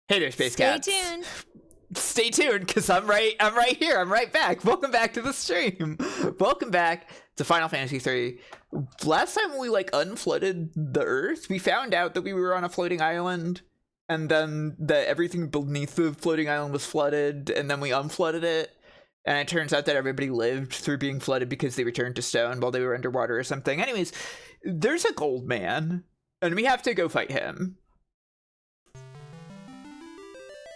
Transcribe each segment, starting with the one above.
Hey there, Space Cats. Stay tuned. Stay tuned, because I'm right here. I'm right back. Welcome back to the stream. Welcome back to Final Fantasy 3. Last time we, unflooded the Earth, we found out that we were on a floating island, and then that everything beneath the floating island was flooded, and then we unflooded it, and it turns out that everybody lived through being flooded because they returned to stone while they were underwater or something. Anyways, there's a gold man, and we have to go fight him.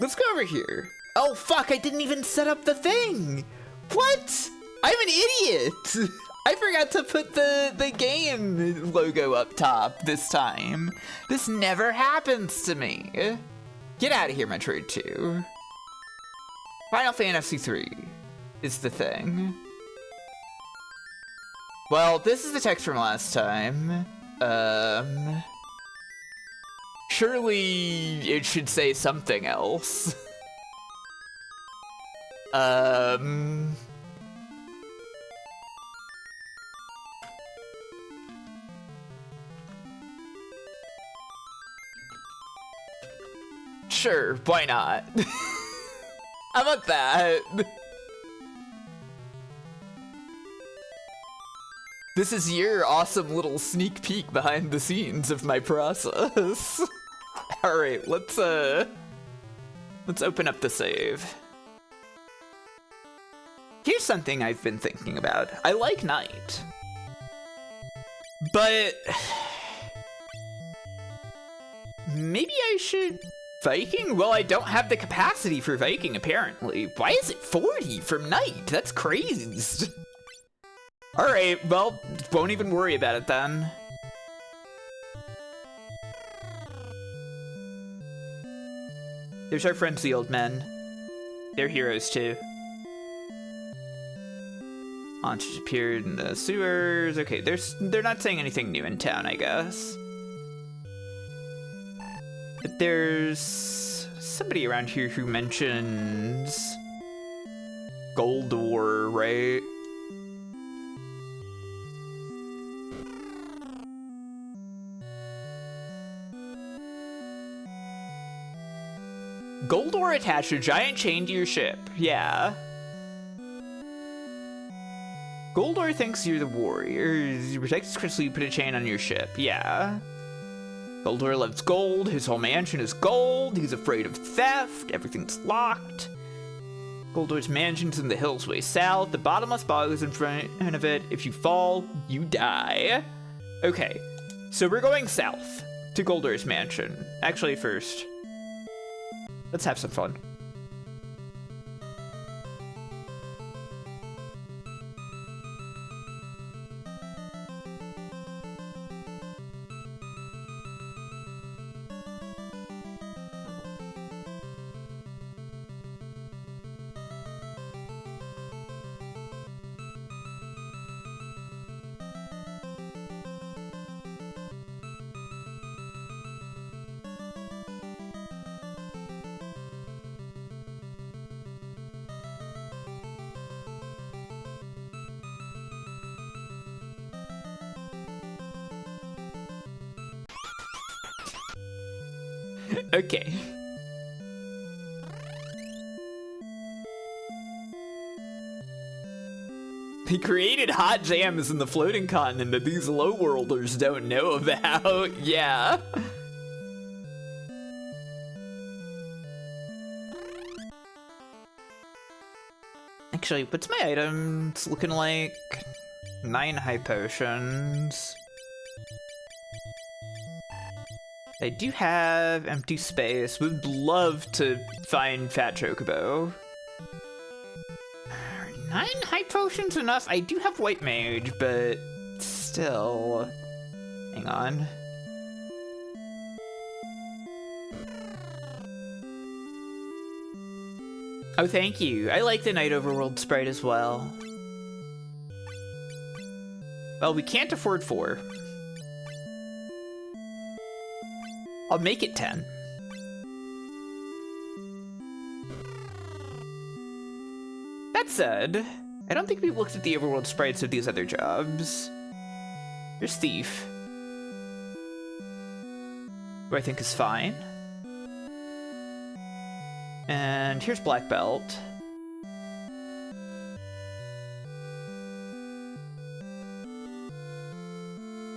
Let's go over here. Oh, fuck, I didn't even set up the thing. What? I'm an idiot. I forgot to put the game logo up top this time. This never happens to me. Get out of here, Metroid 2. Final Fantasy 3 is the thing. Well, this is the text from last time. Surely it should say something else. Sure, why not? How about that? This is your awesome little sneak peek behind the scenes of my process. All right, let's open up the save. Here's something I've been thinking about. I like night, but maybe I should Viking? Well, I don't have the capacity for Viking, apparently. Why is it 40 from night? That's crazy. All right, well, won't even worry about it then. There's our friends, the old men. They're heroes too. Monsters appeared in the sewers. Okay, they're not saying anything new in town, I guess. But there's somebody around here who mentions Goldor, right? Goldor attached a giant chain to your ship. Yeah. Goldor thinks you're the warrior. He protects crystal, you put a chain on your ship. Yeah. Goldor loves gold. His whole mansion is gold. He's afraid of theft. Everything's locked. Goldor's mansion's in the hills way south. The bottomless bog is in front of it. If you fall, you die. Okay, so we're going south to Goldor's mansion. Actually, first, let's have some fun. Okay. He created hot jams in the floating continent that these low-worlders don't know about. Yeah. Actually, what's my items looking like? 9 high potions. I do have empty space. Would love to find Fat Chocobo. 9 high potions enough? I do have White Mage, but still. Hang on. Oh, thank you. I like the Night Overworld sprite as well. Well, we can't afford 4. I'll make it 10. That said, I don't think we've looked at the overworld sprites of these other jobs. There's Thief, who I think is fine. And here's black belt.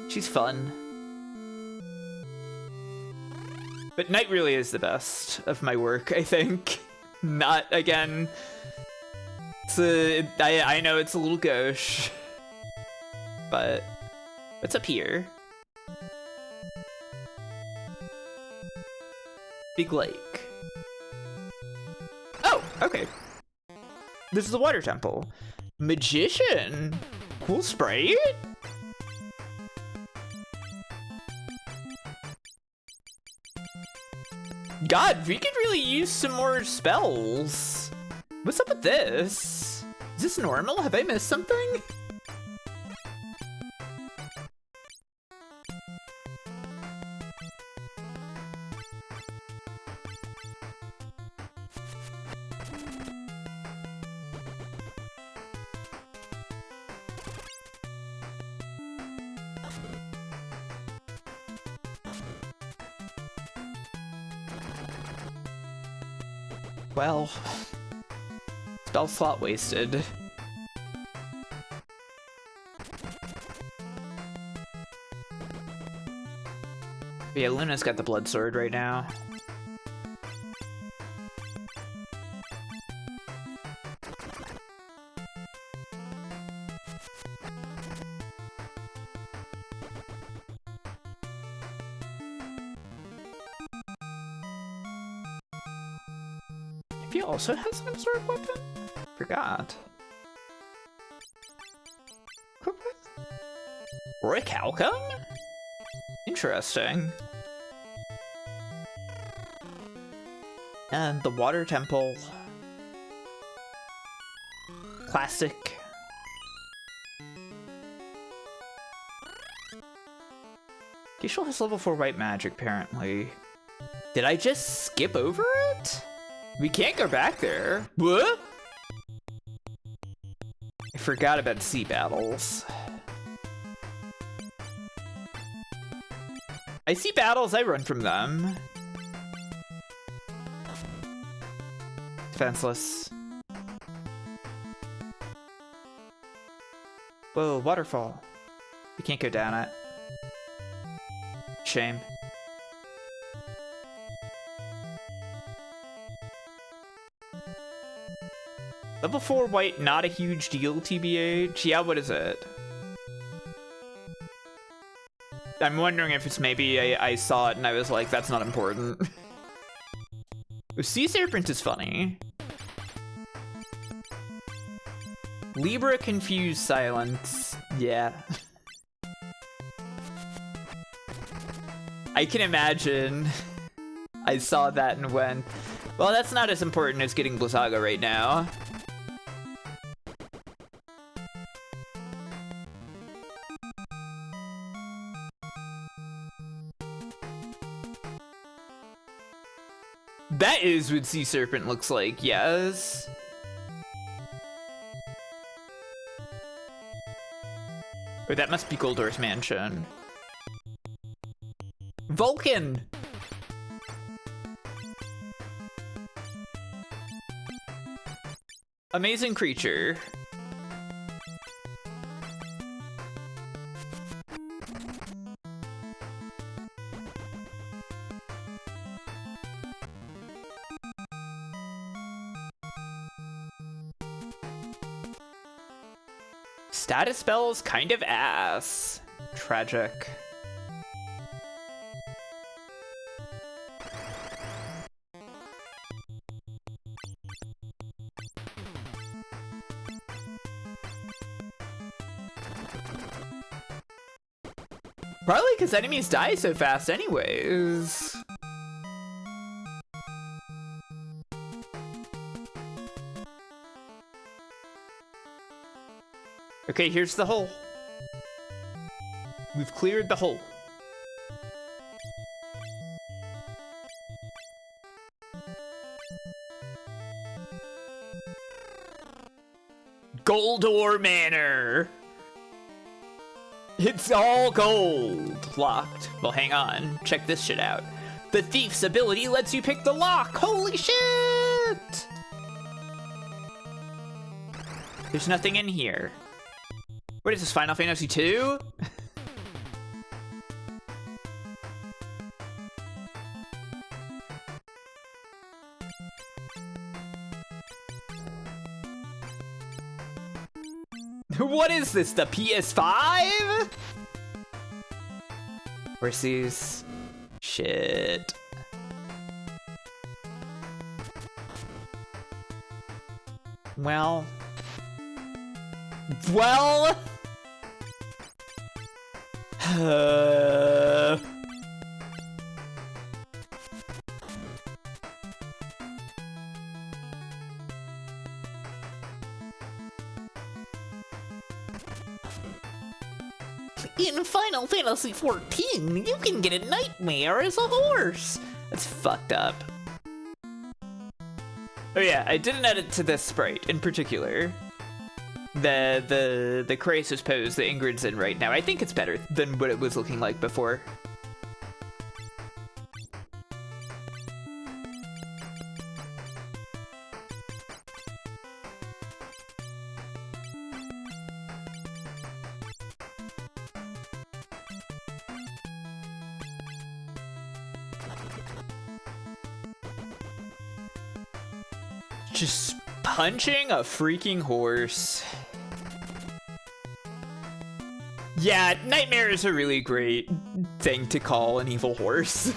She's fun. But Knight really is the best of my work, I think. Not, again... I know it's a little gauche. But... what's up here? Big lake. Oh, okay. This is the water temple. Magician! Cool sprite? God, we could really use some more spells. What's up with this? Is this normal? Have I missed something? Well, spell slot wasted. Yeah, Luna's got the blood sword right now. He also has an absorb weapon? Forgot. Orichalcum? Interesting. And the water temple. Classic. Gishul has level 4 white magic, apparently. Did I just skip over it? We can't go back there. What? I forgot about sea battles. I see battles, I run from them. Defenseless. Whoa, waterfall. We can't go down it. Shame. Level 4 white, not a huge deal, TBH. Yeah, what is it? I'm wondering if it's maybe I saw it and I was like, that's not important. Sea Serpent is funny. Libra confused silence. Yeah. I can imagine. I saw that and went, well, that's not as important as getting Blizzaga right now. That is what Sea Serpent looks like, yes. Or that must be Goldor's mansion. Vulcan! Amazing creature. Status spells kind of ass. Tragic. Probably because enemies die so fast anyways. Okay, here's the hole. We've cleared the hole. Goldor Manor. It's all gold. Locked. Well, hang on. Check this shit out. The thief's ability lets you pick the lock. Holy shit! There's nothing in here. What is this, Final Fantasy 2? What is this, the PS5? Where's these? Shit. Well. In Final Fantasy 14, you can get a nightmare as a horse. That's fucked up. Oh yeah, I did an edit to this sprite in particular. The Kratos pose that Ingrid's in right now. I think it's better than what it was looking like before. Just punching a freaking horse. Yeah, nightmare is a really great thing to call an evil horse.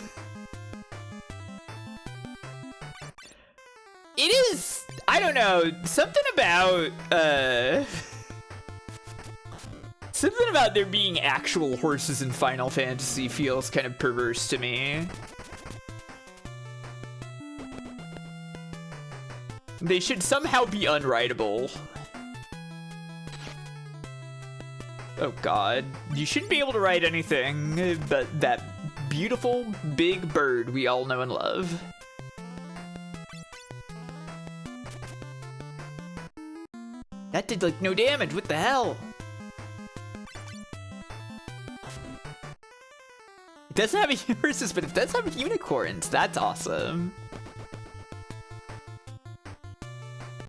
It is, I don't know, something about there being actual horses in Final Fantasy feels kind of perverse to me. They should somehow be unrideable. Oh god, you shouldn't be able to ride anything but that beautiful big bird we all know and love. That did like no damage, what the hell? It doesn't have horses, but it does have unicorns, that's awesome.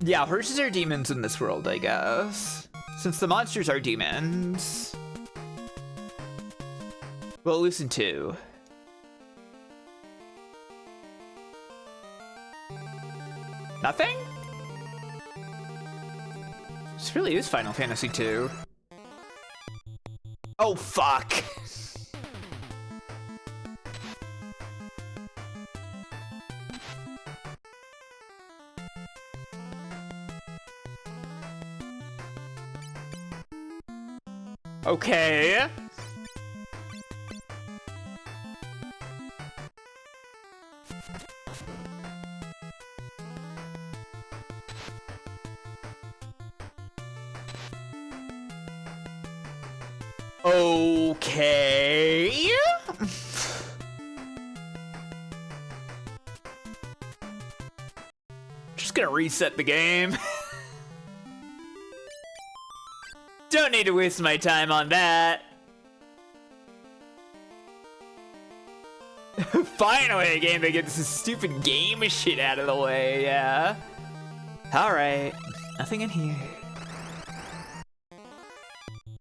Yeah, horses are demons in this world, I guess. Since the monsters are demons. Well, listen to. Nothing? This really is Final Fantasy 2. Oh, fuck. Okay. Okay. Just gonna reset the game. Don't need to waste my time on that. Finally a game that gets this stupid game shit out of the way, yeah. Alright, nothing in here.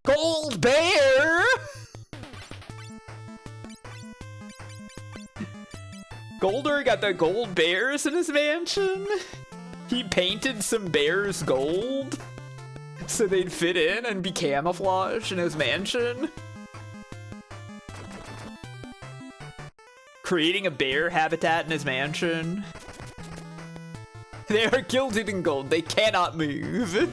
Gold bear! Goldor got the gold bears in his mansion? He painted some bears gold so they'd fit in and be camouflaged in his mansion? Creating a bear habitat in his mansion? They are gilded in gold, they cannot move.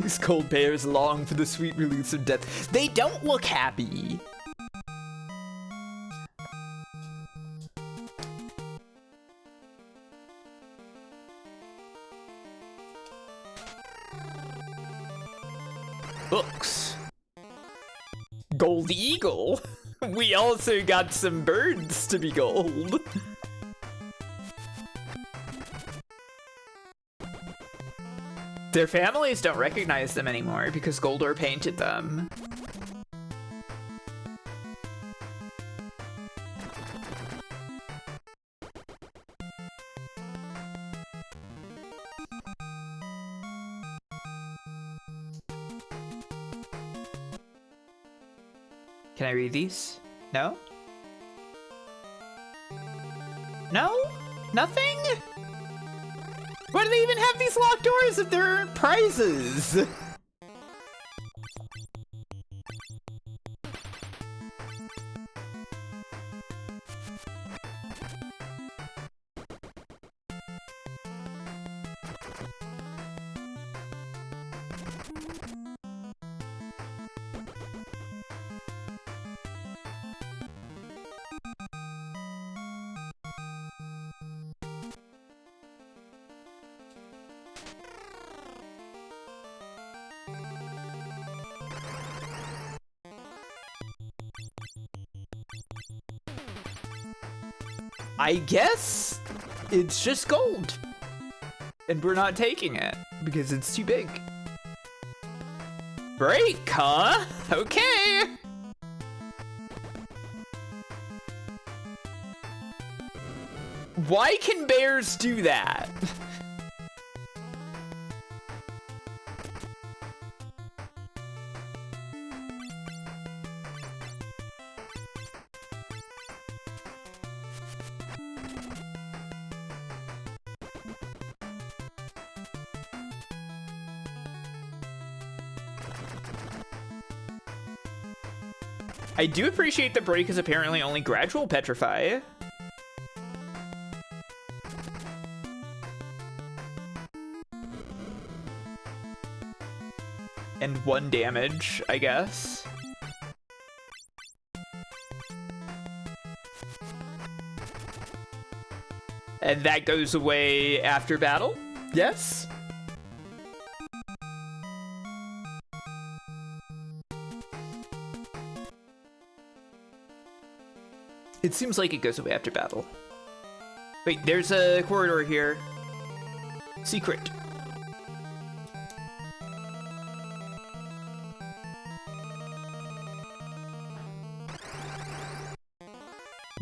These cold bears long for the sweet release of death. They don't look happy. hooks. Gold eagle. We also got some birds to be gold. Their families don't recognize them anymore because Goldor painted them. Can I read these? No? No? Nothing? Why do they even have these locked doors if there aren't prizes? I guess it's just gold. And we're not taking it because it's too big. Break, huh? Okay. Why can bears do that? I do appreciate that break is apparently only gradual petrify. And 1 damage, I guess. And that goes away after battle? Yes? It seems like it goes away after battle. Wait, there's a corridor here. Secret.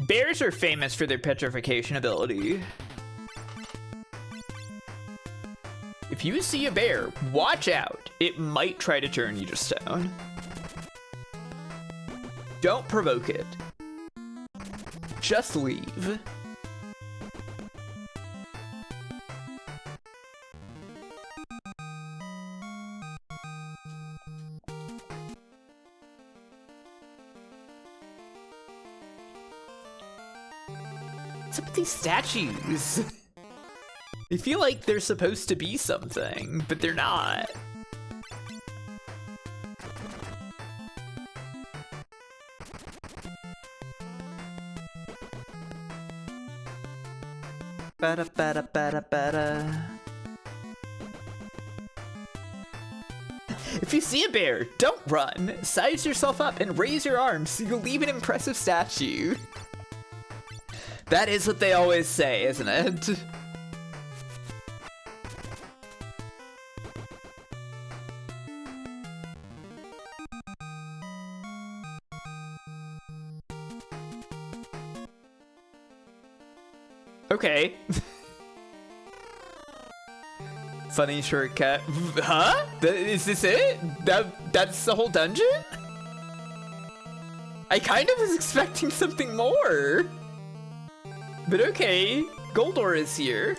Bears are famous for their petrification ability. If you see a bear, watch out. It might try to turn you to stone. Don't provoke it. Just leave. What's up with these statues? I feel like they're supposed to be something, but they're not. Bada bada bada bada. If you see a bear, don't run. Size yourself up and raise your arms so you'll leave an impressive statue. That is what they always say, isn't it? Okay. Funny shortcut. Huh? Is this it? That's the whole dungeon? I kind of was expecting something more. But okay, Goldor is here.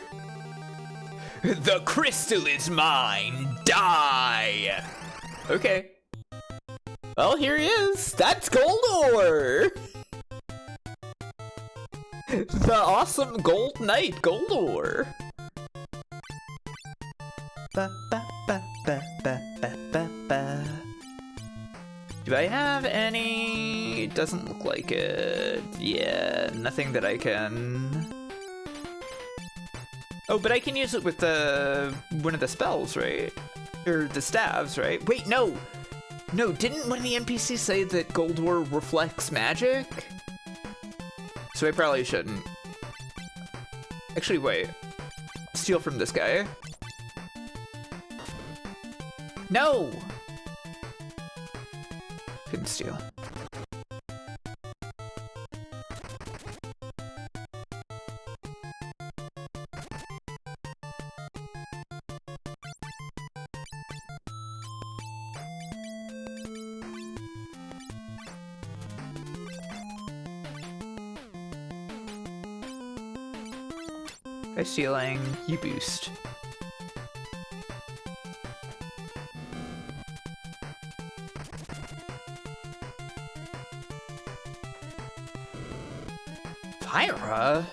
The crystal is mine. Die. Okay. Well, here he is. That's Goldor. The awesome gold knight, Goldor. Ba, ba, ba, ba, ba, ba, ba, ba. Do I have any? It doesn't look like it. Yeah, nothing that I can. Oh, but I can use it with the one of the spells, right? Or the staves, right? Wait, no. No, didn't one of the NPCs say that Goldor reflects magic? So I probably shouldn't. Actually, wait. Steal from this guy. No! Couldn't steal. By stealing, you boost. Pyra?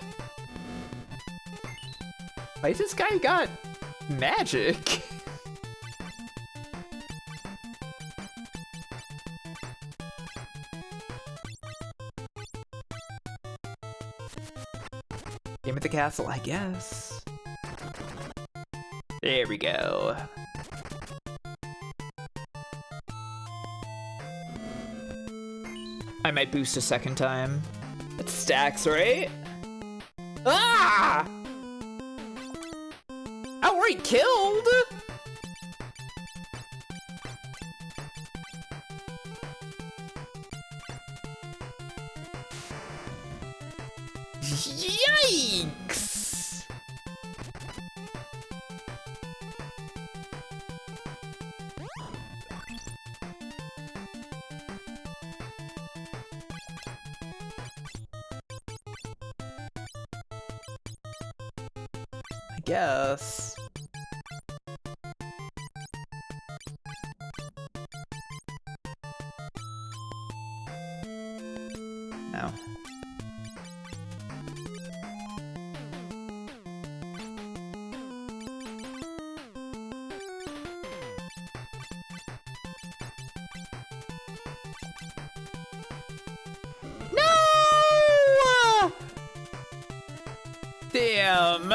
Why this guy got magic? Game at the castle, I guess. There we go. I might boost a second time. It stacks, right? Ah! Outright killed? Yikes! I guess. No. No! Damn.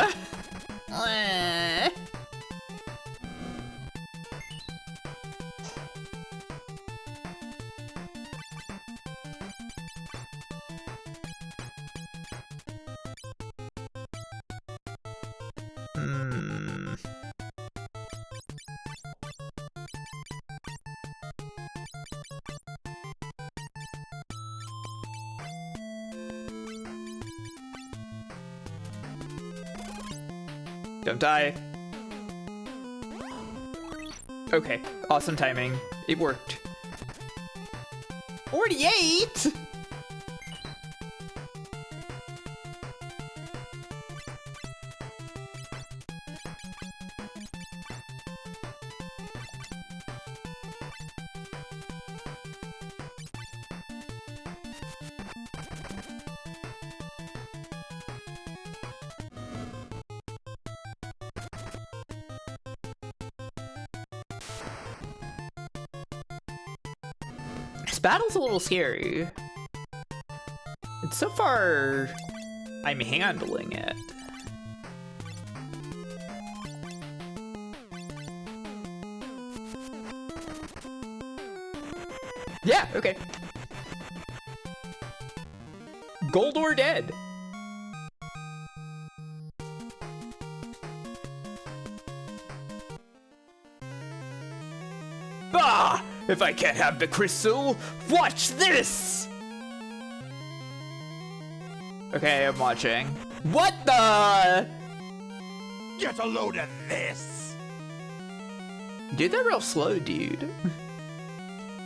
Don't die. Okay, awesome timing. It worked. 48? This battle's a little scary. And so far, I'm handling it. Yeah, okay. Goldor dead. Bah! If I can't have the crystal, watch this! Okay, I'm watching. What the? Get a load of this! You did that real slow, dude.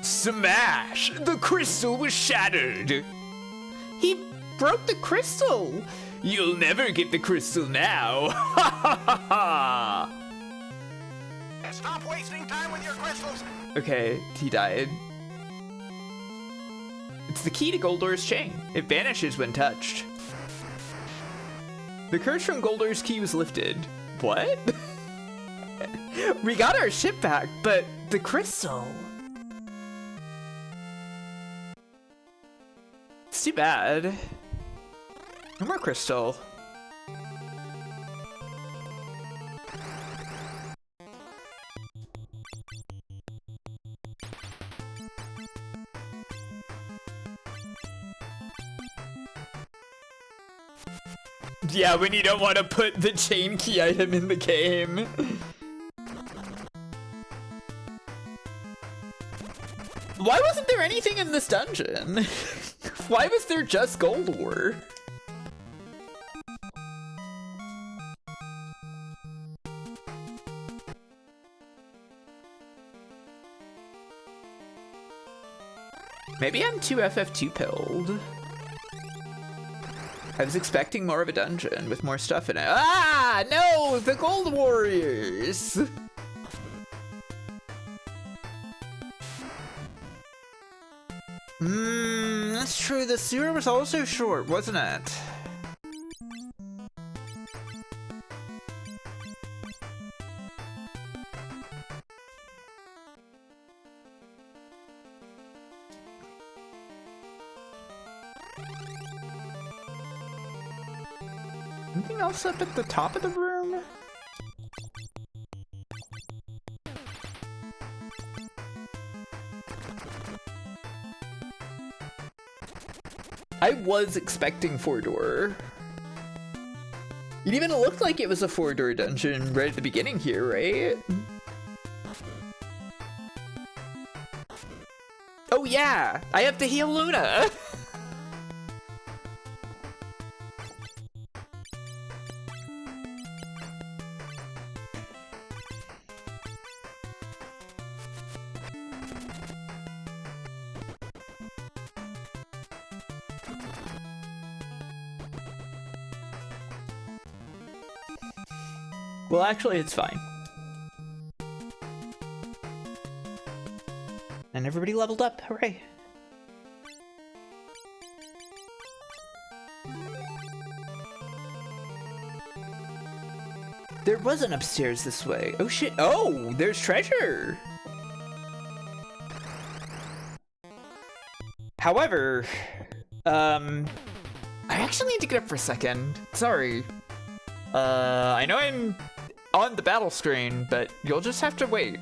Smash! The crystal was shattered! He broke the crystal! You'll never get the crystal now! Ha ha ha ha! Stop wasting time with your crystals! Okay, he died. It's the key to Goldor's chain. It vanishes when touched. The curse from Goldor's key was lifted. What? We got our ship back, but the crystal. It's too bad. No more crystal. Yeah, when you don't want to put the chain key item in the game. Why wasn't there anything in this dungeon? Why was there just Goldor? Maybe I'm too FF2 pilled. I was expecting more of a dungeon with more stuff in it. Ah, no, the Gold Warriors. That's true. The sewer was also short, wasn't it? Anything else up at the top of the room? I was expecting 4-door. It even looked like it was a 4-door dungeon right at the beginning here, right? Oh yeah, I have to heal Luna. Well, actually, it's fine. And everybody leveled up, hooray. There was an upstairs this way. Oh shit, oh, there's treasure! However, I actually need to get up for a second. Sorry. I know I'm on the battle screen, but you'll just have to wait.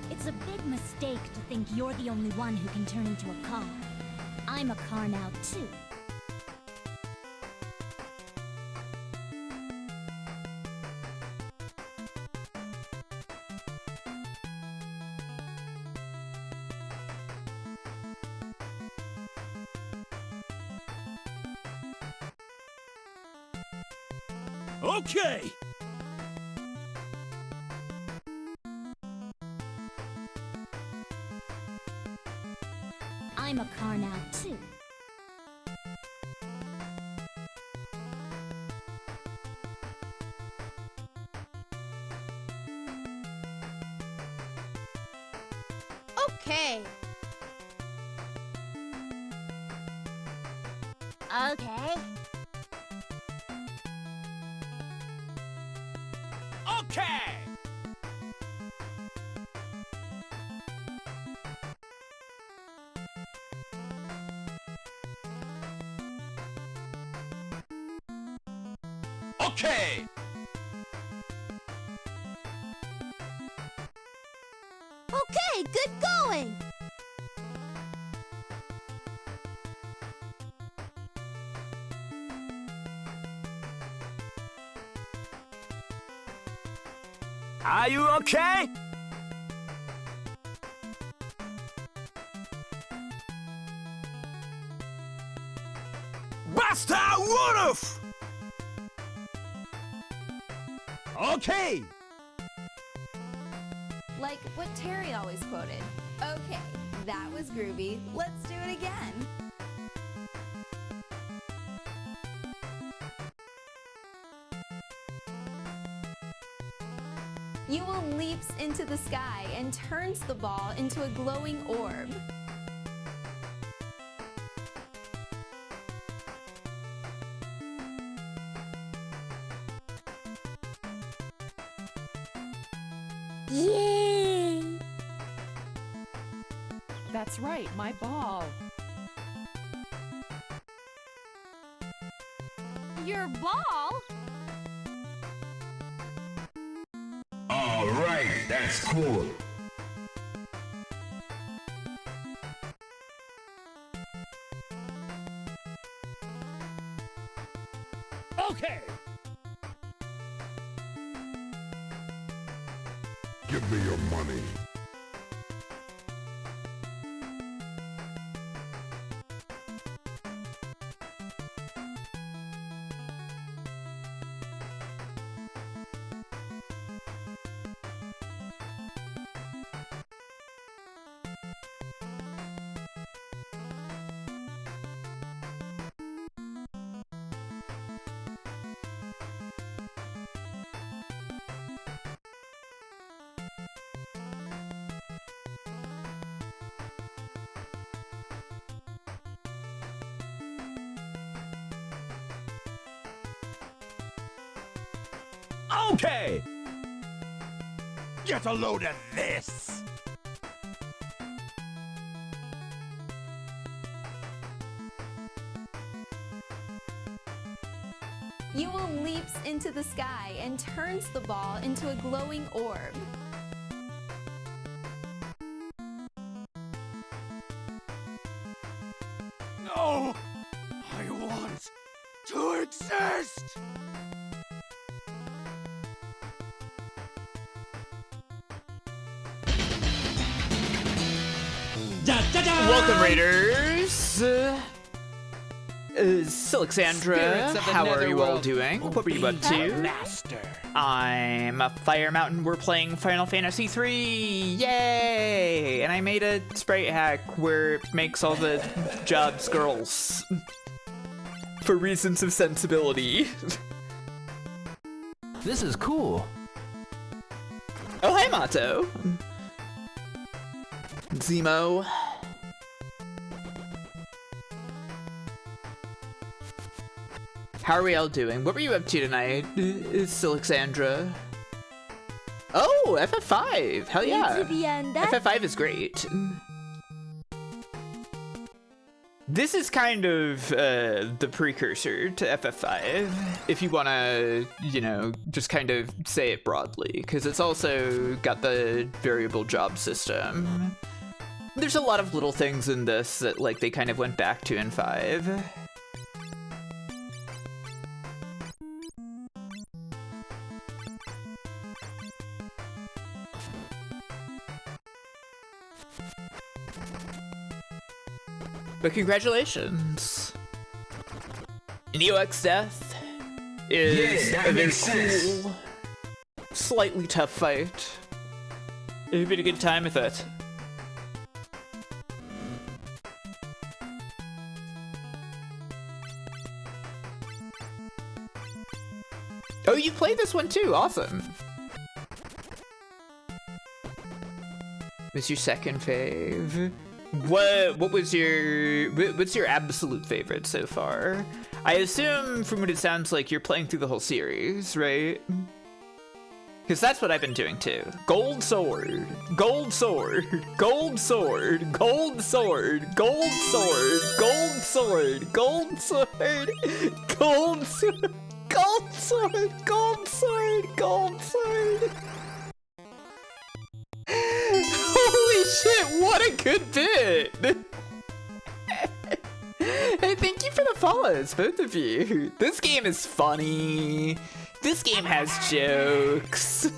It's a big mistake to think you're the only one who can turn into a car. I'm a car now, too. Okay! I'm a car now, too. Okay. Okay. Okay! Okay! Okay, good going. Are you okay? Basta Wolf! Okay! Like what Terry always quoted. Okay, that was groovy. Let's do it again. Yule leaps into the sky and turns the ball into a glowing orb. Yay! That's right, my ball. Your ball? That's cool. Okay. Give me your money. Okay. Get a load of this. Yule leaps into the sky and turns the ball into a glowing orb. No! I want to exist! Welcome, Raiders! Silixandra, how are you all doing? What were you up to? Master. I'm a Fire Mountain. We're playing Final Fantasy 3. Yay! And I made a sprite hack where it makes all the jobs girls. For reasons of sensibility. This is cool. Oh, hi, Mato. Zemo. How are we all doing? What were you up to tonight, Silixandra? Oh, FF5. Hell yeah. To the end. That's FF5 is great. This is kind of the precursor to FF5, if you want to, you know, just kind of say it broadly, because it's also got the variable job system. There's a lot of little things in this that, like, they kind of went back to in 5. But congratulations! Neox Death is a very cool, slightly tough fight. It'd been a good time with it. Oh, you played this one too, awesome! What's your second fave? What's your absolute favorite so far? I assume from what it sounds like you're playing through the whole series, right? Because that's what I've been doing too. Gold sword, gold sword, gold sword, gold sword, gold sword, gold sword, gold sword, gold sword, gold sword, gold sword, gold sword. Holy shit, what a good bit! Hey, thank you for the follows, both of you. This game is funny. This game has jokes.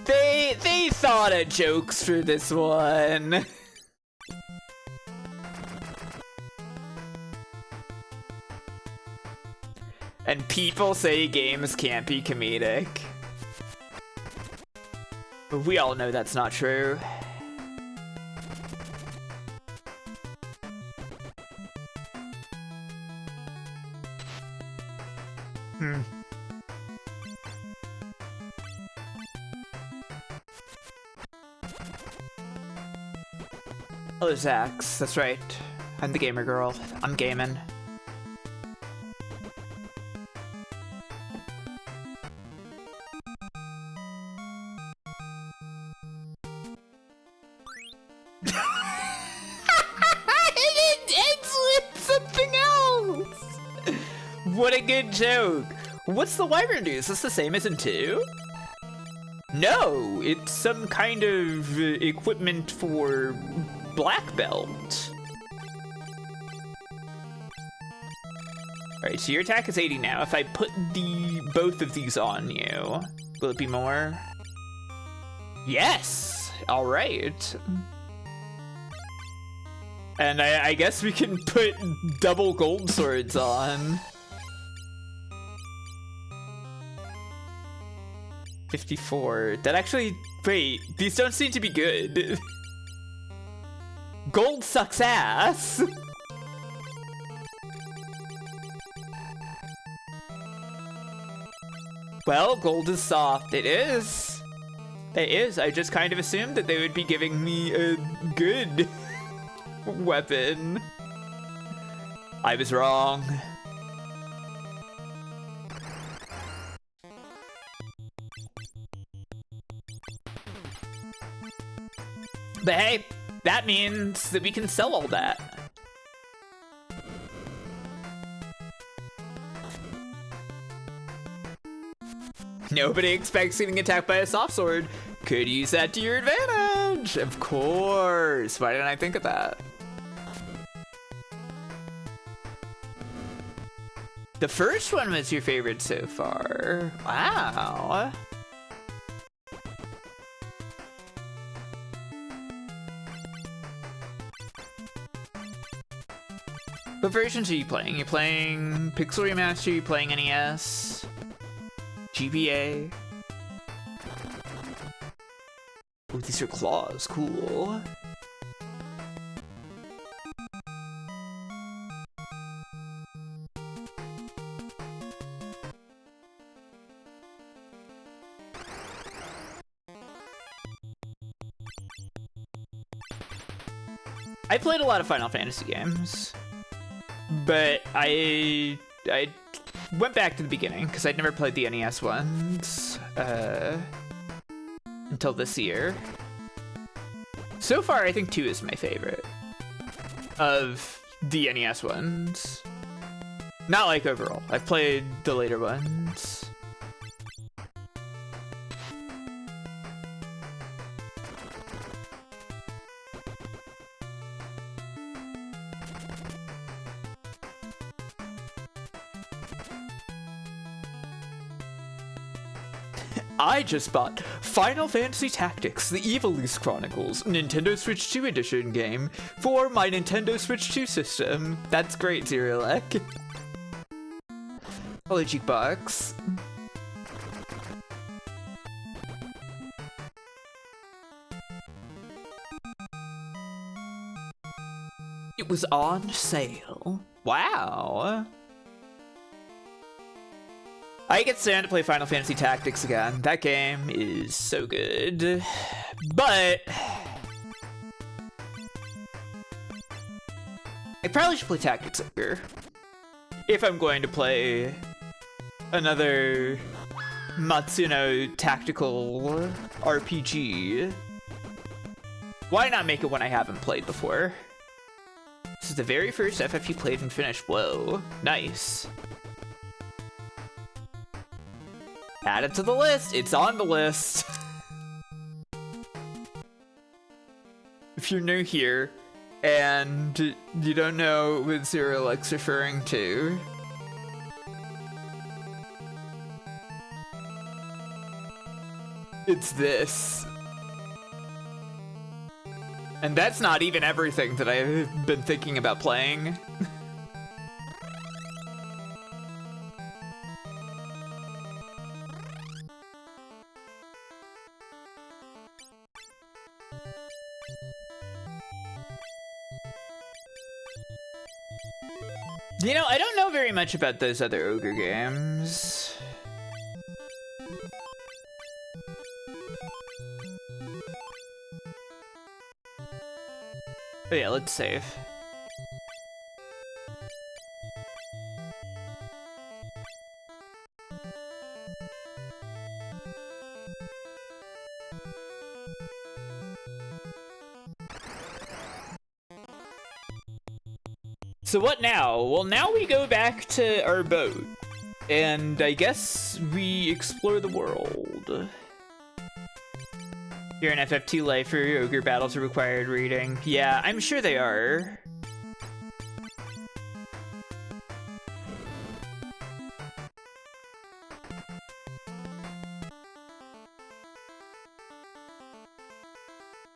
They thought of jokes for this one. And people say games can't be comedic. But we all know that's not true. Hello, Zax. That's right. I'm the gamer girl. I'm gaming. It's something else. What a good joke. What's the wyvern do? Is this the same as in 2? No, it's some kind of equipment for black belt. Alright, so your attack is 80 now. If I put both of these on you, will it be more? Yes! Alright. And I guess we can put double gold swords on. 54. That actually, wait, these don't seem to be good. Gold sucks ass. Well, gold is soft. It is. It is. I just kind of assumed that they would be giving me a good weapon. I was wrong. But hey, that means that we can sell all that. Nobody expects getting attacked by a soft sword. Could use that to your advantage. Of course. Why didn't I think of that? The first one was your favorite so far. Wow. What versions are you playing? You playing Pixel Remaster? You playing NES? GBA? Oh, these are claws. Cool. I played a lot of Final Fantasy games, but I went back to the beginning because I'd never played the NES ones until this year. So far, I think 2 is my favorite of the NES ones. Not like overall. I've played the later ones. I just bought Final Fantasy Tactics, the Evilise Chronicles, Nintendo Switch 2 edition game for my Nintendo Switch 2 system. That's great, Zerialek. Hello, Cheekbox. It was on sale. Wow. I get stand to play Final Fantasy Tactics again. That game is so good. But I probably should play Tactics Ogre if I'm going to play another Matsuno tactical RPG. Why not make it one I haven't played before? This is the very first FF you played and finished. Whoa, nice. Add it to the list. It's on the list. If you're new here and you don't know what Zerialek's referring to, it's this. And that's not even everything that I've been thinking about playing. You know, I don't know very much about those other ogre games. Oh yeah, let's save. So what now? Well, now we go back to our boat. And I guess we explore the world. You're an FF2 lifer, ogre battles are required reading. Yeah, I'm sure they are.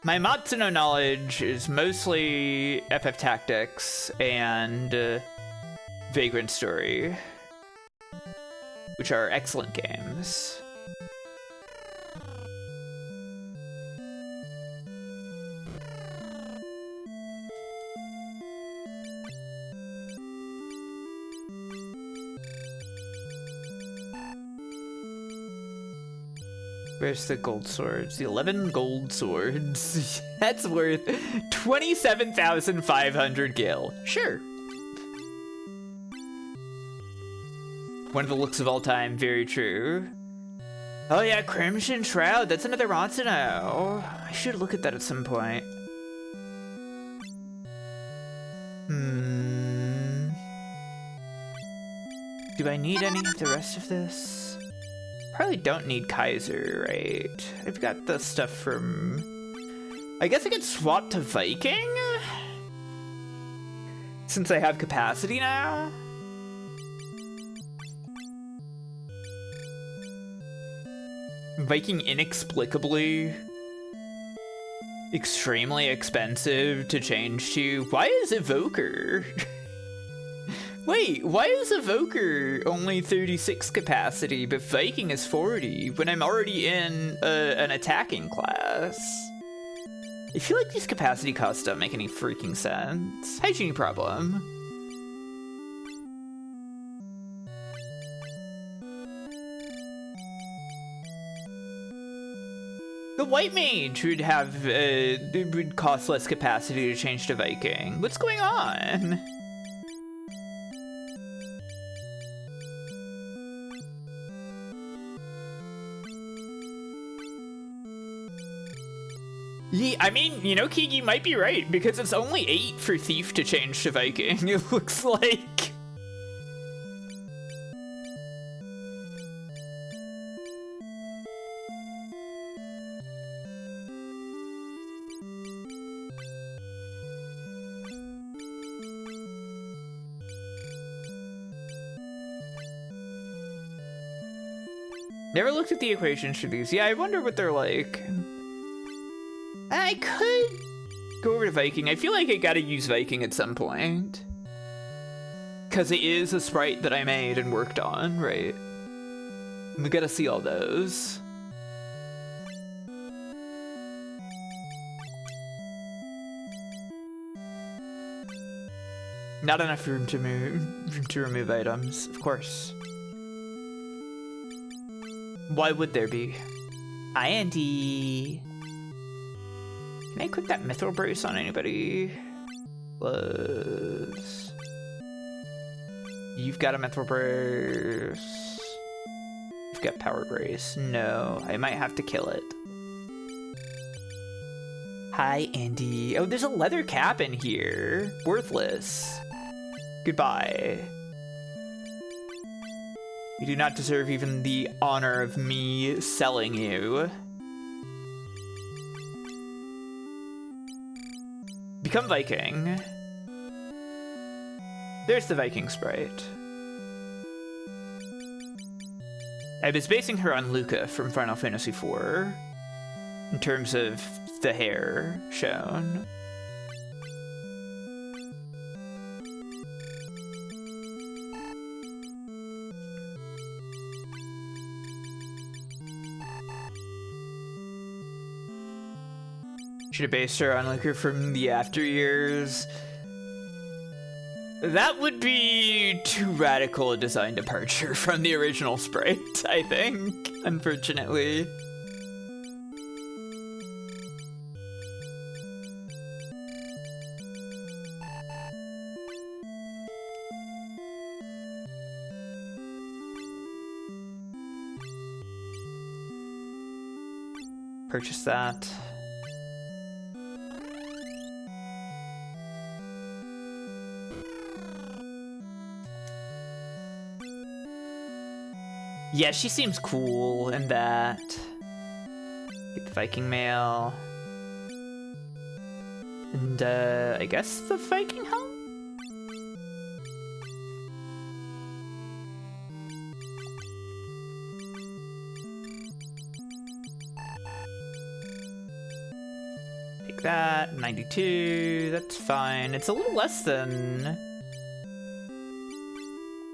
My Matsuno knowledge is mostly FF Tactics and Vagrant Story, which are excellent games. Where's the gold swords? The 11 gold swords. That's worth 27,500 gil. Sure. One of the looks of all time, very true. Oh yeah, Crimson Shroud, that's another Matsuno. I should look at that at some point. Do I need any of the rest of this? Probably don't need Kaiser, right? I've got the stuff from... I guess I could swap to Viking? Since I have capacity now? Viking inexplicably extremely expensive to change to. Why is Evoker? Wait, why is Evoker only 36 capacity, but Viking is 40 when I'm already in an attacking class? I feel like these capacity costs don't make any freaking sense. Hygiene problem. The White Mage would have, it would cost less capacity to change to Viking. What's going on? Yeah, I mean, you know, Kigi might be right, because it's only 8 for Thief to change to Viking, it looks like. Never looked at the equations for these. Yeah, I wonder what they're like. I could go over to Viking. I feel like I gotta use Viking at some point. Because it is a sprite that I made and worked on, right? We gotta see all those. Not enough room to remove items, of course. Why would there be? Hi, Andy. Can I equip that mithril brace on anybody? Plus... You've got a mithril brace. You've got power brace. No, I might have to kill it. Hi, Andy. Oh, there's a leather cap in here. Worthless. Goodbye. You do not deserve even the honor of me selling you. Become Viking. There's the Viking sprite. I was basing her on Luca from Final Fantasy IV in terms of the hair shown. Should have based her on Luca from the After Years. That would be too radical a design departure from the original sprite, I think, unfortunately. Purchase that. Yeah, she seems cool in that. Get the Viking mail. And, I guess the Viking helm? Take that, 92, that's fine. It's a little less than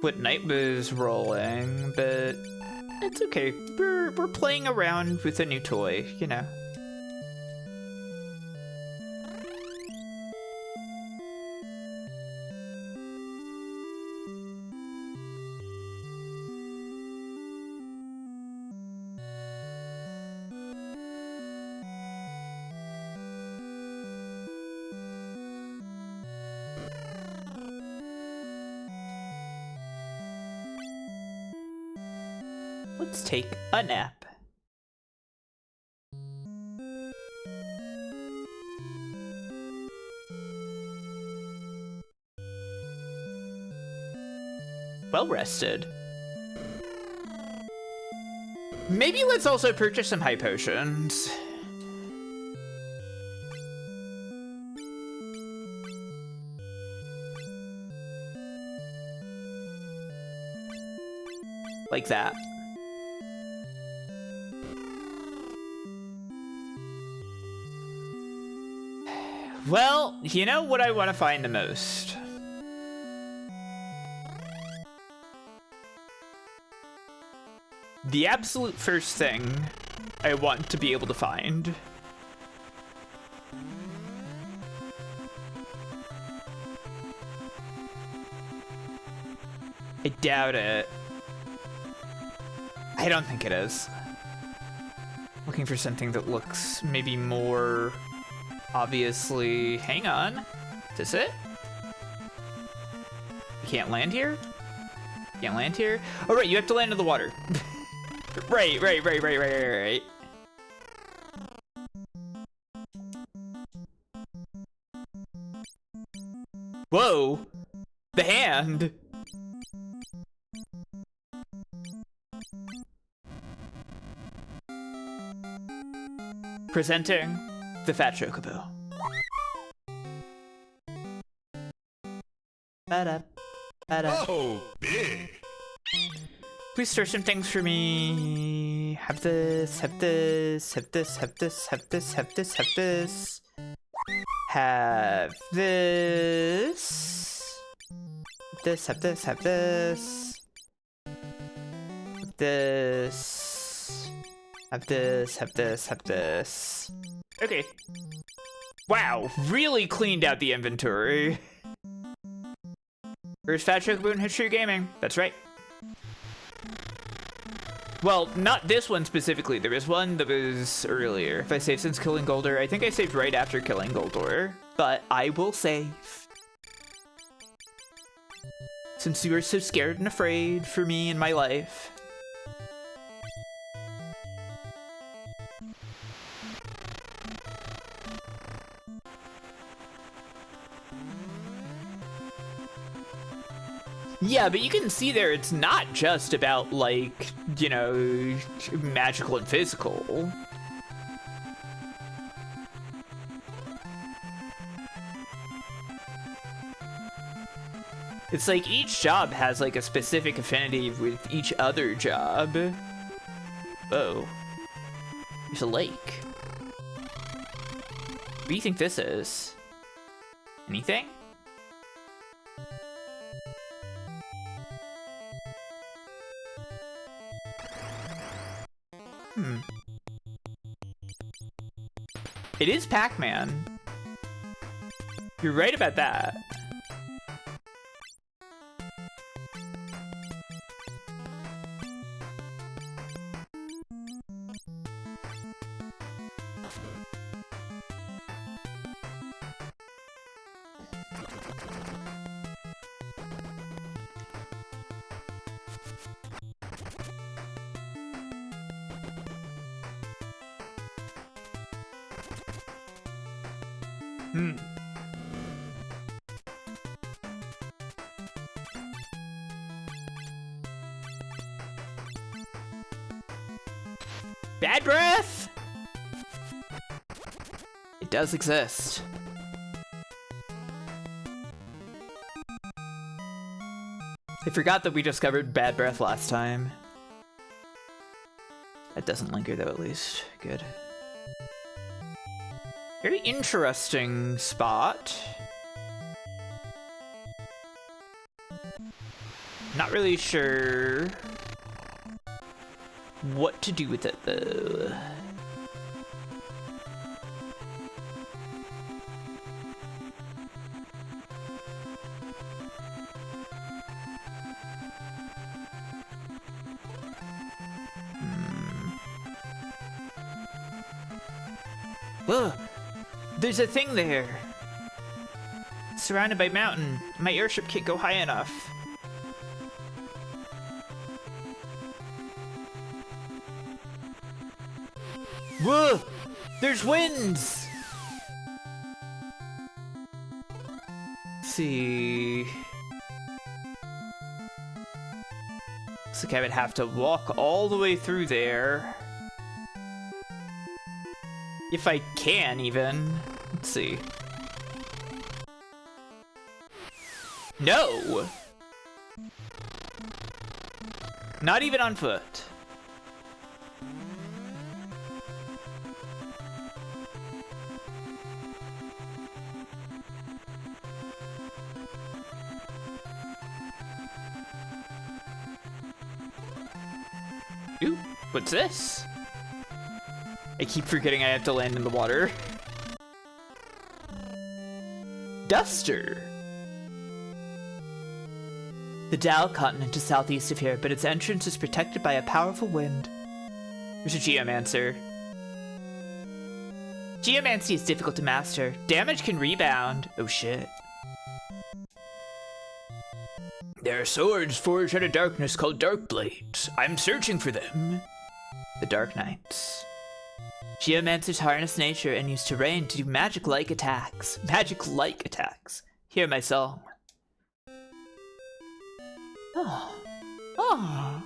what Knight was rolling, but it's okay. We're playing around with a new toy, you know. Let's take a nap. Well rested. Maybe let's also purchase some high potions. Like that. Well, you know what I want to find the most? The absolute first thing I want to be able to find. I doubt it. I don't think it is. Looking for something that looks maybe more obviously. Hang on. Is this it? You can't land here? Can't land here? Oh, right, you have to land in the water. Right. Whoa! The hand! Presenting the Fat Chocobo. Oh, big. Please store some things for me. Have this, have this, have this, have this, have this, have this, have this. Have this. This, have this, have this. Have this. Have this, have this, have this. Okay. Wow, really cleaned out the inventory. First Fat Chocobo in history of gaming. That's right. Well, not this one specifically. There was one that was earlier. If I saved since killing Goldor, I think I saved right after killing Goldor. But I will save. Since you are so scared and afraid for me in my life. Yeah, but you can see there it's not just about, like, you know, magical and physical. It's like each job has, like, a specific affinity with each other job. Oh. There's a lake. What do you think this is? Anything? It is Pac-Man. You're right about that. Bad breath? It does exist. I forgot that we discovered bad breath last time. That doesn't linger though, at least. Good. Very interesting spot. Not really sure what to do with it though. Ugh, there's a thing there. Surrounded by mountain. My airship can't go high enough. Whoa! There's winds! Let's see. Looks like I would have to walk all the way through there. If I can, even. Let's see. No! Not even on foot. Ooh, what's this? I keep forgetting I have to land in the water. Duster! The Dow continent is southeast of here, but its entrance is protected by a powerful wind. There's a geomancer. Geomancy is difficult to master. Damage can rebound. Oh shit. There are swords forged out of darkness called dark blades. I'm searching for them. The Dark Knights. Geomancers harness nature and use terrain to do magic-like attacks. Magic-like attacks. Hear my song. Oh. Oh.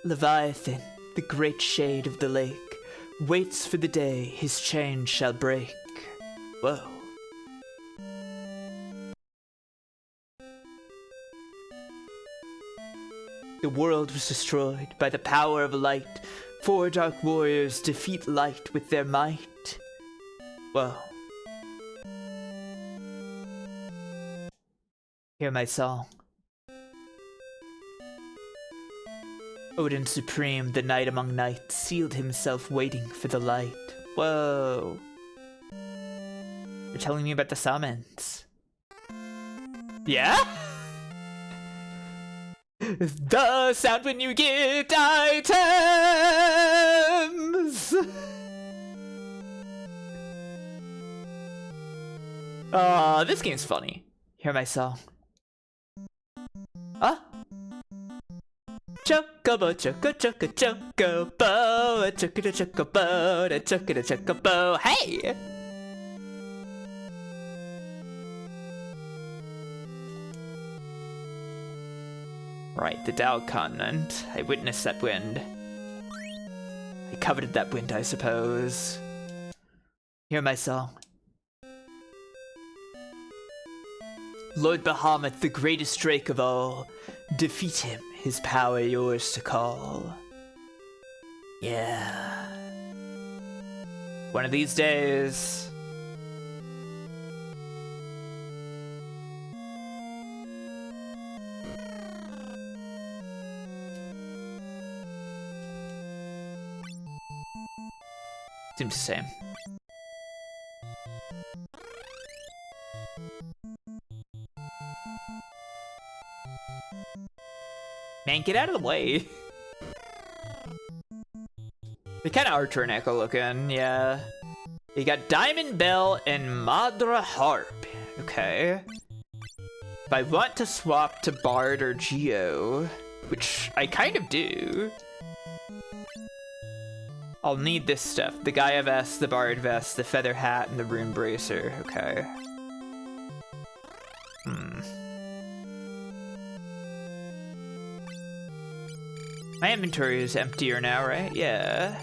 Leviathan, the great shade of the lake, waits for the day his chains shall break. Whoa. The world was destroyed by the power of light. 4 dark warriors defeat light with their might. Whoa. Hear my song. Odin Supreme, the knight among knights, sealed himself waiting for the light. Whoa. You're telling me about the summons. Yeah? The sound when you get items! Aw, this game's funny. Hear my song. Ah! Chocobo, choco, choco, chocobo, choco, chocobo, choco, chocobo. Hey! Right, the Dow continent. I witnessed that wind. I coveted that wind, I suppose. Hear my song. Lord Bahamut, the greatest drake of all. Defeat him, his power yours to call. Yeah. One of these days. Seems the same. Man, get out of the way. They kind of are Turneco looking, yeah. You got Diamond Bell and Madra Harp. Okay. If I want to swap to Bard or Geo, which I kind of do, I'll need this stuff. The Gaia Vest, the Bard Vest, the Feather Hat, and the Rune Bracer. Okay. My inventory is emptier now, right? Yeah.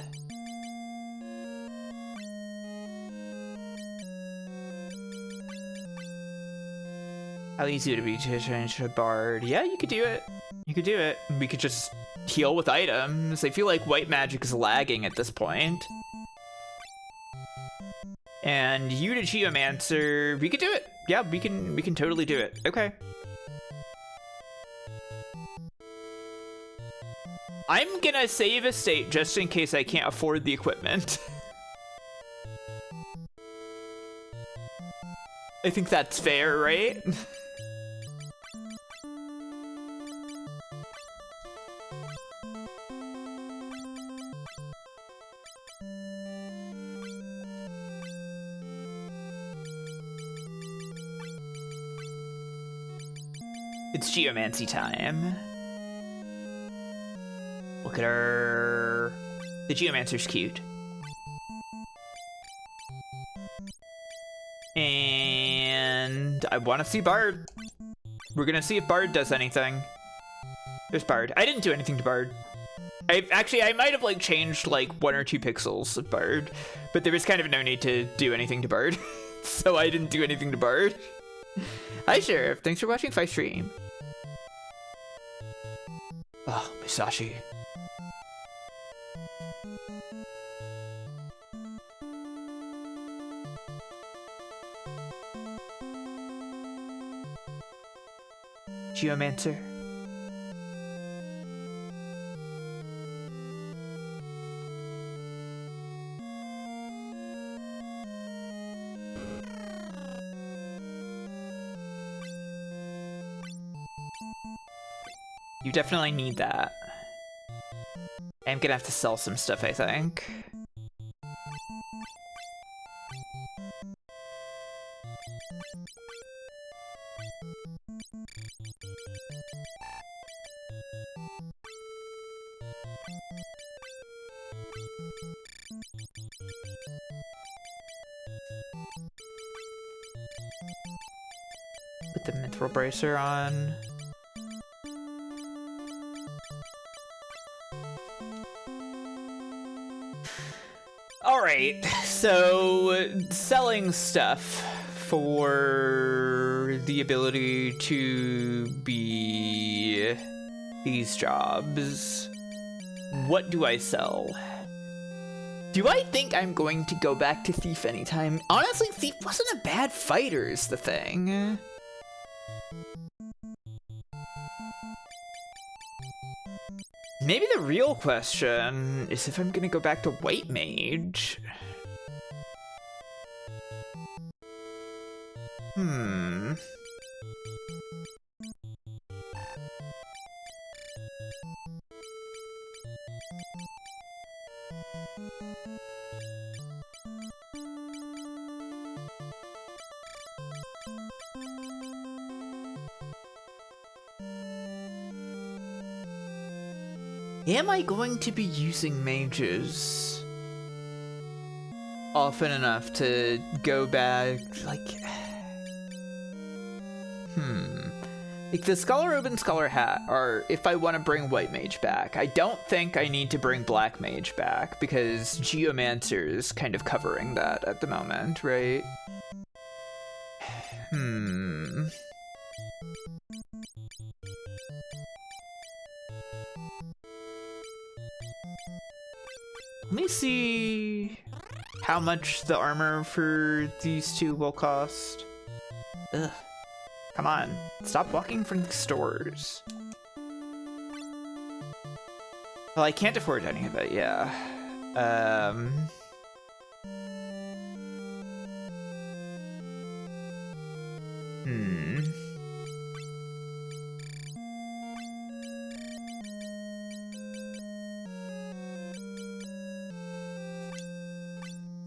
How easy would it be to change to a bard? Yeah, you could do it. You could do it. We could just heal with items. I feel like white magic is lagging at this point. And you to Geomancer, we could do it. Yeah, we can totally do it. Okay. I'm gonna save a state just in case I can't afford the equipment. I think that's fair, right? It's geomancy time. Look at her. The geomancer's cute. And I want to see Bard. We're gonna see if Bard does anything. There's Bard. I didn't do anything to Bard. I might have like changed like 1 or 2 pixels of Bard, but there was kind of no need to do anything to Bard. So I didn't do anything to Bard. Hi Sheriff, thanks for watching my stream. Oh, Misashi. Geomancer. You definitely need that. I'm gonna have to sell some stuff, I think. Put the mithril bracer on. Alright, so selling stuff for the ability to be these jobs. What do I sell? Do I think I'm going to go back to Thief anytime? Honestly, Thief wasn't a bad fighter is the thing. Maybe the real question is if I'm gonna go back to White Mage. Am I going to be using mages often enough to go back, like the Scholar Robe and Scholar Hat are if I want to bring White Mage back. I don't think I need to bring Black Mage back because Geomancer is kind of covering that at the moment, right? Let me see how much the armor for these two will cost. Ugh. Come on, stop walking from the stores. Well, I can't afford any of it, yeah.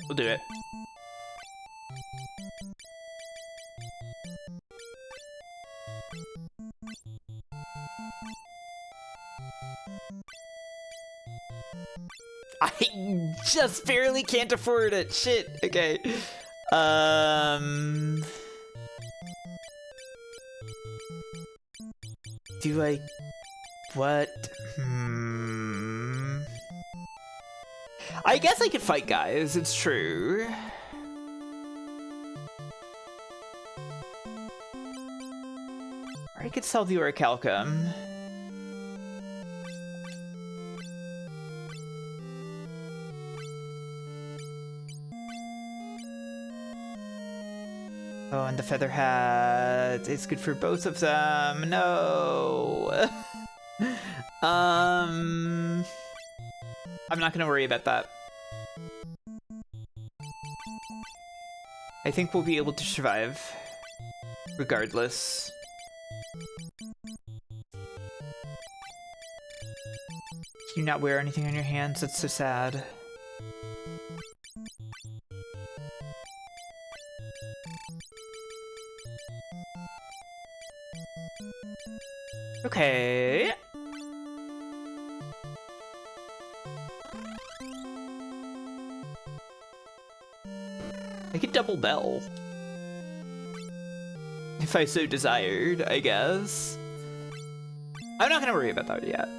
We'll do it. I just barely can't afford it. Shit. Okay. Do I What? I guess I could fight guys, it's true. Or I could sell the orichalcum. Oh, and the feather hat. It's good for both of them. No. I'm not gonna worry about that. I think we'll be able to survive regardless. Can you not wear anything on your hands? That's so sad. Okay. I could double bell. If I so desired, I guess. I'm not gonna worry about that yet.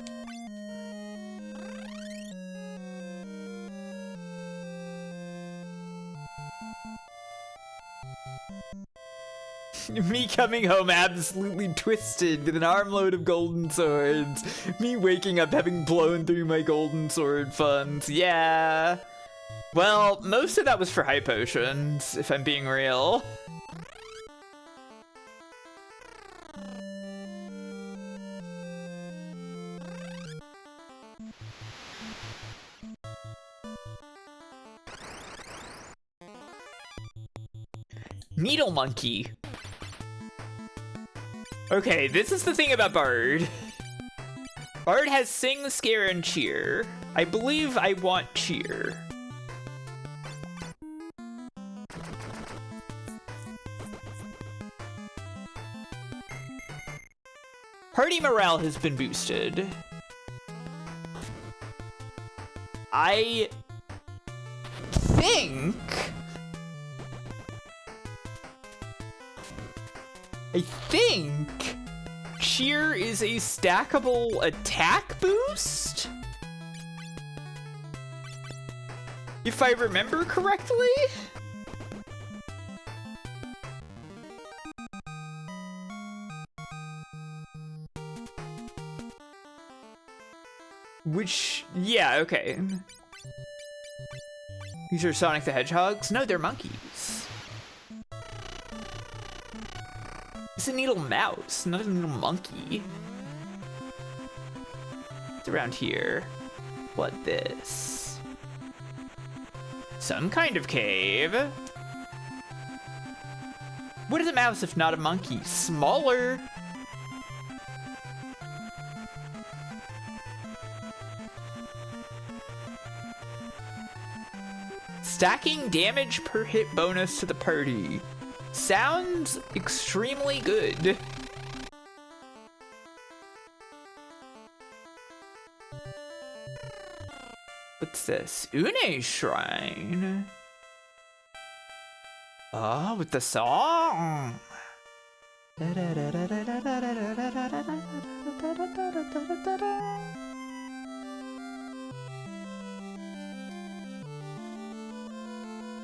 Me coming home absolutely twisted with an armload of golden swords. Me waking up having blown through my golden sword funds. Yeah. Well, most of that was for high potions, if I'm being real. Needle monkey. Okay, this is the thing about Bard. Bard has sing, scare, and cheer. I believe I want cheer. Party morale has been boosted. I think cheer is a stackable attack boost? If I remember correctly? Which, yeah, okay. These are Sonic the Hedgehogs? No, they're monkeys. It's a needle mouse, not a needle monkey. It's around here. What this? Some kind of cave. What is a mouse if not a monkey? Smaller. Stacking damage per hit bonus to the party. Sounds extremely good. What's this? Une Shrine. Oh, with the song.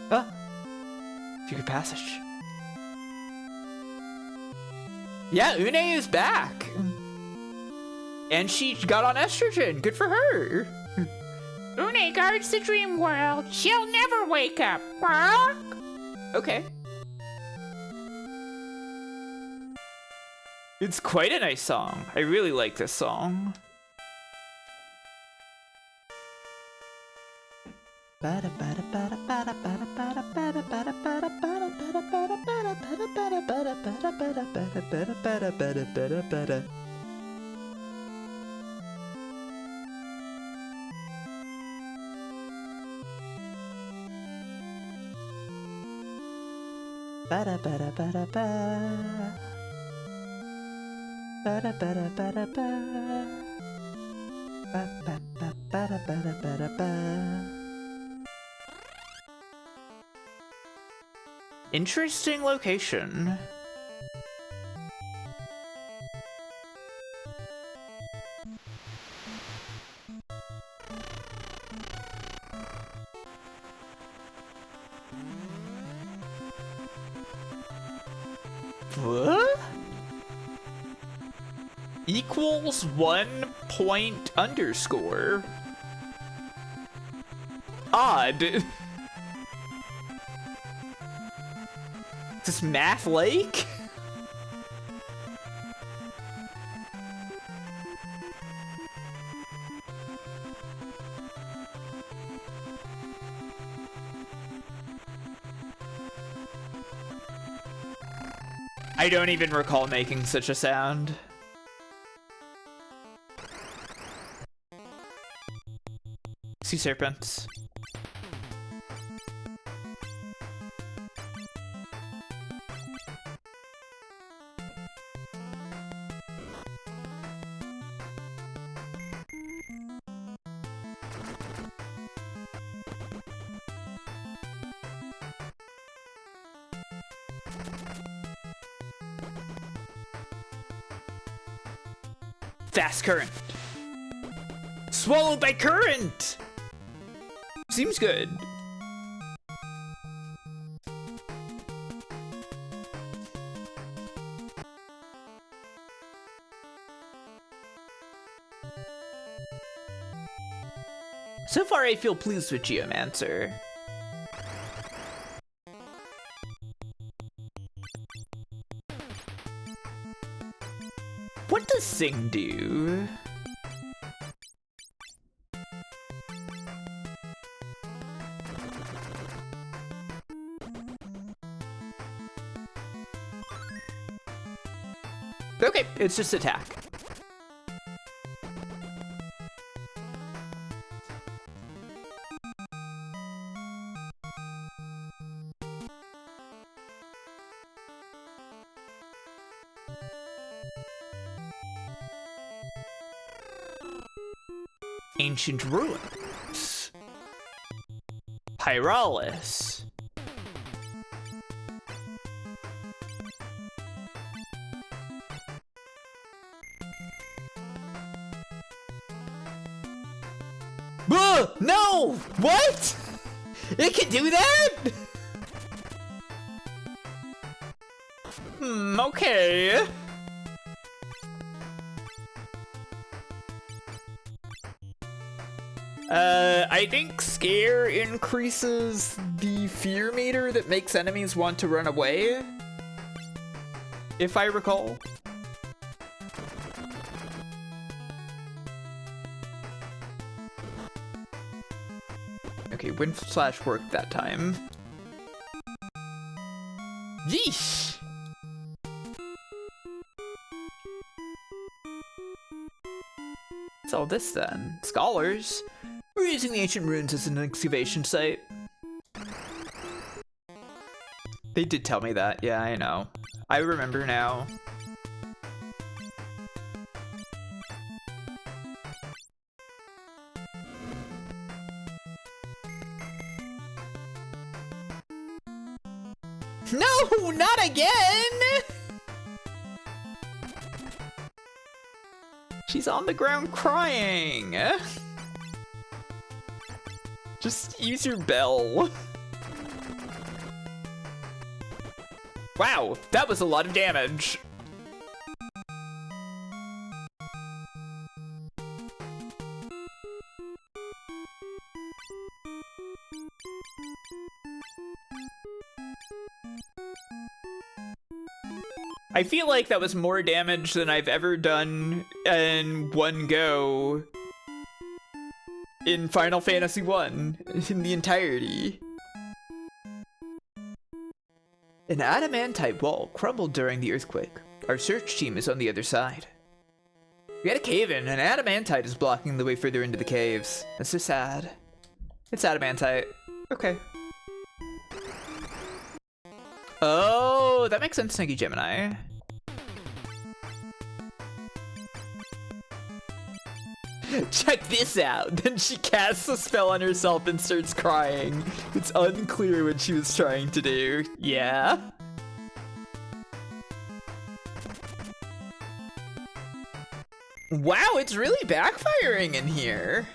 Ah, secret passage. Yeah, Une is back. And she got on estrogen. Good for her. Une guards the dream world. She'll never wake up. Okay. It's quite a nice song. I really like this song. Interesting location. What? Equals 1 point underscore. Odd. Is this Math Lake? I don't even recall making such a sound. Sea serpents. Fast current. Swallowed by current! Seems good. So far, I feel pleased with Geomancer. What does Sing do? Okay, it's just attack. Ancient ruins. Pyrolis. No! What? It can do that? Okay. I think Scare increases the fear meter that makes enemies want to run away, if I recall. Okay, Wind Slash worked that time. Yeesh! What's all this then? Scholars? We're using the ancient ruins as an excavation site. They did tell me that, yeah, I know. I remember now. No, not again! She's on the ground crying. Just use your bell. Wow, that was a lot of damage. I feel like that was more damage than I've ever done in one go in Final Fantasy 1 in the entirety. An adamantite wall crumbled during the earthquake. Our search team is on the other side. We had a cave in, and adamantite is blocking the way further into the caves. That's so sad. It's adamantite. Okay. Oh, that makes sense, thank you, Gemini. Check this out. Then she casts a spell on herself and starts crying. It's unclear what she was trying to do. Yeah. Wow, it's really backfiring in here.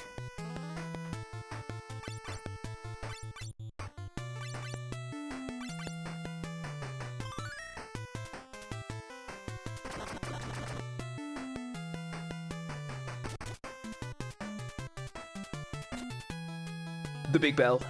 the big bell.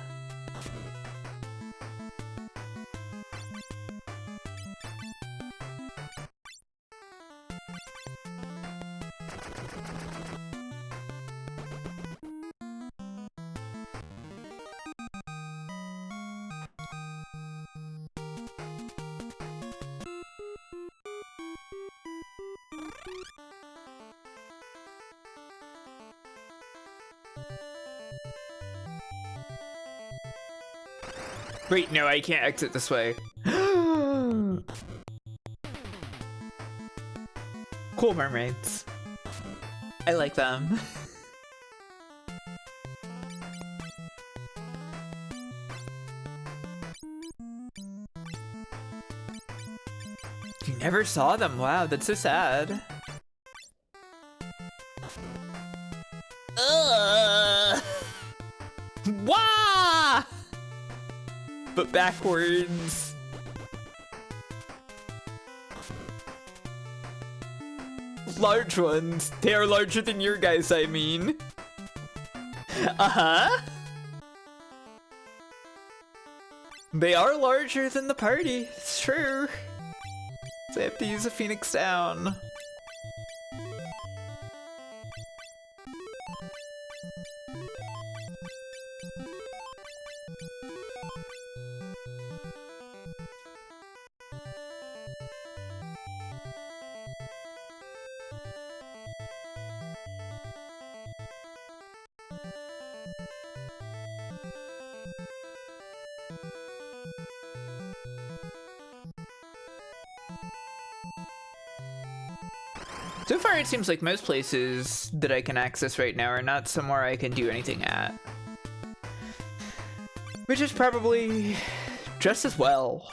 Wait, no, I can't exit this way. Cool mermaids. I like them. You never saw them? Wow, that's so sad. Wah! But backwards. Large ones. They are larger than your guys, I mean. Uh-huh. They are larger than the party. It's true. So I have to use a phoenix down. So far, it seems like most places that I can access right now are not somewhere I can do anything at. Which is probably just as well.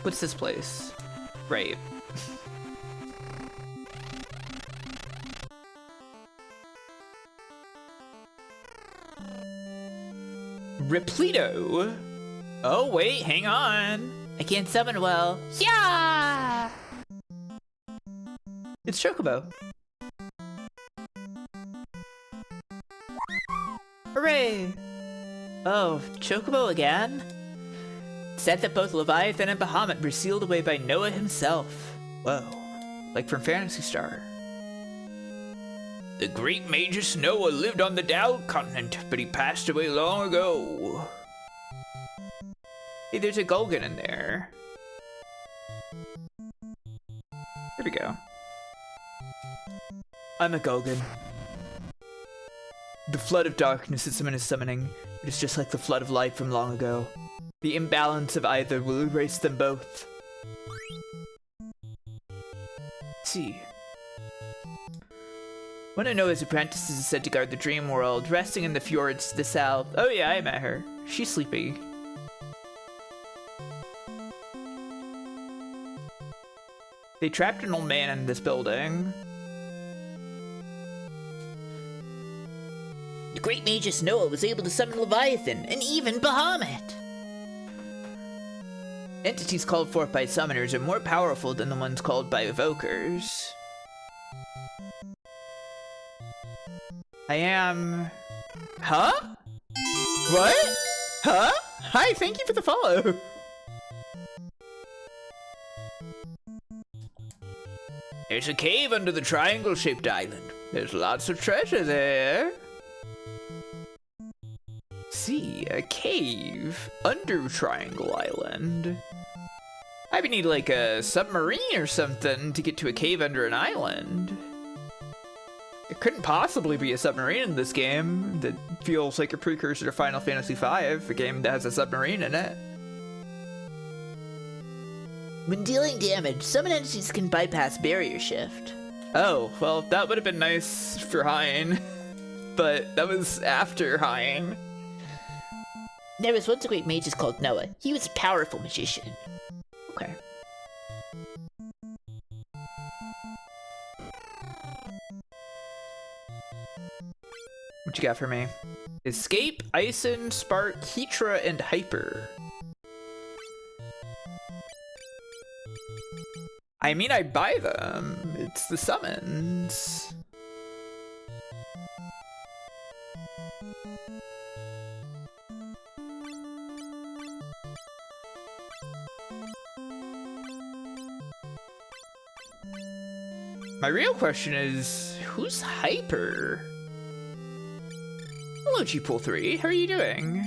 What's this place? Right. Repleto? Oh wait, hang on. I can't summon well. Yeah! It's Chocobo. Hooray! Oh, Chocobo again? Said that both Leviathan and Bahamut were sealed away by Noah himself. Whoa, like from Phantasy Star. The great Magus Noah lived on the Dow continent, but he passed away long ago. Hey, there's a Golgan in there. Here we go. I'm a Golgan. The flood of darkness that someone is summoning, it is just like the flood of light from long ago. The imbalance of either will erase them both. Let's see. One of Noah's apprentices is said to guard the dream world, resting in the fjords to the south. Oh yeah, I met her. She's sleepy. They trapped an old man in this building. The great Magus Noah was able to summon Leviathan, and even Bahamut! Entities called forth by summoners are more powerful than the ones called by evokers. I am... Huh? What? Huh? Hi, thank you for the follow! There's a cave under the triangle-shaped island. There's lots of treasure there. See, a cave under Triangle Island. I would need like a submarine or something to get to a cave under an island. There couldn't possibly be a submarine in this game that feels like a precursor to Final Fantasy V, a game that has a submarine in it. When dealing damage, summon entities can bypass barrier shift. Oh, well, that would have been nice for Hein. but that was after Hein. There was once a great mage called Noah. He was a powerful magician. Okay. What you got for me? Escape, Ison, Spark, Keetra, and Hyper. I mean, I buy them. It's the summons. My real question is, who's Hyper? Hello, p.3. How are you doing?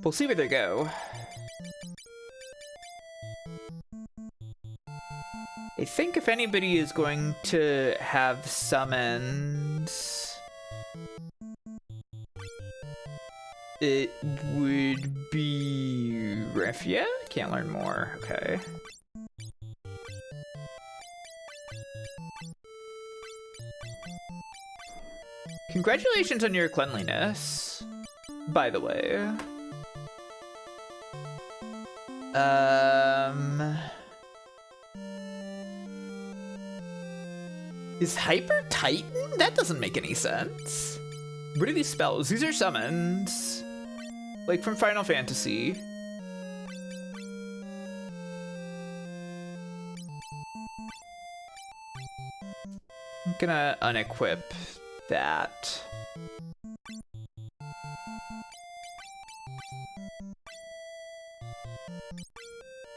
We'll see where they go. I think if anybody is going to have summons, it would be Refia? Can't learn more. Okay. Congratulations on your cleanliness, by the way. Is Hyper Titan? That doesn't make any sense. What are these spells? These are summons. Like from Final Fantasy. I'm gonna unequip that.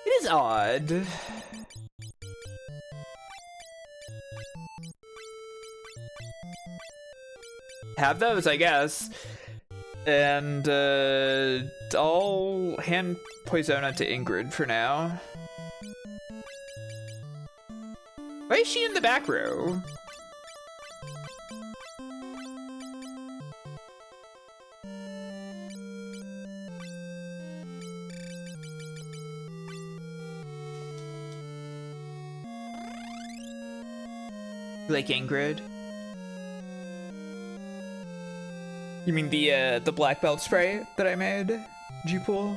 It is odd. Have those, I guess. And I'll hand Poisona to Ingrid for now. Why is she in the back row? You like Ingrid? You mean the black belt spray that I made, G-Pool?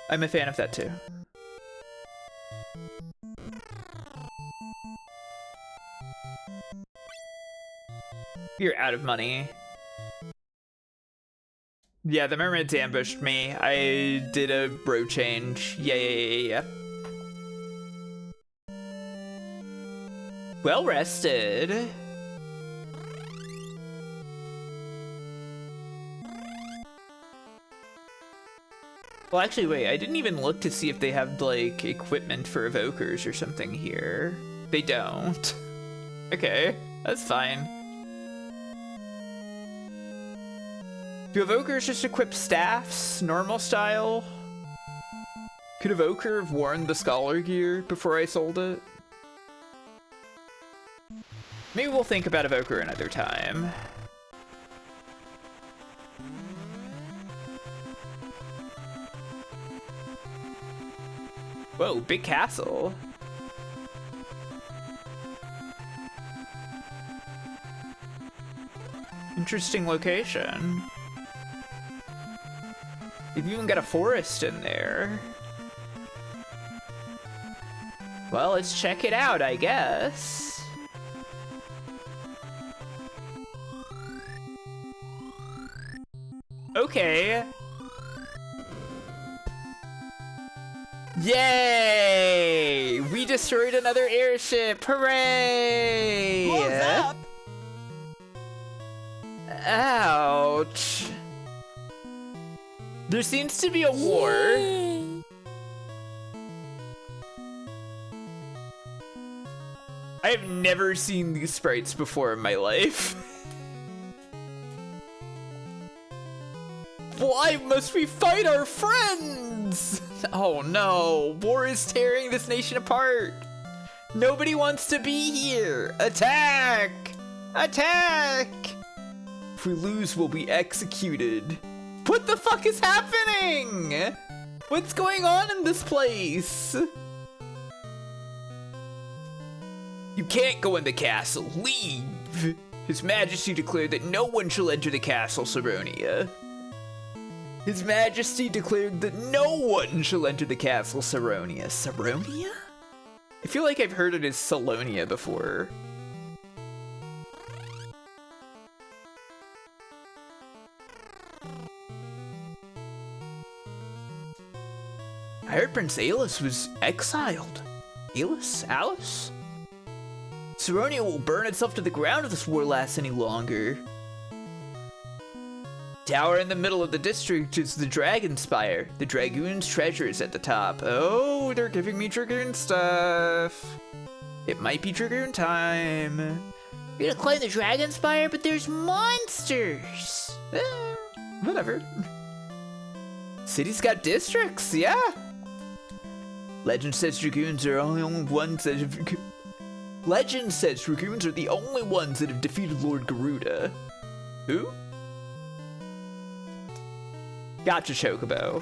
I'm a fan of that too. You're out of money. Yeah, the mermaids ambushed me. I did a bro change. Yeah. Well rested. Well, actually, wait, I didn't even look to see if they have, like, equipment for evokers or something here. They don't. Okay, that's fine. Do evokers just equip staffs, normal style? Could evoker have worn the scholar gear before I sold it? Maybe we'll think about evoker another time. Whoa, big castle. Interesting location. You've even got a forest in there. Well, let's check it out, I guess. Okay. Yay! We destroyed another airship! Hooray! Close up! Ouch. There seems to be a war. I have never seen these sprites before in my life. Why must we fight our friends? Oh no, war is tearing this nation apart. Nobody wants to be here. Attack! Attack! If we lose, we'll be executed. What the fuck is happening? What's going on in this place? You can't go in the castle. Leave! His Majesty declared that no one shall enter the castle, Saronia. His Majesty declared that no one shall enter the castle, Saronia. Saronia? I feel like I've heard it as Salonia before. I heard Prince Alice was exiled. Alice? Alice? Saronia will burn itself to the ground if this war lasts any longer. Tower in the middle of the district is the Dragon Spire. The Dragoon's treasure is at the top. Oh, they're giving me Dragoon stuff. It might be Dragoon time. You're gonna climb the Dragon Spire, but there's monsters. Whatever. City's got districts, yeah. Legend says Dragoons are only ones that have... Legend says Dragoons are the only ones that have defeated Lord Garuda. Who? Gotcha, Chocobo.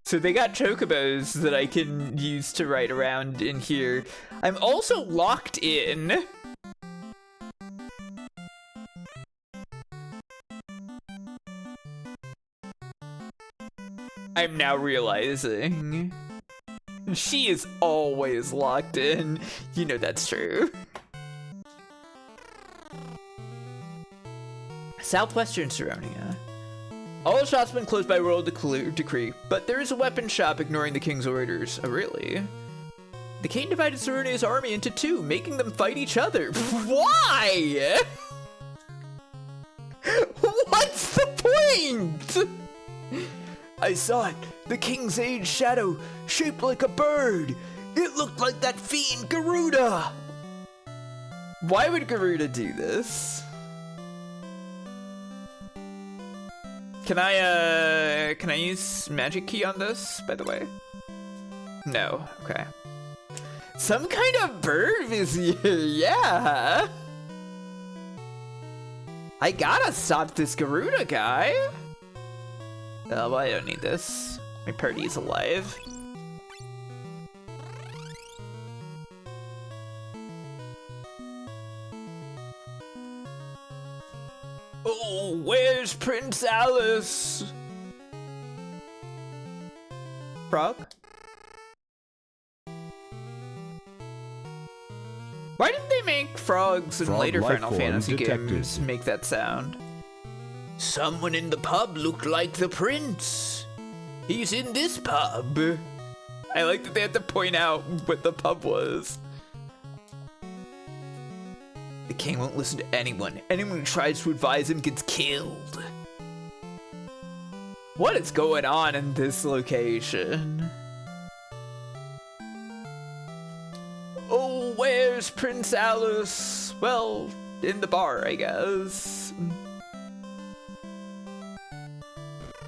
So they got Chocobos that I can use to ride around in here. I'm also locked in. I'm now realizing she is always locked in. You know that's true. Southwestern Saronia. All shops have been closed by royal decree, but there is a weapon shop ignoring the king's orders. Oh, really? The king divided Saronia's army into two, making them fight each other. Why? What's the point? I saw it. The king's age shadow, shaped like a bird. It looked like that fiend Garuda. Why would Garuda do this? Can I use magic key on this, by the way? No, okay. Some kind of bird vizier, yeah. I gotta stop this Garuda guy. Oh, well, I don't need this. My party's alive. Oh, where's Prince Alice? Frog? Why didn't they make frogs in Frog later life Final form Fantasy detected. games make that sound? Someone in the pub looked like the prince. He's in this pub. I like that they had to point out what the pub was. The king won't listen to anyone. Anyone who tries to advise him gets killed. What is going on in this location? Oh, where's Prince Alice? Well, in the bar, I guess.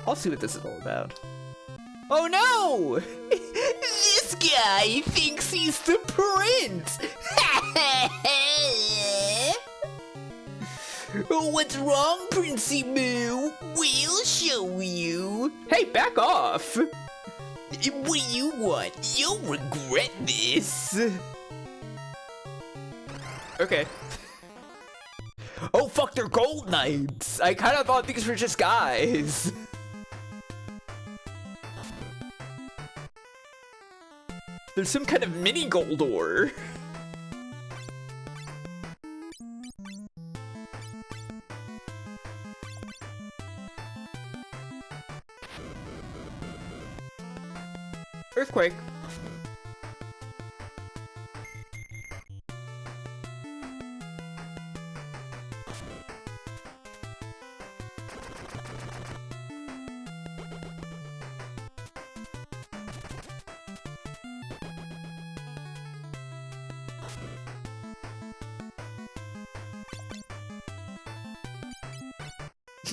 I'll see what this is all about. Oh no! This guy thinks he's the prince! What's wrong, Princey Moo? We'll show you. Hey, back off! What do you want? You'll regret this. Okay. Oh fuck, they're gold knights! I kind of thought these were just guys. There's some kind of mini Goldor. Earthquake.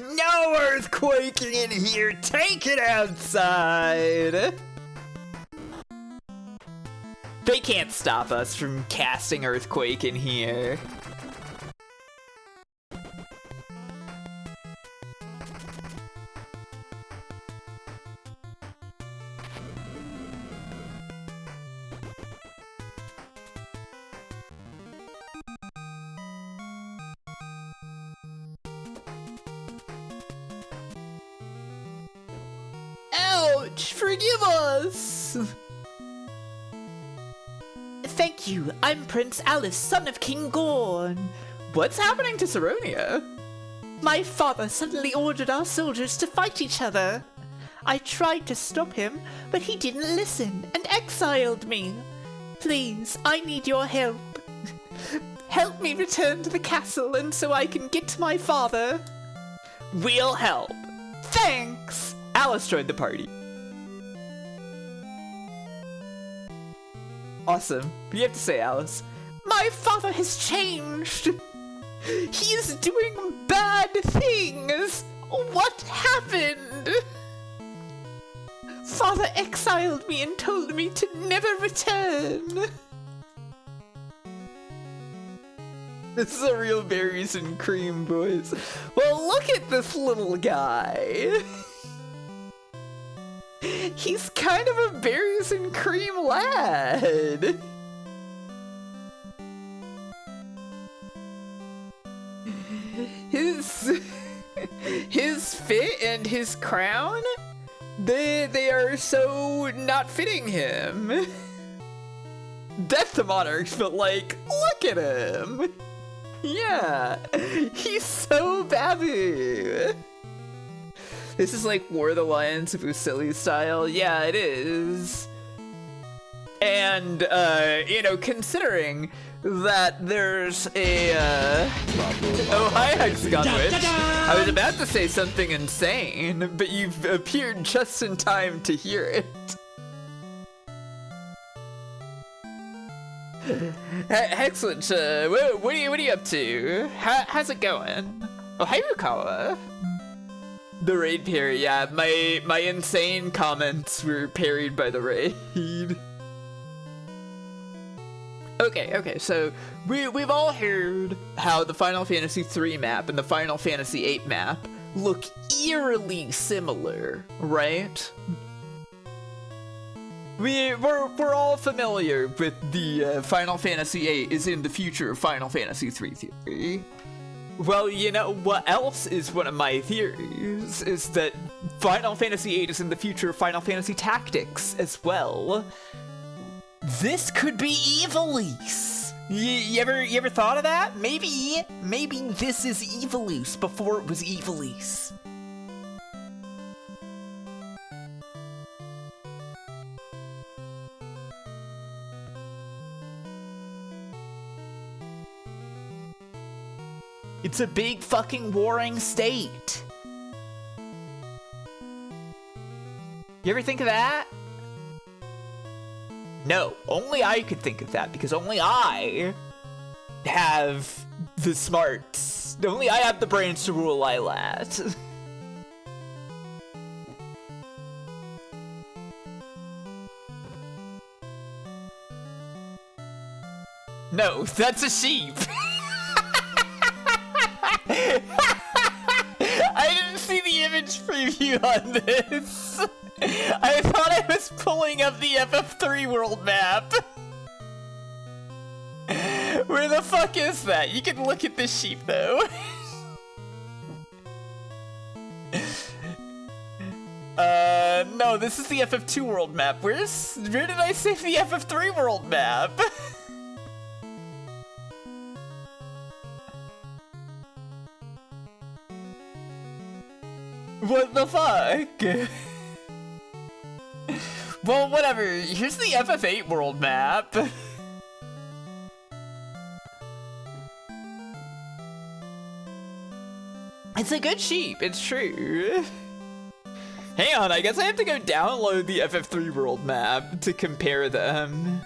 No earthquaking in here! Take it outside! They can't stop us from casting Earthquake in here. much! Forgive us! Thank you. I'm Prince Alice, son of King Gorn. What's happening to Saronia? My father suddenly ordered our soldiers to fight each other. I tried to stop him, but he didn't listen and exiled me. Please, I need your help. Help me return to the castle and so I can get to my father. We'll help. Thanks! Alice joined the party. Awesome. You have to say, Alice. My father has changed. He is doing bad things. What happened? Father exiled me and told me to never return. This is a real berries and cream, boys. Well, look at this little guy. He's kind of a berries and cream lad. His fit and his crown, they are so not fitting him. Death to monarchs, but like, look at him. Yeah, he's so babu. This is like War of the Lions of Usili style. Yeah, it is. And, you know, considering that there's a, oh, hi, Hexagon Witch. I was about to say something insane, but you've appeared just in time to hear it. Excellent. What are you up to? How's it going? Oh, hi, Rukawa. The raid parry, yeah. My insane comments were parried by the raid. Okay, so we've all heard how the Final Fantasy 3 map and the Final Fantasy 8 map look eerily similar, right? We're all familiar with the Final Fantasy 8 is in the future of Final Fantasy 3 theory. Well, you know what else is one of my theories is that Final Fantasy 8 is in the future of Final Fantasy Tactics as well. This could be Evilise. You ever thought of that? Maybe this is Evilise before it was Evilise. It's a big fucking warring state. You ever think of that? No, only I could think of that because only I have the smarts. Only I have the brains to rule Lilat. No, that's a sheep. I didn't see the image preview on this. I thought I was pulling up the FF3 world map. Where the fuck is that? You can look at this sheep though. No, this is the FF2 world map. Where did I save the FF3 world map? What the fuck? Well, whatever. Here's the FF8 world map. It's a good sheep, it's true. Hang on, I guess I have to go download the FF3 world map to compare them.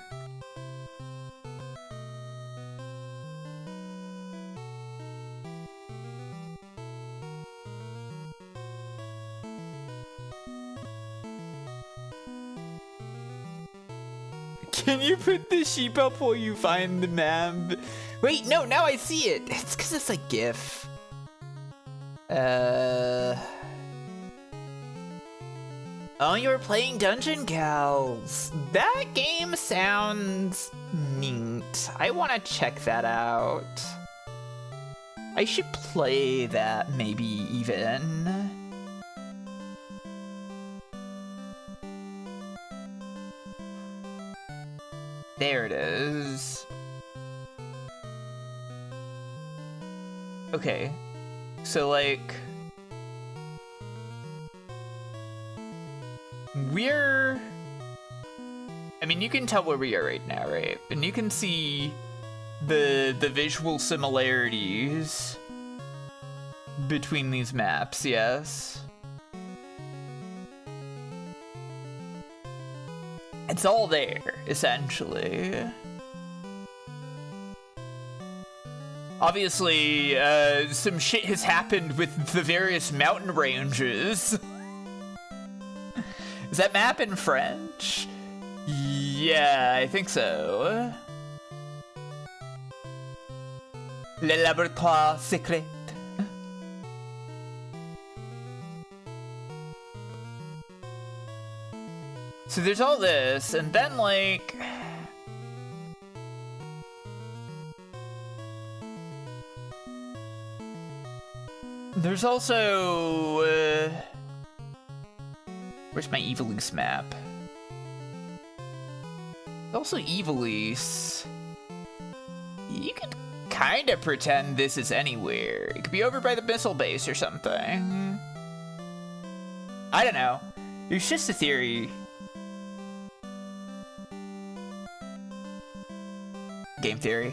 Can you put the sheep up while you find the map? Wait, no, now I see it. It's because it's a GIF. Oh, you were playing Dungeon Gals. That game sounds neat. I want to check that out. I should play that, maybe even. There it is. Okay. So, like... we're... I mean, you can tell where we are right now, right? And you can see the visual similarities between these maps, yes? It's all there, essentially. Obviously, some shit has happened with the various mountain ranges. Is that map in French? Yeah, I think so. Le laboratoire secret. So there's all this, and then like... there's also... where's my Evilise map? Also Evilise. You could kind of pretend this is anywhere. It could be over by the missile base or something. I don't know. It's just a theory. Game theory.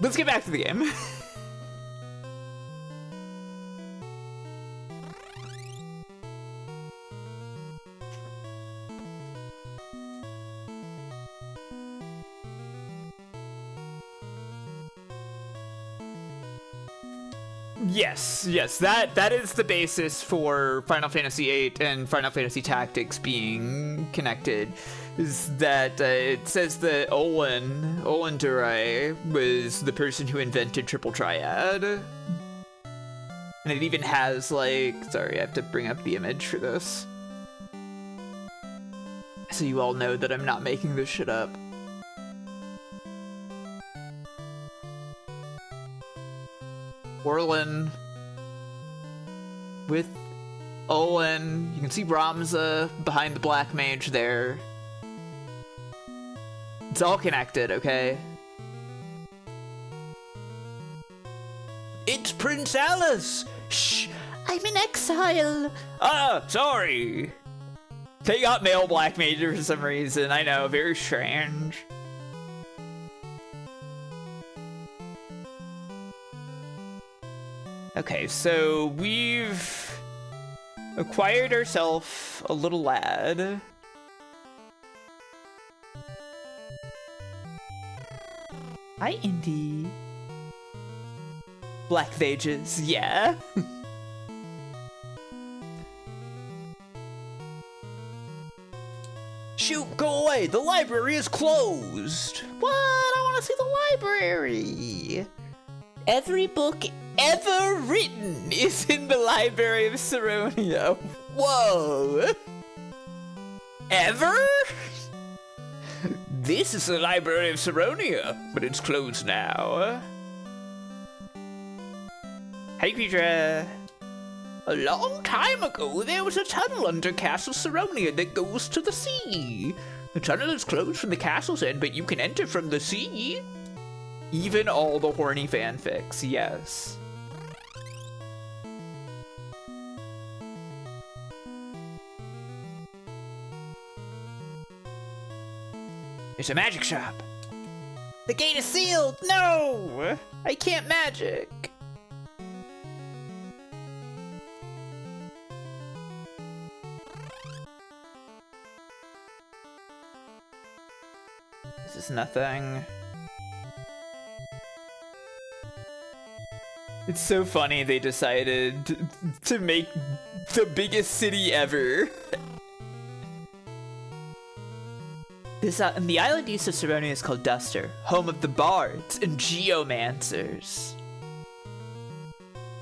Let's get back to the game. Yes, that is the basis for Final Fantasy VIII and Final Fantasy Tactics being connected. Is that it says that Olin Durai was the person who invented Triple Triad. And it even has like, sorry, I have to bring up the image for this. So you all know that I'm not making this shit up. Orlin with Olin. You can see Ramza behind the black mage there. It's all connected, okay? It's Prince Alice! Shh! I'm in exile! Ah, sorry! They got male black mage for some reason, I know, very strange. Okay, so we've acquired ourselves a little lad. Hi, Indy. Black Vages, yeah. Shoot, go away! The library is closed! What? I want to see the library! Every book ever written is in the Library of Saronia. Whoa! Ever? This is the Library of Saronia, but it's closed now. Hey, Petra. A long time ago, there was a tunnel under Castle Saronia that goes to the sea. The tunnel is closed from the castle's end, but you can enter from the sea. Even all the horny fanfics, yes. It's a magic shop. The gate is sealed! No! I can't magic. This is nothing. It's so funny they decided to make the biggest city ever. The island east of Saronia is called Duster, home of the bards and geomancers.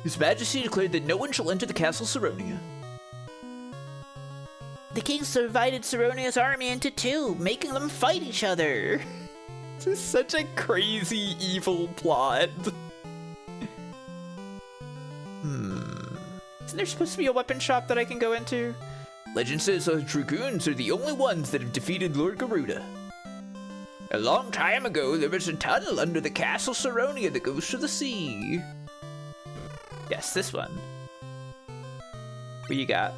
His Majesty declared that no one shall enter the castle Saronia. The king divided Saronia's army into two, making them fight each other. This is such a crazy, evil plot. Isn't there supposed to be a weapon shop that I can go into? Legend says those dragoons are the only ones that have defeated Lord Garuda. A long time ago, there was a tunnel under the castle Saronia that goes to the sea. Yes, this one. What you got?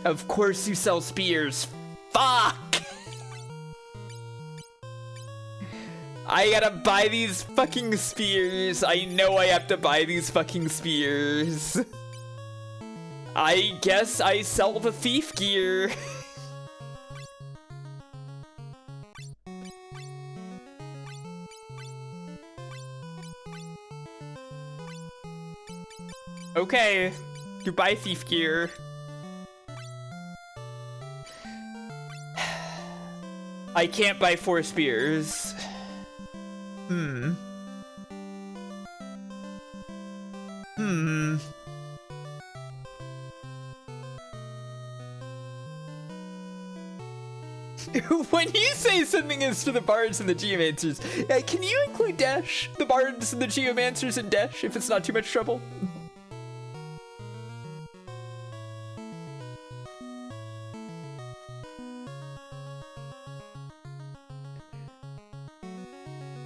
Of course you sell spears. Fuck! I gotta buy these fucking spears. I know I have to buy these fucking spears. I guess I sell the thief gear. Okay, you buy thief gear. I can't buy 4 spears. When you say something is to the bards and the geomancers, can you include Dash? The bards and the geomancers and Dash, if it's not too much trouble?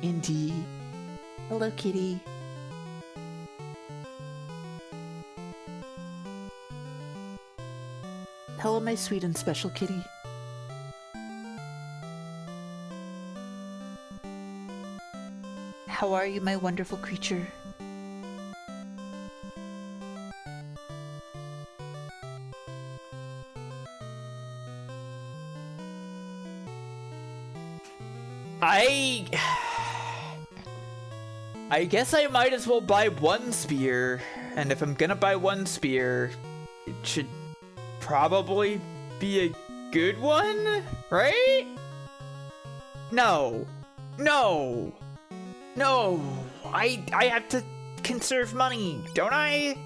Indeed. Hello, kitty. Hello, my sweet and special kitty. How are you, my wonderful creature? I guess I might as well buy 1 spear, and if I'm gonna buy 1 spear, it should probably be a good one, right? No, I have to conserve money, don't I?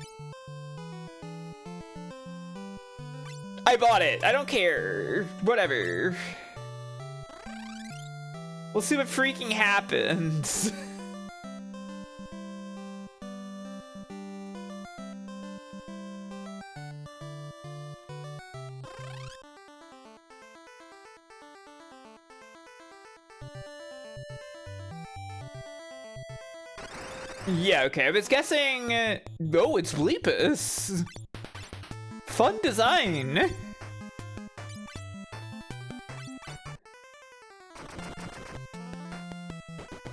I bought it, I don't care, whatever. We'll see what freaking happens. Yeah, okay, I was guessing... oh, it's Lepus. Fun design.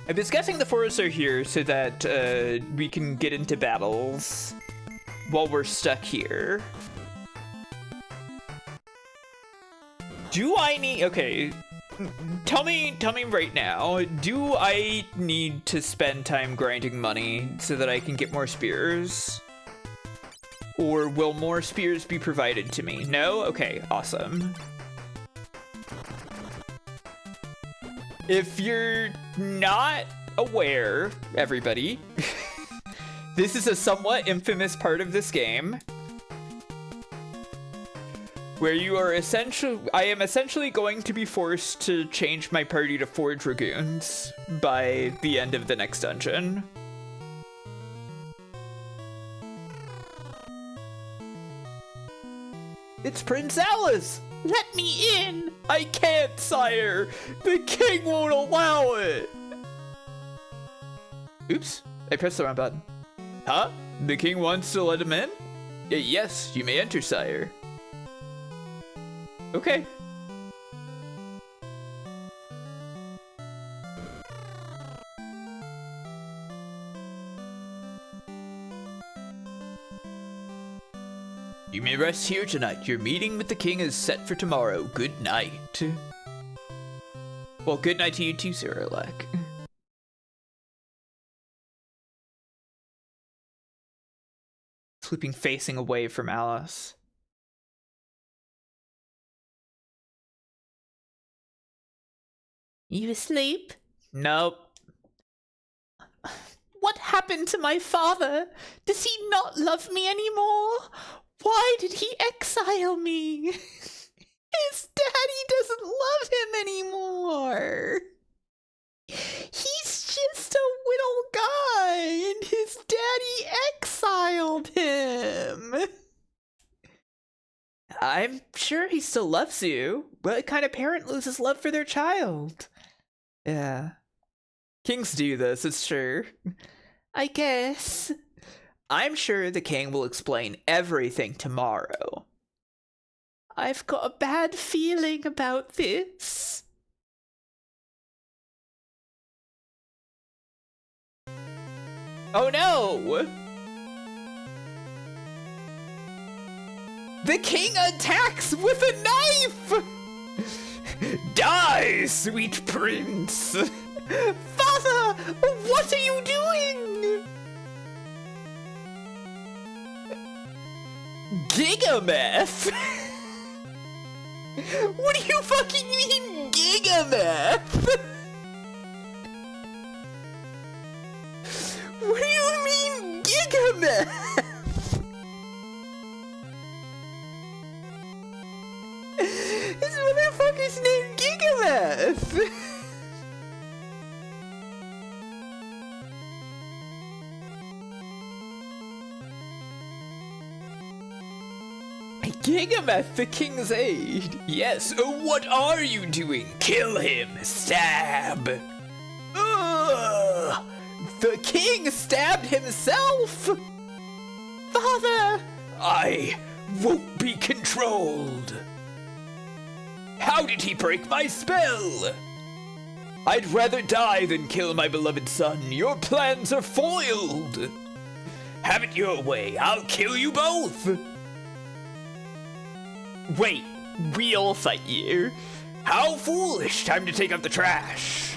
I was guessing the forests are here so that we can get into battles while we're stuck here. Do I need... okay, tell me right now, do I need to spend time grinding money so that I can get more spears? Or will more spears be provided to me? No? Okay, awesome. If you're not aware, everybody, this is a somewhat infamous part of this game where you are I am essentially going to be forced to change my party to 4 dragoons by the end of the next dungeon. It's Prince Alice! Let me in! I can't, sire! The king won't allow it! Oops, I pressed the wrong button. Huh? The king wants to let him in? Yes, you may enter, sire. Okay. You may rest here tonight. Your meeting with the king is set for tomorrow. Good night. Well, good night to you too, Cyrilak. Sleeping facing away from Alice. You asleep? Nope. What happened to my father? Does he not love me anymore? Why did he exile me? His daddy doesn't love him anymore. He's just a little guy, and his daddy exiled him. I'm sure he still loves you. What kind of parent loses love for their child? Yeah. Kings do this, it's true. I guess. I'm sure the king will explain everything tomorrow. I've got a bad feeling about this. Oh no! The king attacks with a knife! Die, sweet prince! Father, what are you doing? Gigameth? What do you fucking mean, Gigameth? What do you mean, Gigameth? This motherfucker's named Gigameth! Gigameth, the king's aide. Yes, what are you doing? Kill him! Stab! Ugh! The king stabbed himself! Father! I won't be controlled! How did he break my spell? I'd rather die than kill my beloved son. Your plans are foiled! Have it your way, I'll kill you both! Wait, we'll fight you. How foolish! Time to take out the trash.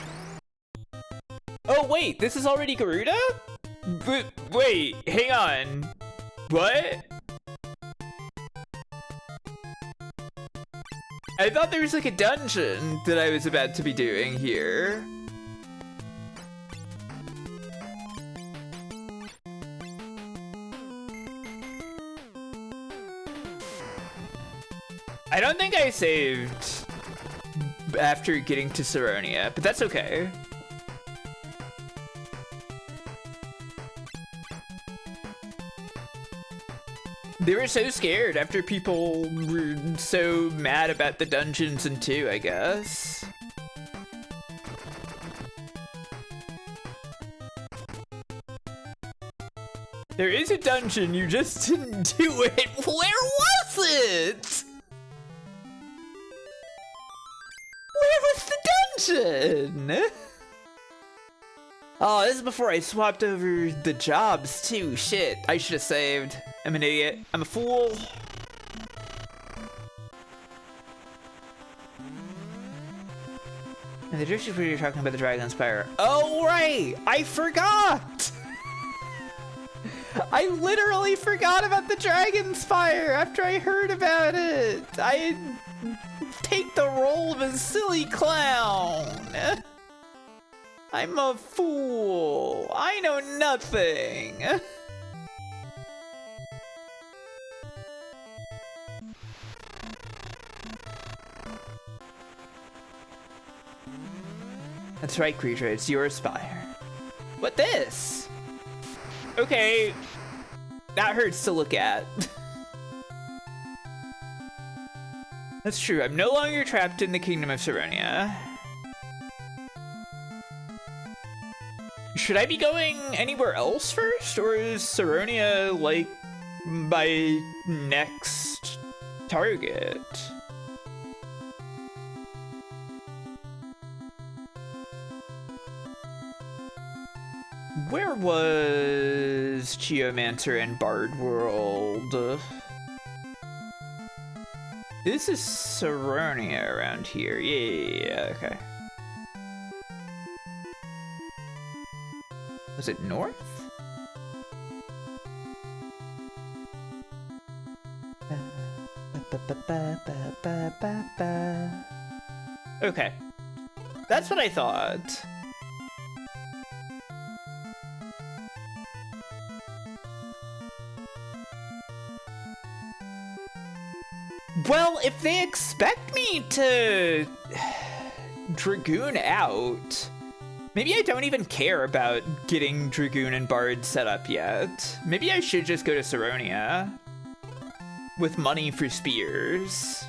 Oh wait, this is already Garuda? But wait, hang on. What? I thought there was like a dungeon that I was about to be doing here. I don't think I saved after getting to Saronia, but that's okay. They were so scared after people were so mad about the dungeons in 2, I guess. There is a dungeon, you just didn't do it. Where was it? Where was the dungeon? Oh, this is before I swapped over the jobs too. Shit, I should have saved. I'm an idiot. I'm a fool. And the drift you're talking about the dragon spire. Oh right, I forgot. I literally forgot about the dragon spire after I heard about it. I take the role of a silly clown. I'm a fool. I know nothing. That's right, creature. It's your spire. What this? Okay. That hurts to look at. That's true. I'm no longer trapped in the kingdom of Saronia. Should I be going anywhere else first? Or is Saronia, like, my next target? Where was Geomancer and Bard World? This is Saronia around here. Yeah, okay. Was it north? Okay. That's what I thought. Well, if they expect me to Dragoon out, maybe I don't even care about getting Dragoon and Bard set up yet. Maybe I should just go to Saronia with money for spears.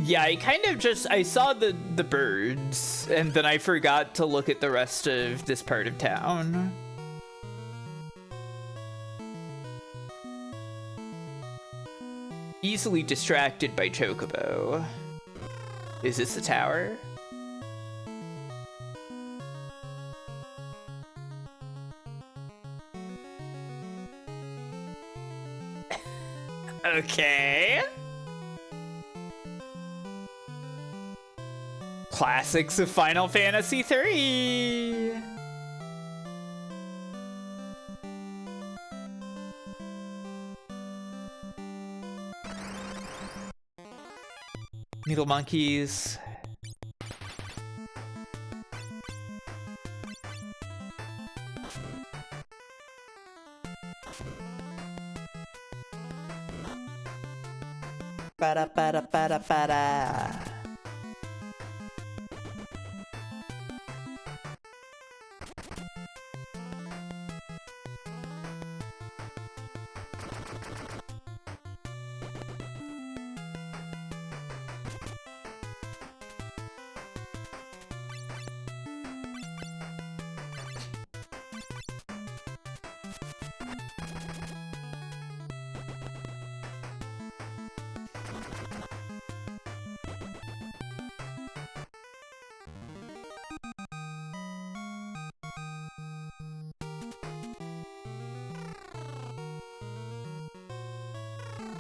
Yeah, I kind of I saw the birds, and then I forgot to look at the rest of this part of town. Easily distracted by Chocobo. Is this the tower? Okay. Classics of Final Fantasy 3. Needle monkeys. Ba-da-ba-da-ba-da-ba-da.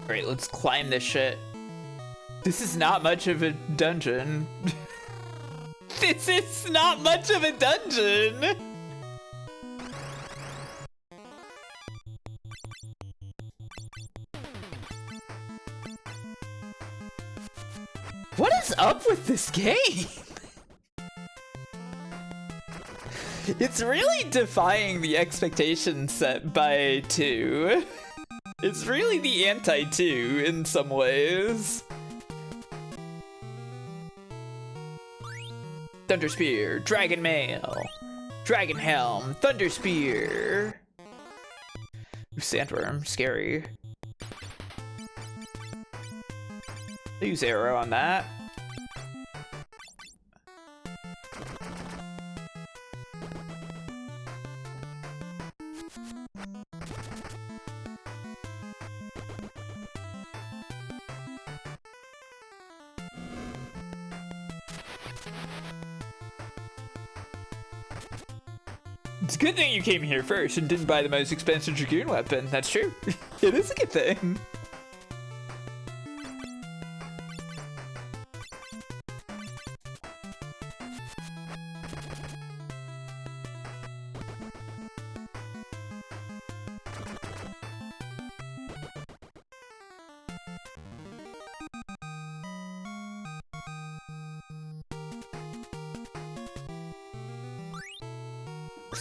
Alright, let's climb this shit. This is not much of a dungeon. This is not much of a dungeon! What is up with this game? It's really defying the expectations set by 2. It's really the anti-2 in some ways. Thunder Spear, Dragon Mail, Dragon Helm, Thunder Spear. Ooh, Sandworm, scary. I'll use arrow on that. It's a good thing you came here first and didn't buy the most expensive Dragoon weapon. That's true. It is a good thing.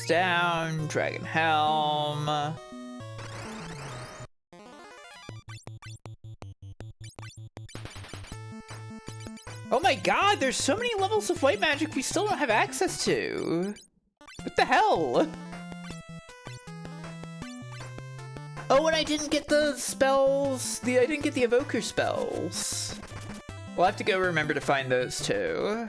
Down, Dragon Helm. Oh my god, there's so many levels of white magic we still don't have access to. What the hell? Oh, and I didn't get the spells. I didn't get the evoker spells. We'll have to go remember to find those too.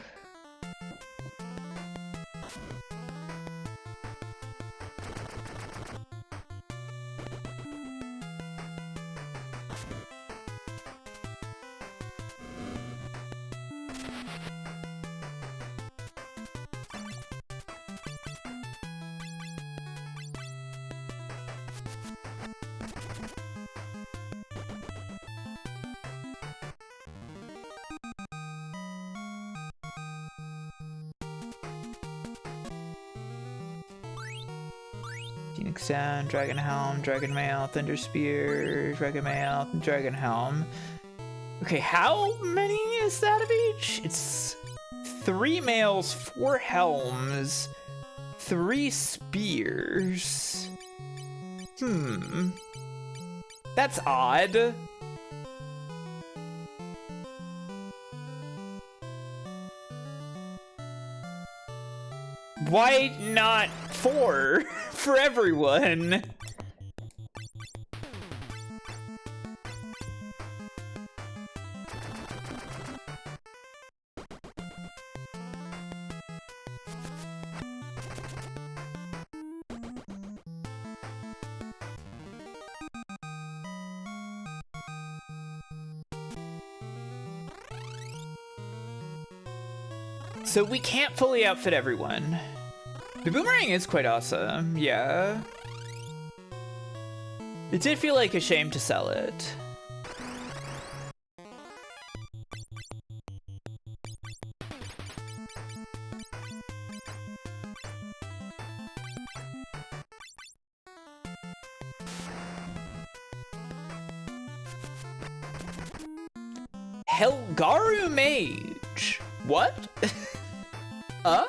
Phoenix Sound, Dragon Helm, Dragon Mail, Thunder Spear, Dragon Mail, Dragon Helm. Okay, how many is that of each? It's 3 mails, 4 helms, 3 spears. That's odd. Why not 4 for everyone? So we can't fully outfit everyone. The boomerang is quite awesome, yeah. It did feel like a shame to sell it. Helgaru Mage. What? Huh?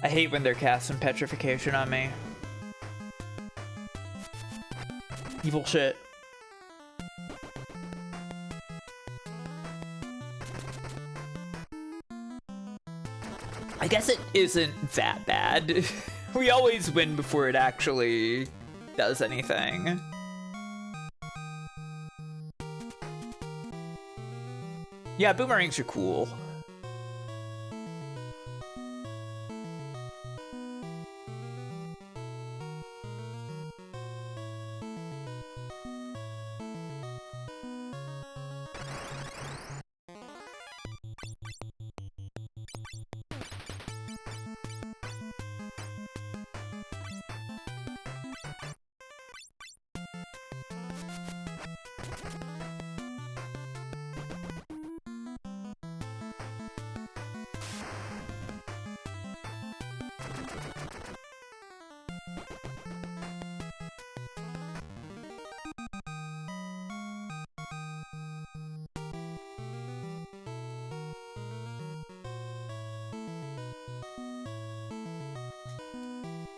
I hate when they're casting petrification on me. Evil shit. I guess it isn't that bad. We always win before it actually does anything. Yeah, boomerangs are cool.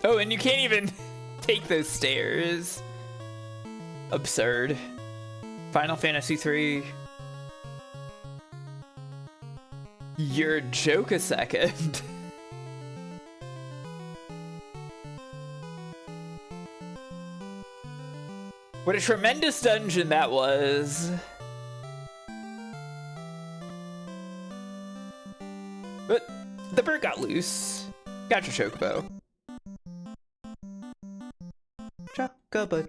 Oh, and you can't even take those stairs. Absurd. Final Fantasy 3. You're a joke a second. What a tremendous dungeon that was. But the bird got loose. Got your chocobo. Chocobo,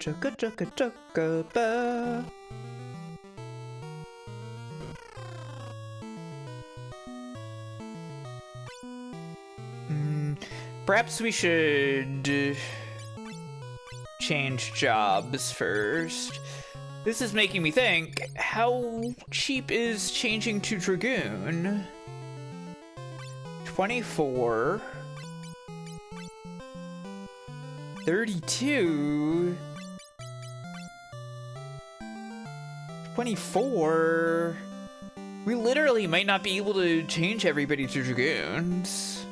chocobo. Perhaps we should change jobs first. This is making me think, how cheap is changing to Dragoon? 24. 32. 24. We literally might not be able to change everybody to Dragoons.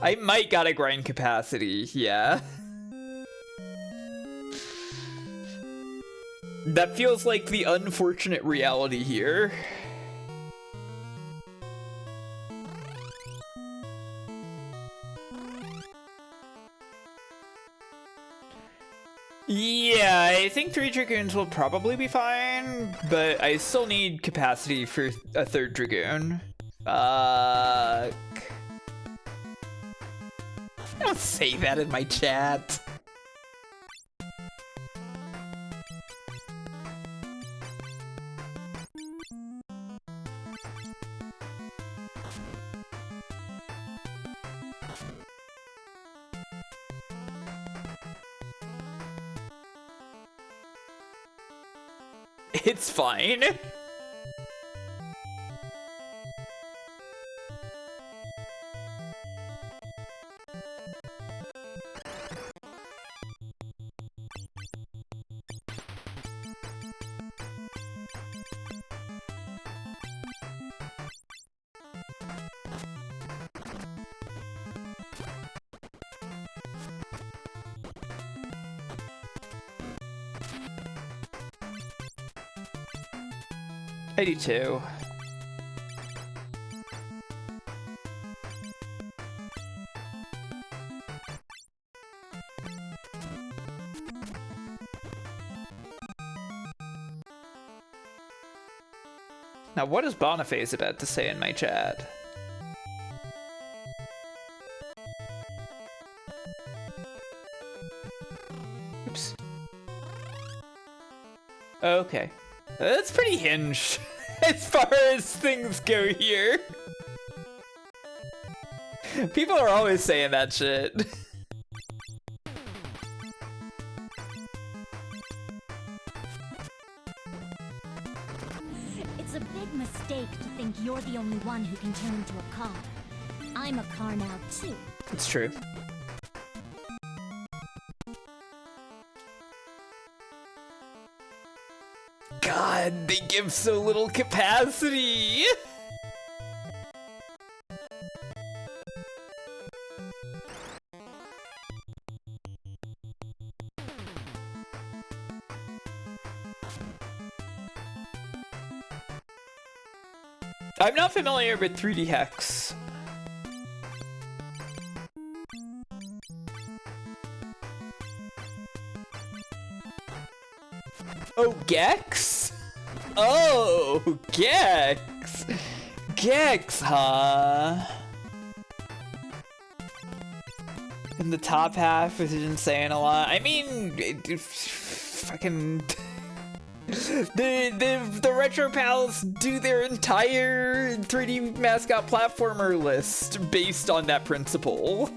I might gotta grind capacity, yeah. That feels like the unfortunate reality here. Yeah, I think 3 Dragoons will probably be fine, but I still need capacity for a 3rd Dragoon. Fuck. Don't say that in my chat. It's fine. I do too. Now, what is Boniface about to say in my chat? Oops. Okay. That's pretty hinged as far as things go here. People are always saying that shit. It's a big mistake to think you're the only one who can turn into a car. I'm a car now, too. It's true. God, they give so little capacity! I'm not familiar with 3D Hex. Oh, Gex? Oh, Gex! Gex, huh? In the top half isn't saying a lot. I mean, fucking... The Retro Pals do their entire 3D mascot platformer list based on that principle.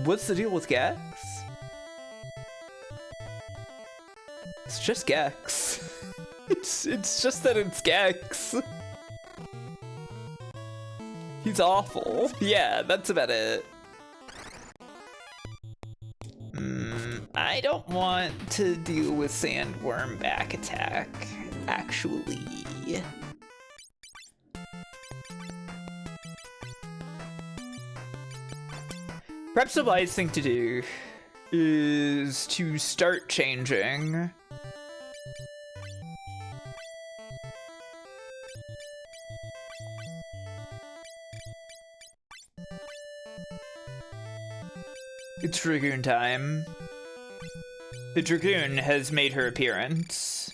What's the deal with Gex? It's just Gex. It's just that it's Gex. He's awful. Yeah, that's about it. I don't want to deal with Sandworm back attack, actually. Perhaps the wise thing to do is to start changing. It's Dragoon time. The Dragoon has made her appearance.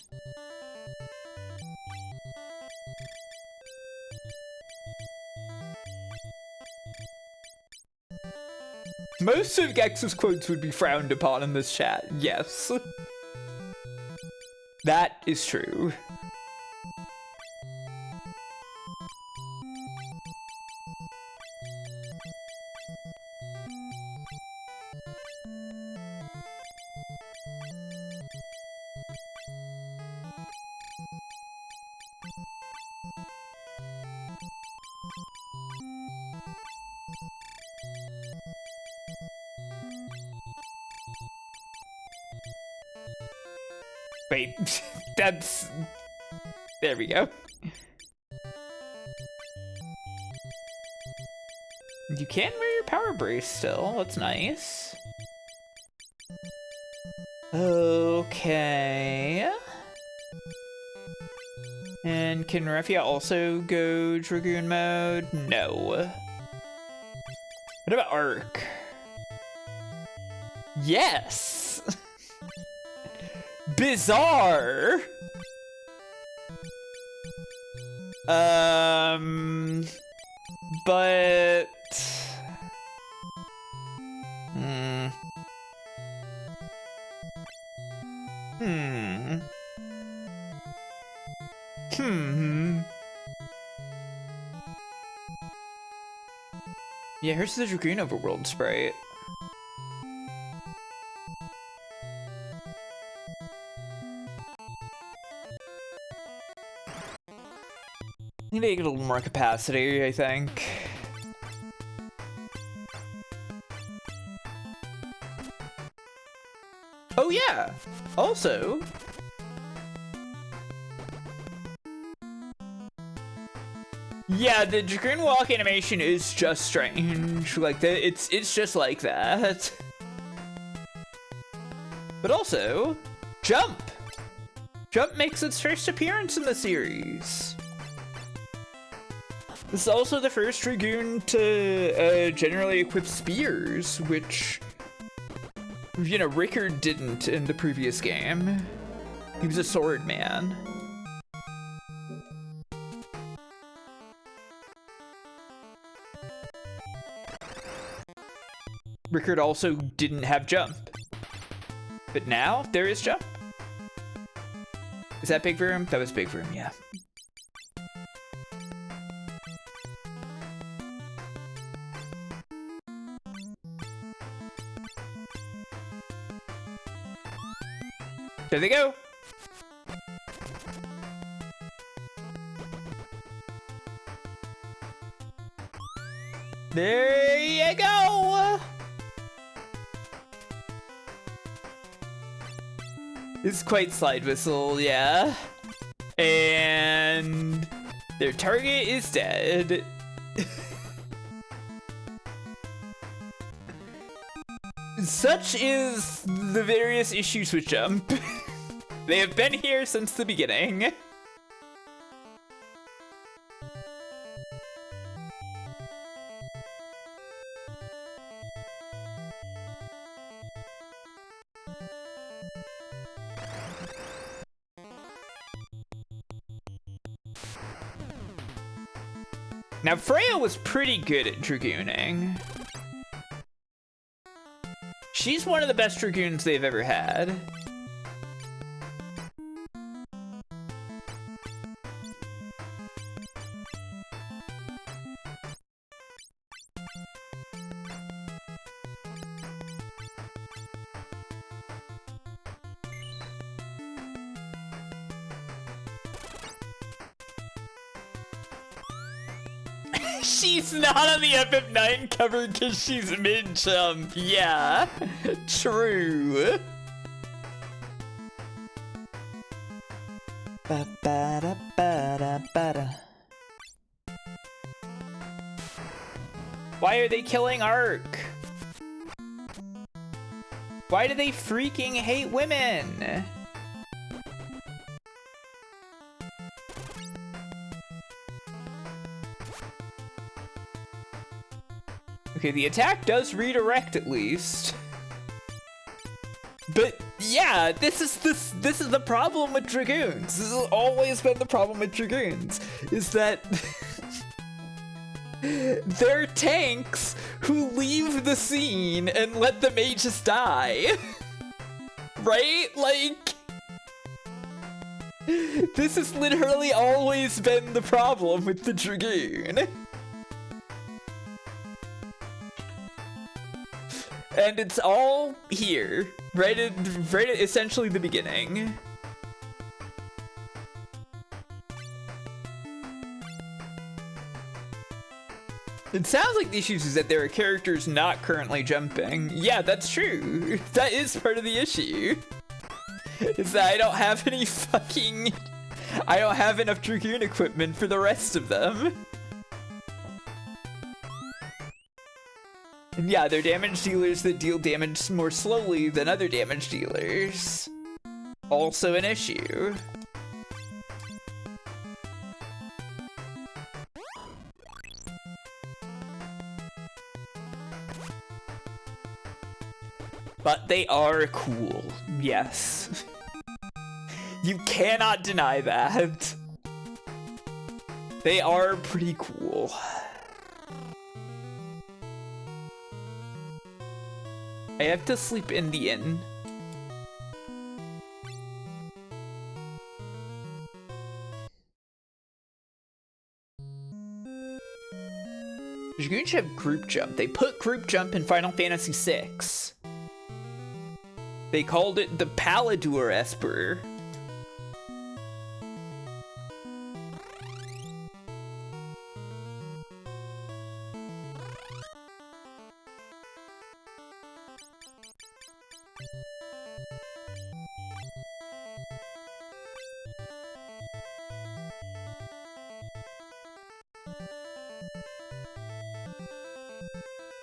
Most of Gex's quotes would be frowned upon in this chat, yes. That is true. Wait, that's... There we go. You can wear your power brace still, that's nice. Okay. And can Refia also go Dragoon mode? No. What about Arc? Yes! Bizarre! But... Yeah, here's the Dragoon Overworld sprite. Need to get a little more capacity, I think. Oh yeah! Also... Yeah, the Dragoon walk animation is just strange. Like, it's just like that. But also, Jump! Jump makes its first appearance in the series. This is also the first Dragoon to generally equip spears, which You know, Rickard didn't in the previous game. He was a sword man. Rickard also didn't have jump. But now, there is jump. Is that big room? That was big room, yeah. There they go. There you go. This is quite slide whistle, yeah. And their target is dead. Such is the various issues with jump. They have been here since the beginning. Now, Freya was pretty good at dragooning. She's one of the best dragoons they've ever had. She's not on the FF9 cover because she's mid-jump. Yeah, true. Why are they killing Ark? Why do they freaking hate women? Okay, the attack does redirect at least. But yeah, this is the problem with dragoons. This has always been the problem with dragoons, is that they're tanks who leave the scene and let the mages die. Right? Like, this has literally always been the problem with the dragoon. And it's all here, right at essentially the beginning. It sounds like the issue is that there are characters not currently jumping. Yeah, that's true. That is part of the issue. Is that I don't have any I don't have enough dragoon equipment for the rest of them. And yeah, they're damage dealers that deal damage more slowly than other damage dealers. Also an issue. But they are cool, yes. You cannot deny that. They are pretty cool. I have to sleep in the inn. Dragoons should have group jump. They put group jump in Final Fantasy VI. They called it the Paladur Esper.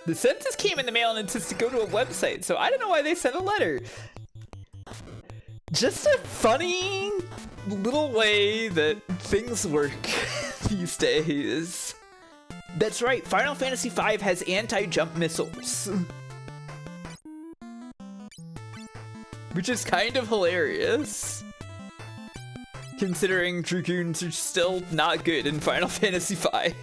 The census came in the mail and it says to go to a website, so I don't know why they sent a letter. Just a funny little way that things work these days. That's right, Final Fantasy V has anti-jump missiles. which is kind of hilarious, considering Dragoons are still not good in Final Fantasy V.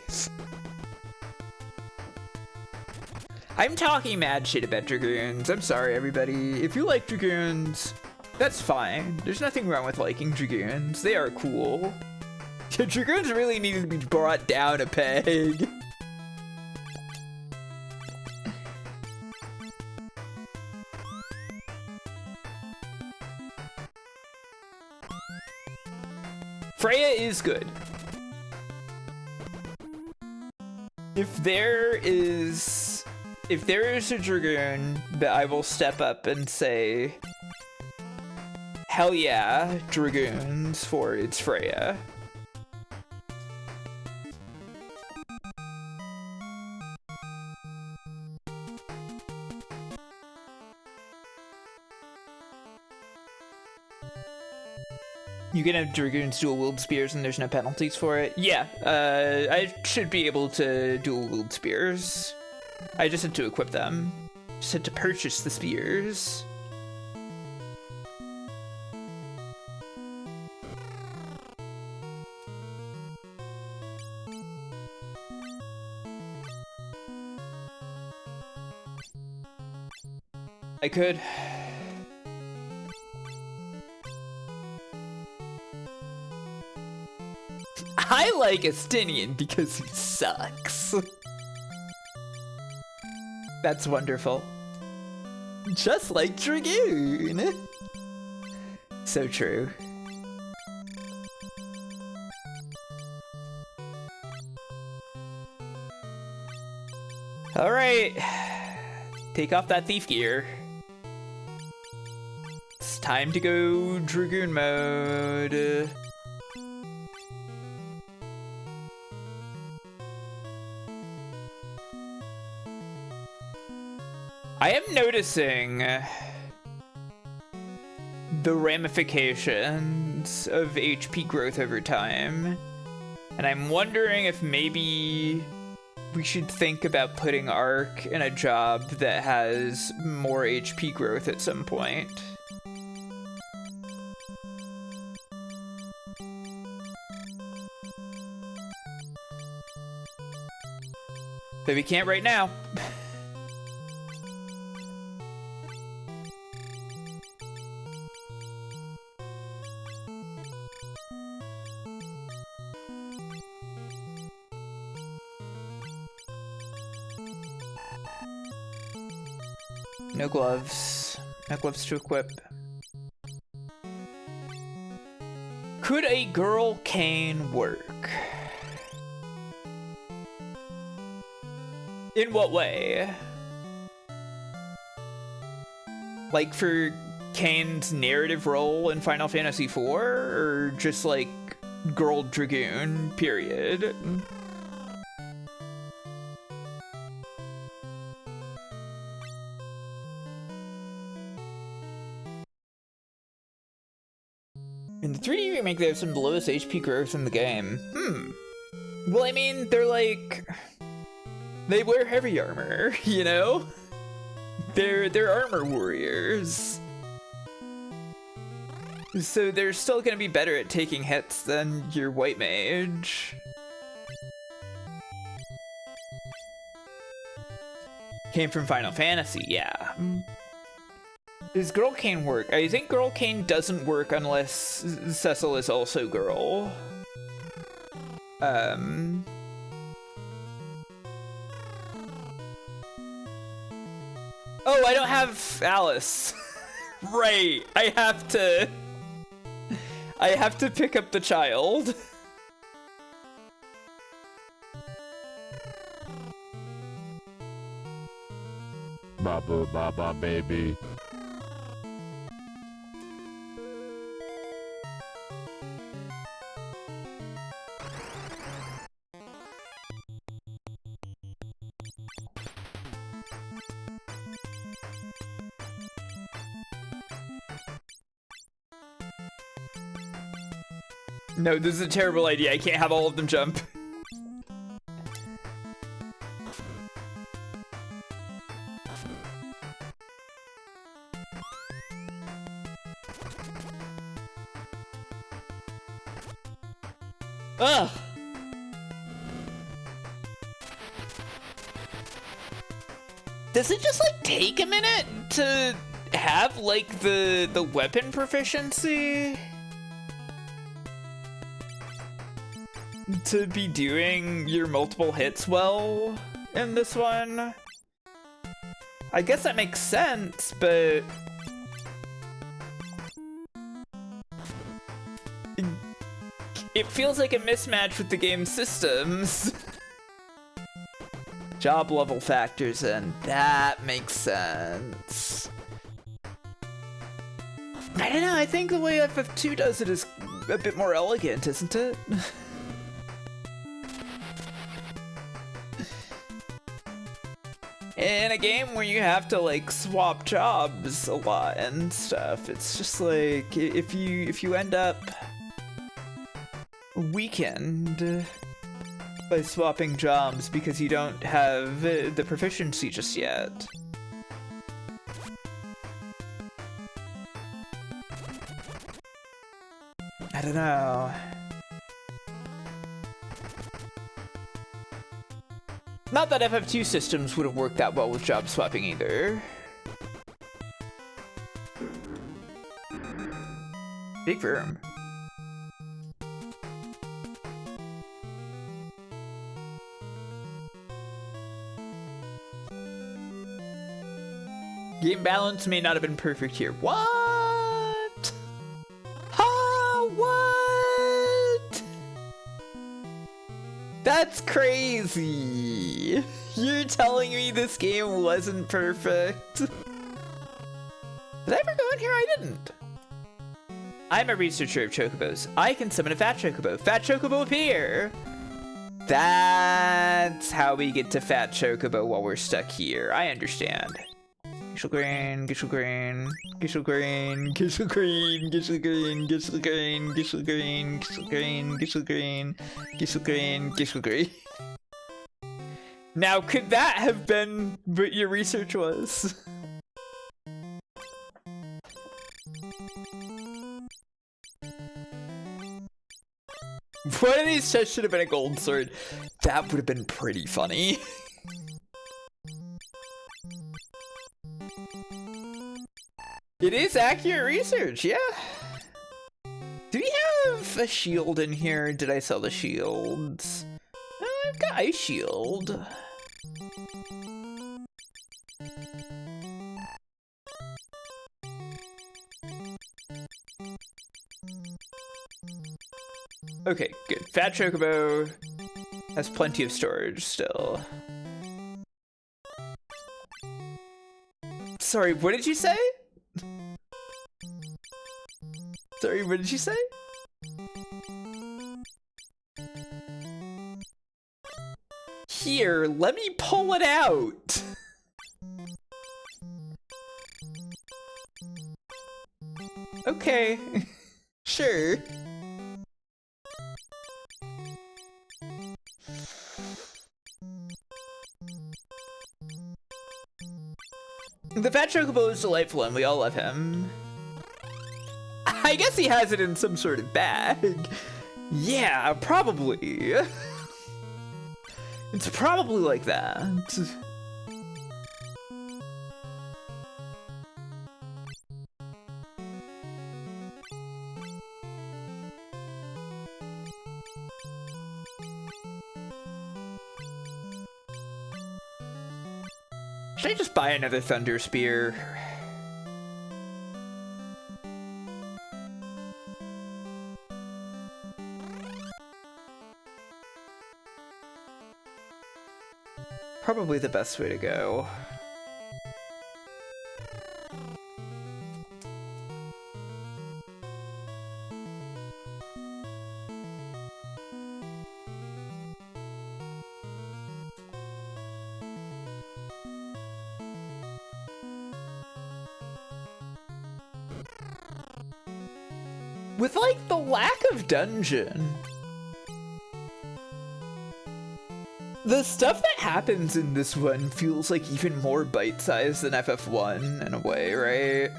I'm talking mad shit about Dragoons. I'm sorry, everybody. If you like Dragoons, that's fine. There's nothing wrong with liking Dragoons. They are cool. Dragoons really need to be brought down a peg. Freya is good. If there is a Dragoon that I will step up and say, hell yeah, Dragoons, for it's Freya. You can have Dragoons dual wield spears and there's no penalties for it? Yeah, I should be able to dual wield spears. I just had to equip them. Just had to purchase the spears. I could. I like Estinian because he sucks. That's wonderful. Just like Dragoon. So true. All right. Take off that thief gear. It's time to go Dragoon mode. I am noticing the ramifications of HP growth over time, and I'm wondering if maybe we should think about putting Ark in a job that has more HP growth at some point. But we can't right now. No gloves. No gloves to equip. Could a girl cane work? In what way? Like for Kane's narrative role in Final Fantasy IV? Or just like girl Dragoon, period? In the 3D remake, they have some of the lowest HP growth in the game. Well, I mean, they're like... They wear heavy armor, you know? They're armor warriors. So they're still gonna be better at taking hits than your white mage. Came from Final Fantasy, yeah. Does Girl Cane work? I think Girl Cane doesn't work unless Cecil is also girl. Oh, I don't have Alice. Right, I have to pick up the child. Baba baba baby. No, this is a terrible idea. I can't have all of them jump. Ugh. Does it just like take a minute to have like the weapon proficiency to be doing your multiple hits well in this one? I guess that makes sense, but it feels like a mismatch with the game's systems. Job level factors in. That makes sense. I don't know, I think the way FF2 does it is a bit more elegant, isn't it? In a game where you have to like swap jobs a lot and stuff, it's just like if you end up weakened by swapping jobs because you don't have the proficiency just yet. I don't know. Not that FF2 systems would have worked that well with job swapping either. Big room. Game balance may not have been perfect here. What? What? That's crazy. You're telling me this game wasn't perfect? Did I ever go in here? I didn't. I'm a researcher of chocobos. I can summon a fat chocobo. Fat chocobo appear! That's how we get to fat chocobo while we're stuck here. I understand. Gishel green, Gishel green, Gishel green, Gishel green, Gishel green, Gishel green, Gishel green, Gishel green, Gishel green, Gishel green, Gishel green. Now, could that have been what your research was? One of these chests should have been a gold sword. That would have been pretty funny. It is accurate research, yeah. Do we have a shield in here? Did I sell the shields? I've got ice shield. Okay, good. Fat Chocobo has plenty of storage still. Sorry, what did you say? Sorry, what did you say? Here, let me pull it out. Okay, sure. The Fat Chocobo is delightful and we all love him. I guess he has it in some sort of bag. Yeah, probably. It's probably like that. Should I just buy another Thunder Spear? Probably the best way to go. With like the lack of dungeon, the stuff that happens in this one feels like even more bite-sized than FF1 in a way, right?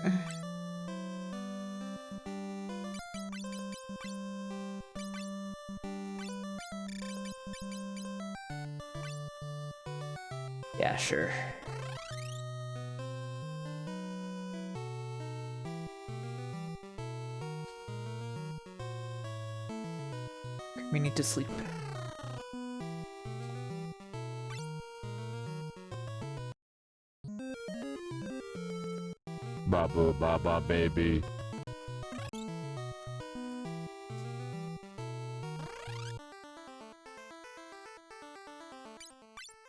Yeah, sure. We need to sleep. Baba baba baby.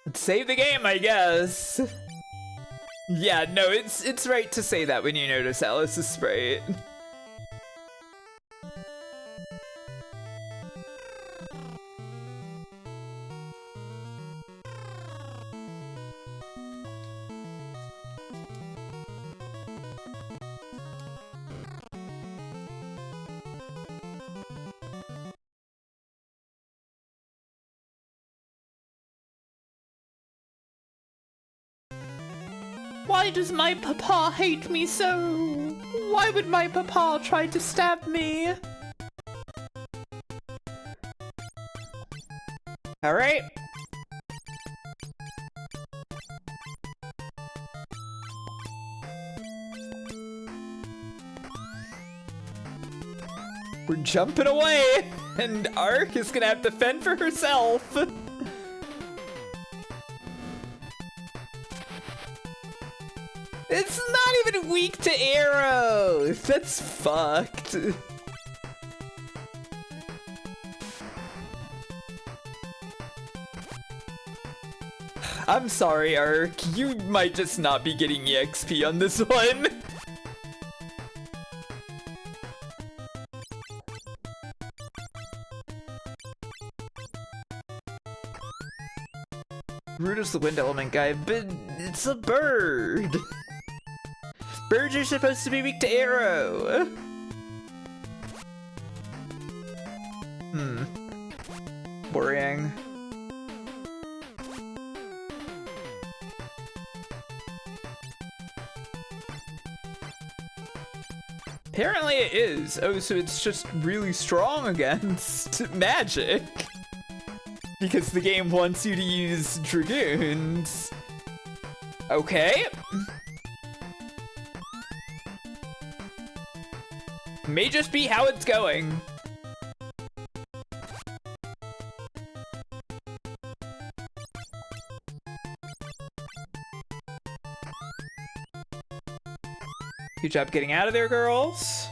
Let's save the game, I guess. Yeah, no, it's right to say that when you notice Alice's sprite. Why does my papa hate me so? Why would my papa try to stab me? All right. We're jumping away, and Ark is gonna have to fend for herself. It's not even weak to arrows. That's fucked. I'm sorry, Ark. You might just not be getting EXP on this one. Garuda's the wind element guy, but it's a bird. Birds are supposed to be weak to arrow. Worrying. Apparently it is. Oh, so it's just really strong against magic. Because the game wants you to use dragoons. Okay. May just be how it's going. Good job getting out of there, girls.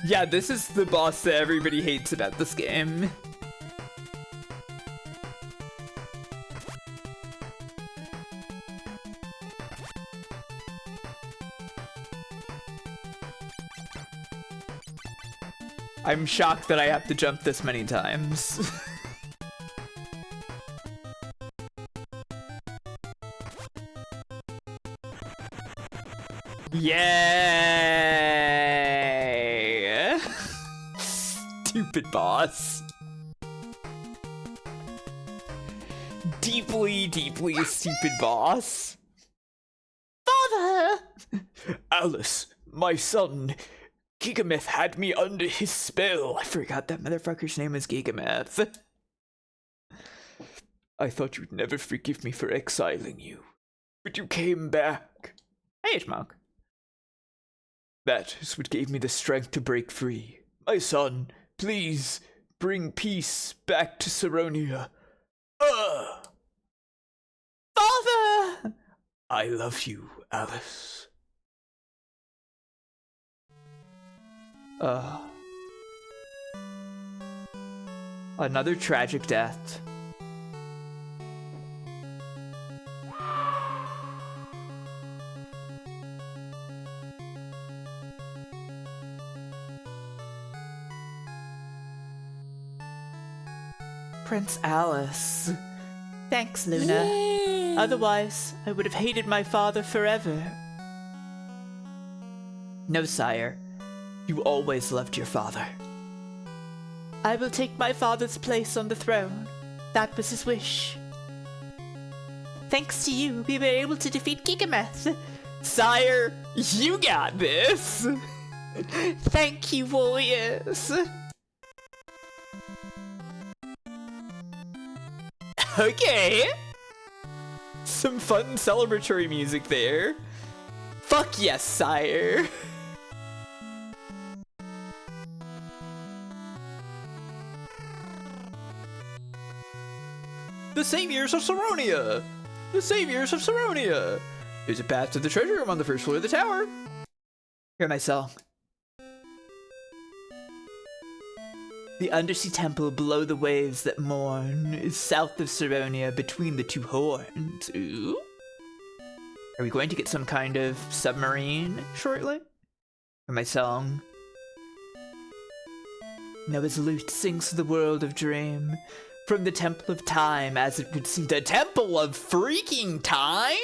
Yeah, this is the boss that everybody hates about this game. I'm shocked that I have to jump this many times. Yay! Stupid boss. Deeply, deeply stupid boss. Father! Alice, my son. Gigameth had me under his spell. I forgot that motherfucker's name is Gigameth. I thought you'd never forgive me for exiling you, but you came back. Hey, Schmuck. That is what gave me the strength to break free. My son, please bring peace back to Saronia. Father! I love you, Alice. Another tragic death. Prince Alice. Thanks, Luna. Yay. Otherwise, I would have hated my father forever. No, sire. You always loved your father. I will take my father's place on the throne. That was his wish. Thanks to you, we were able to defeat Gigameth. Sire, you got this. Thank you, warriors. Okay. Some fun celebratory music there. Fuck yes, sire. The saviors of Saronia! The saviors of Saronia! There's a path to the treasure room on the first floor of the tower. Hear my song. The undersea temple below the waves that mourn is south of Saronia between the two horns. Ooh. Are we going to get some kind of submarine shortly? Hear my song. Noah's lute sings to the world of dream. From the temple of time, as it would seem. The temple of freaking time?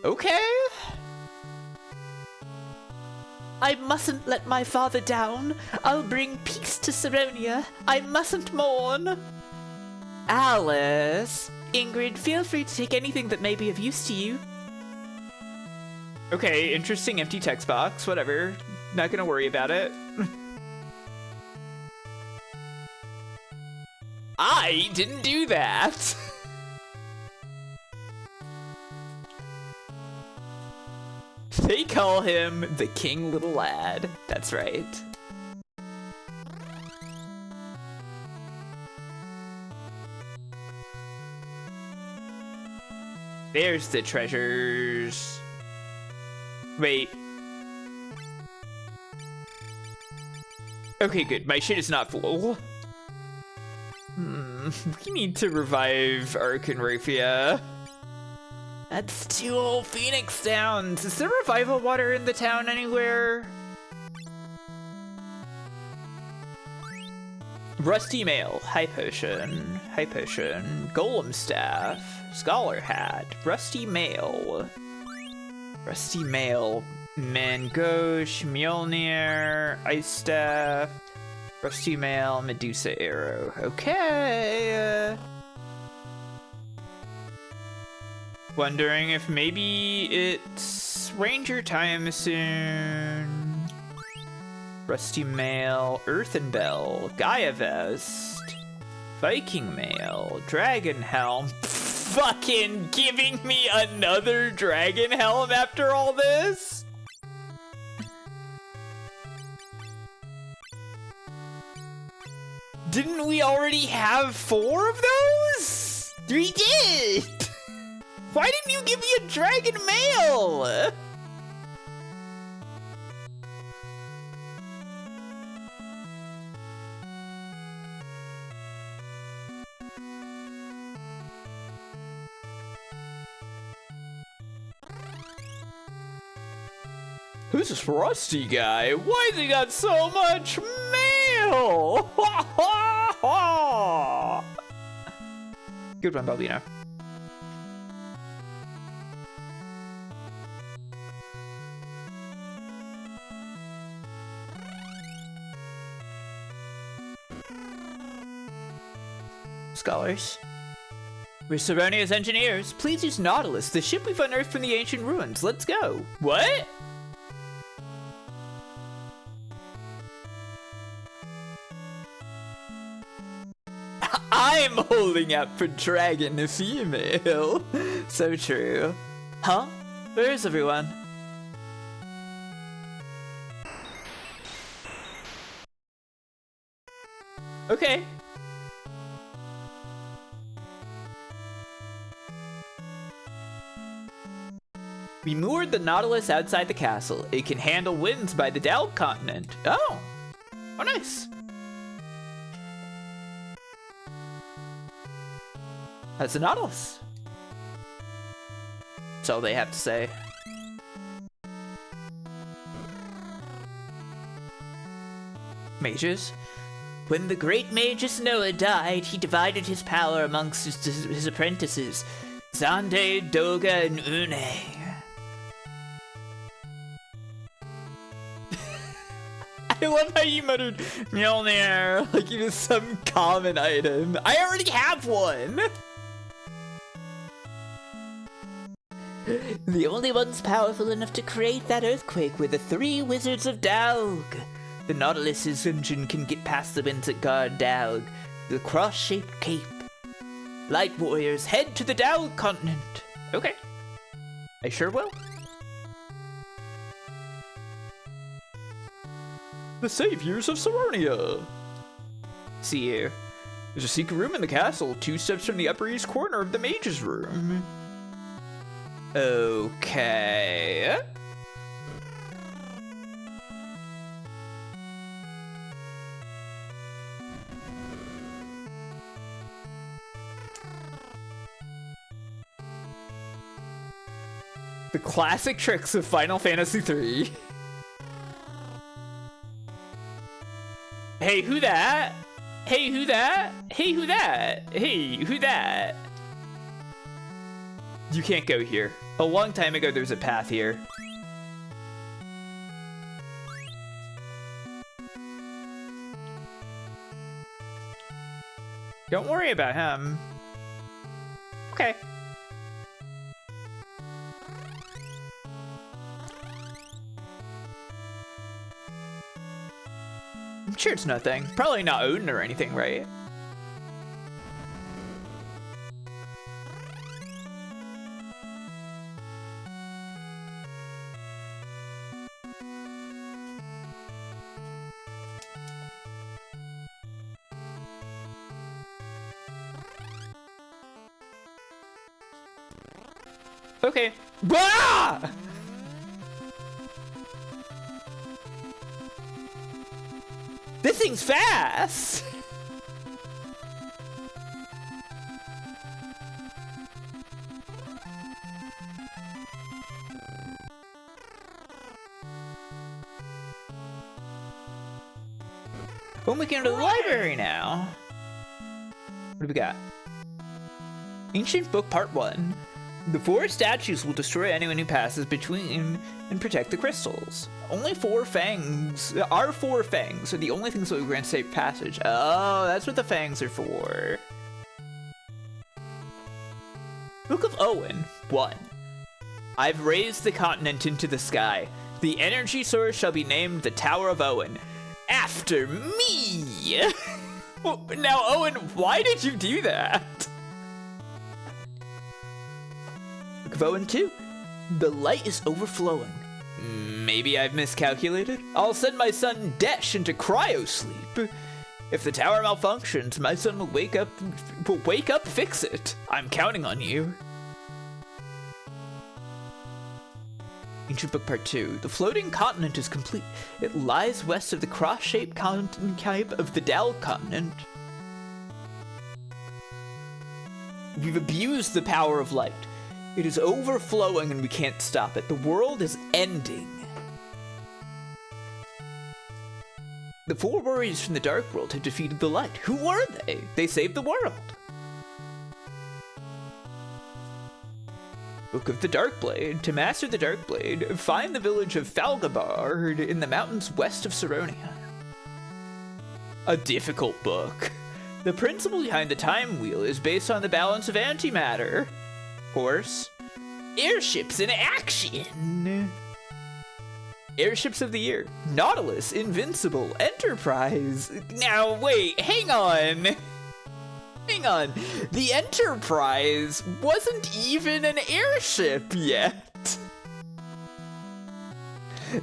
Okay. I mustn't let my father down. I'll bring peace to Saronia. I mustn't mourn. Alice. Ingrid, feel free to take anything that may be of use to you. Okay, interesting empty text box. Whatever. Not gonna worry about it. I didn't do that. They call him the King Little Lad. That's right. There's the treasures. Wait. Okay, good. My shit is not full. We need to revive Arkenraphia. That's 2 whole Phoenix Downs. Is there revival water in the town anywhere? Rusty Mail, High Potion, Golem Staff, Scholar Hat, Rusty Mail, Mangosh, Mjolnir, Ice Staff, Rusty Mail, Medusa Arrow. Okay. Wondering if maybe it's Ranger time soon. Rusty Mail, Earthen Bell, Gaia Vest, Viking Mail, Dragon Helm. Fucking giving me another Dragon Helm after all this? Didn't we already have 4 of those? We did! Why didn't you give me a Dragon Mail? Who's this Rusty guy? Why's he got so much mail? Good one, Balbino. Scholars. We're Saronia's engineers. Please use Nautilus, the ship we've unearthed from the ancient ruins. Let's go. What? I'm holding out for dragon female. So true. Huh? Where is everyone? Okay. We moored the Nautilus outside the castle. It can handle winds by the Delg continent. Oh. Oh, nice. That's the Nautilus. That's all they have to say. Mages? When the great Magus Noah died, he divided his power amongst his apprentices, Zande, Doga, and Une. I love how you muttered Mjolnir like it was some common item. I already have one! The only ones powerful enough to create that earthquake were the 3 wizards of Doga. The Nautilus's engine can get past the winds that guard Doga, the cross-shaped cape. Light warriors, head to the Doga continent. Okay. I sure will. The Saviors of Saronia. See here. There's a secret room in the castle, 2 steps from the upper east corner of the mage's room. Okay. The classic tricks of Final Fantasy 3. Hey, who that? Hey, who that? Hey, who that? Hey, who that? You can't go here. A long time ago, there's a path here. Don't worry about him. Okay. I'm sure it's nothing. Probably not Odin or anything, right? Okay. Ah! This thing's fast! Well, we can go to the library now. What do we got? Ancient Book Part 1. The 4 statues will destroy anyone who passes between and protect the crystals. Only 4 fangs. Our 4 fangs are the only things that will grant safe passage. Oh, that's what the fangs are for. Book of Owen 1. I've raised the continent into the sky. The energy source shall be named the Tower of Owen. After me! Now, Owen, why did you do that? Book of Owen 2. The light is overflowing. Maybe I've miscalculated? I'll send my son Desh into cryo-sleep. If the tower malfunctions, my son will wake up, fix it. I'm counting on you. Ancient Book Part 2. The floating continent is complete. It lies west of the cross-shaped cape of the Doga continent. We've abused the power of light. It is overflowing and we can't stop it. The world is ending. The 4 warriors from the Dark World have defeated the light. Who were they? They saved the world. Book of the Darkblade. To master the Darkblade, find the village of Falgabard in the mountains west of Saronia. A difficult book. The principle behind the time wheel is based on the balance of antimatter. Of course. Airships in action! Airships of the year. Nautilus, Invincible, Enterprise. Now, wait, hang on. Hang on. The Enterprise wasn't even an airship yet.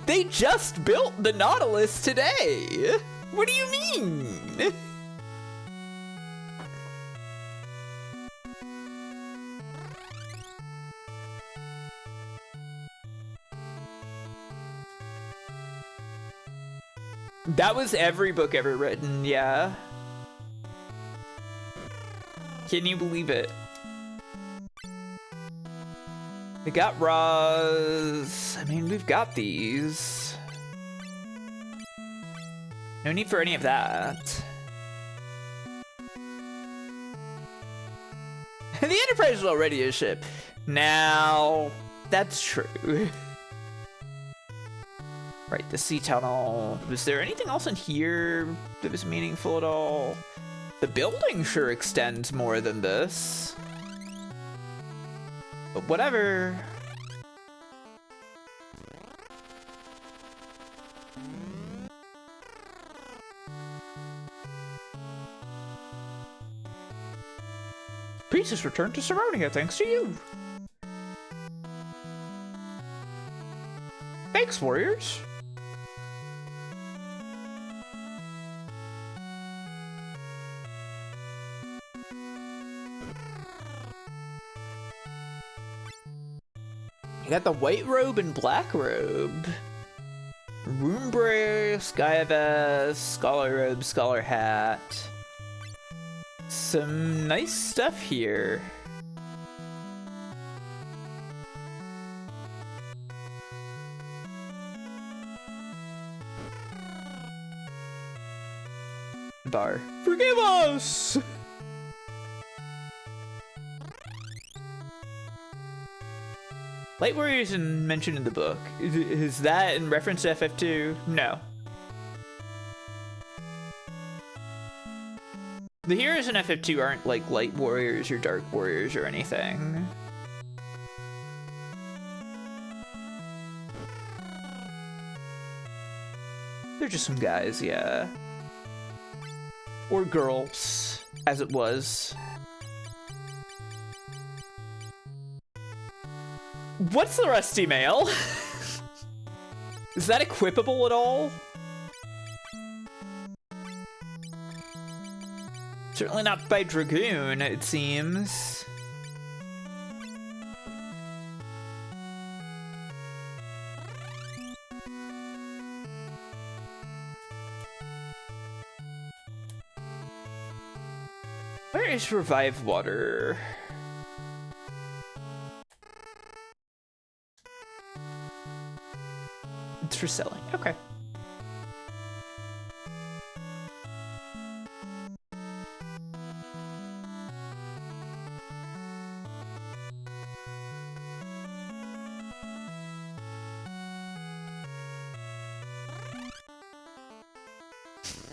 They just built the Nautilus today. What do you mean? That was every book ever written, yeah. Can you believe it? We got Roz. I mean, we've got these. No need for any of that. The Enterprise is already a ship. Now, that's true. Right, the sea tunnel. Was there anything else in here that was meaningful at all? The building sure extends more than this. But whatever. Peace has returned to Saronia thanks to you. Thanks, warriors. You got the white robe and black robe. Roombrace, sky vest, scholar robe, scholar hat. Some nice stuff here. Bar. Forgive us! Light Warrior isn't mentioned in the book. Is that in reference to FF2? No. The heroes in FF2 aren't like Light Warriors or Dark Warriors or anything. They're just some guys, yeah. Or girls, as it was. What's the rusty mail? Is that equipable at all? Certainly not by Dragoon, it seems. Where is Revive Water? It's for selling. Okay.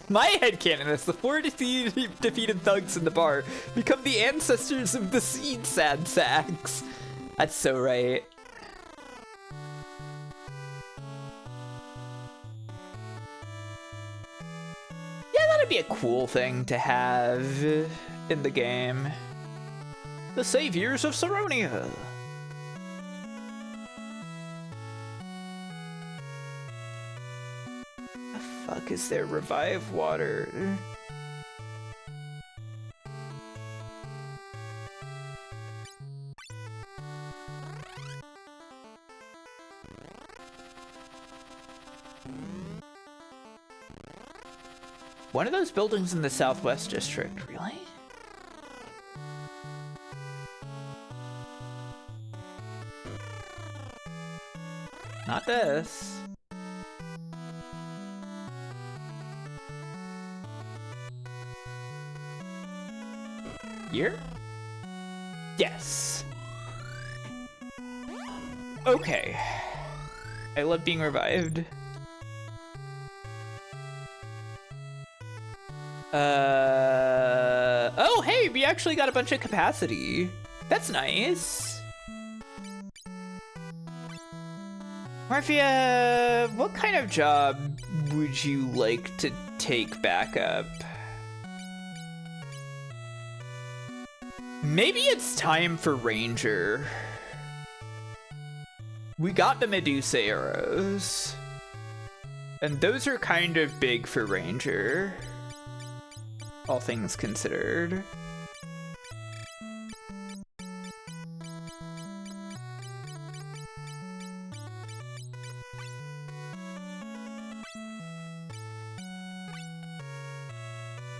My headcanon is the 4 defeated thugs in the bar become the ancestors of the seed sad sacks. That's so right. Yeah, that'd be a cool thing to have in the game. The Saviors of Saronia. Fuck is there Revive Water? One of those buildings in the Southwest District, really? Not this. Here? Yes. Okay. I love being revived. Oh, hey, we actually got a bunch of capacity. That's nice. Marfia, what kind of job would you like to take back up? Maybe it's time for Ranger. We got the Medusa arrows. And those are kind of big for Ranger. All things considered.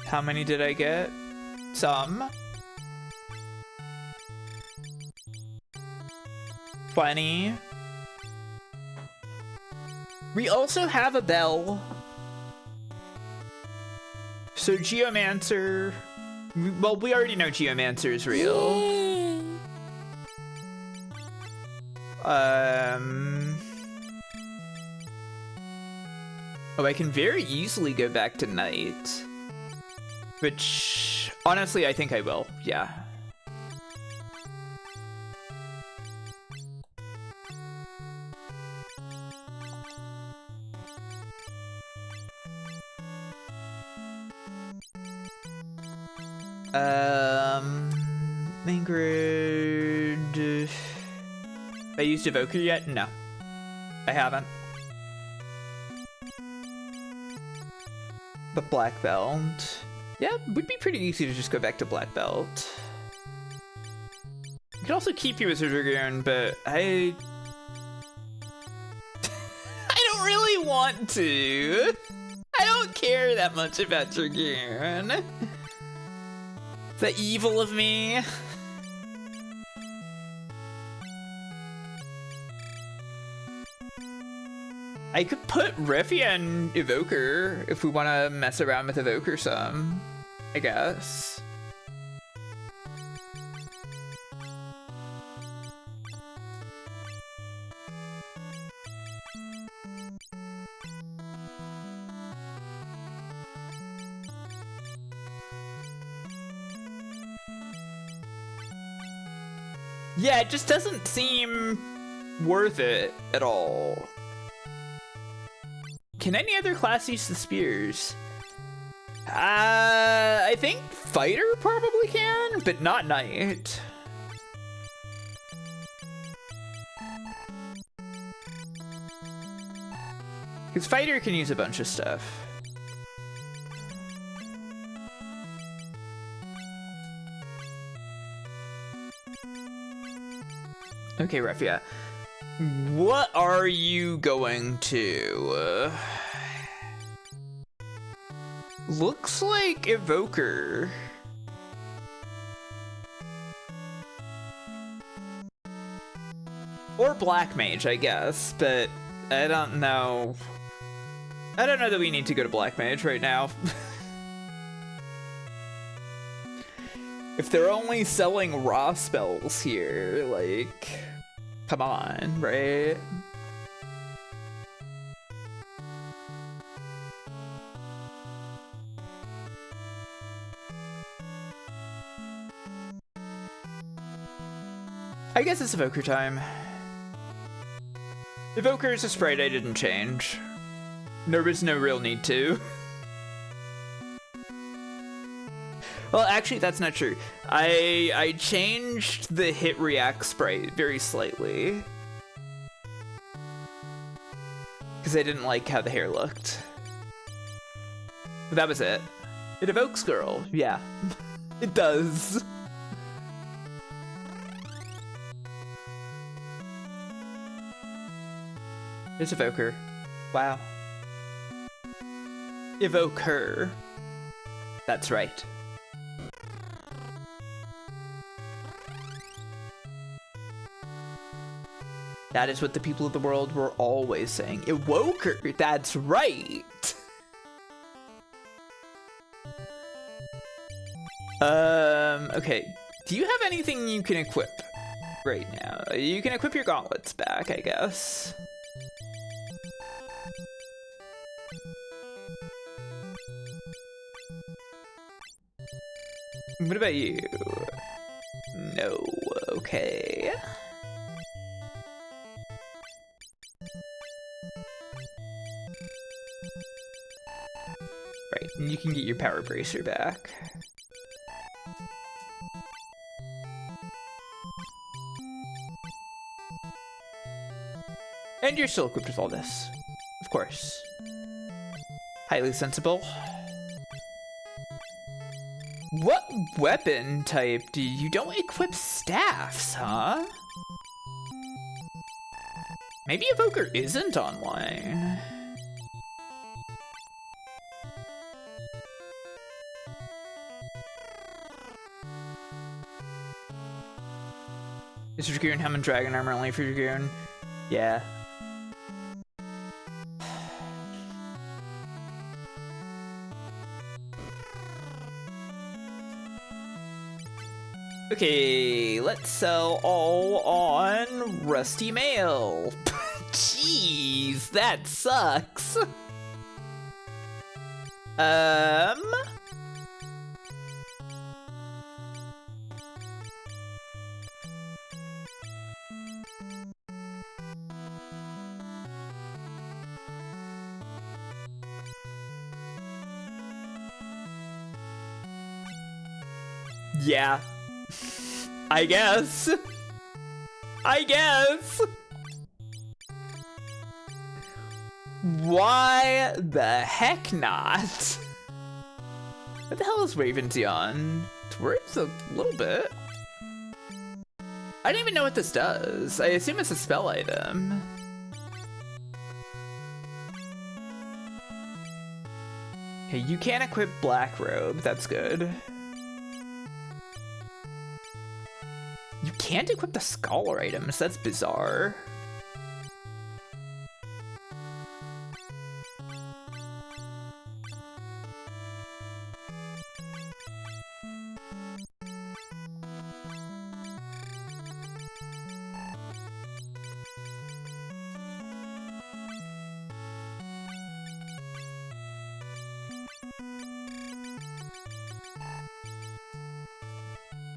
How many did I get? Some. 20. We also have a bell. So Geomancer, well, we already know Geomancer is real. Oh, I can very easily go back to Knight. Which, honestly, I think I will, yeah. Main grid. I used Evoker yet? No, I haven't. But black belt. Yeah, would be pretty easy to just go back to black belt. You could also keep you as a dragoon, but I don't really want to. I don't care that much about dragoon. The evil of me. I could put Refia and Evoker if we want to mess around with Evoker some, I guess. Yeah, it just doesn't seem worth it at all. Can any other class use the spears? I think fighter probably can, but not knight. Because fighter can use a bunch of stuff. Okay, Refia. What are you going to? Looks like Evoker. Or Black Mage, I guess, but I don't know. I don't know that we need to go to Black Mage right now. If they're only selling raw spells here, like, come on, right? I guess it's Evoker time. Evoker is a sprite I didn't change. There was no real need to. Well, actually, that's not true. I changed the hit react sprite very slightly. Because I didn't like how the hair looked. But that was it. It evokes girl, yeah. It does. It's Evoker. Wow. Evoke her. That's right. That is what the people of the world were always saying. Evoker, that's right. Okay. Do you have anything you can equip right now? You can equip your gauntlets back, I guess. What about you? No, okay. Right, and you can get your power bracer back. And you're still equipped with all this, of course. Highly sensible. What weapon type do you don't equip staffs, huh? Maybe Evoker isn't online. Is Dragoon Helm and Dragon Armor only for Dragoon? Yeah. Okay, let's sell all on Rusty Mail. Jeez, that sucks. Yeah. I guess. Why the heck not? What the hell is Ravension? It's worth a little bit. I don't even know what this does. I assume it's a spell item. Okay, you can't equip Black Robe. That's good. You can't equip the Scholar items. That's bizarre.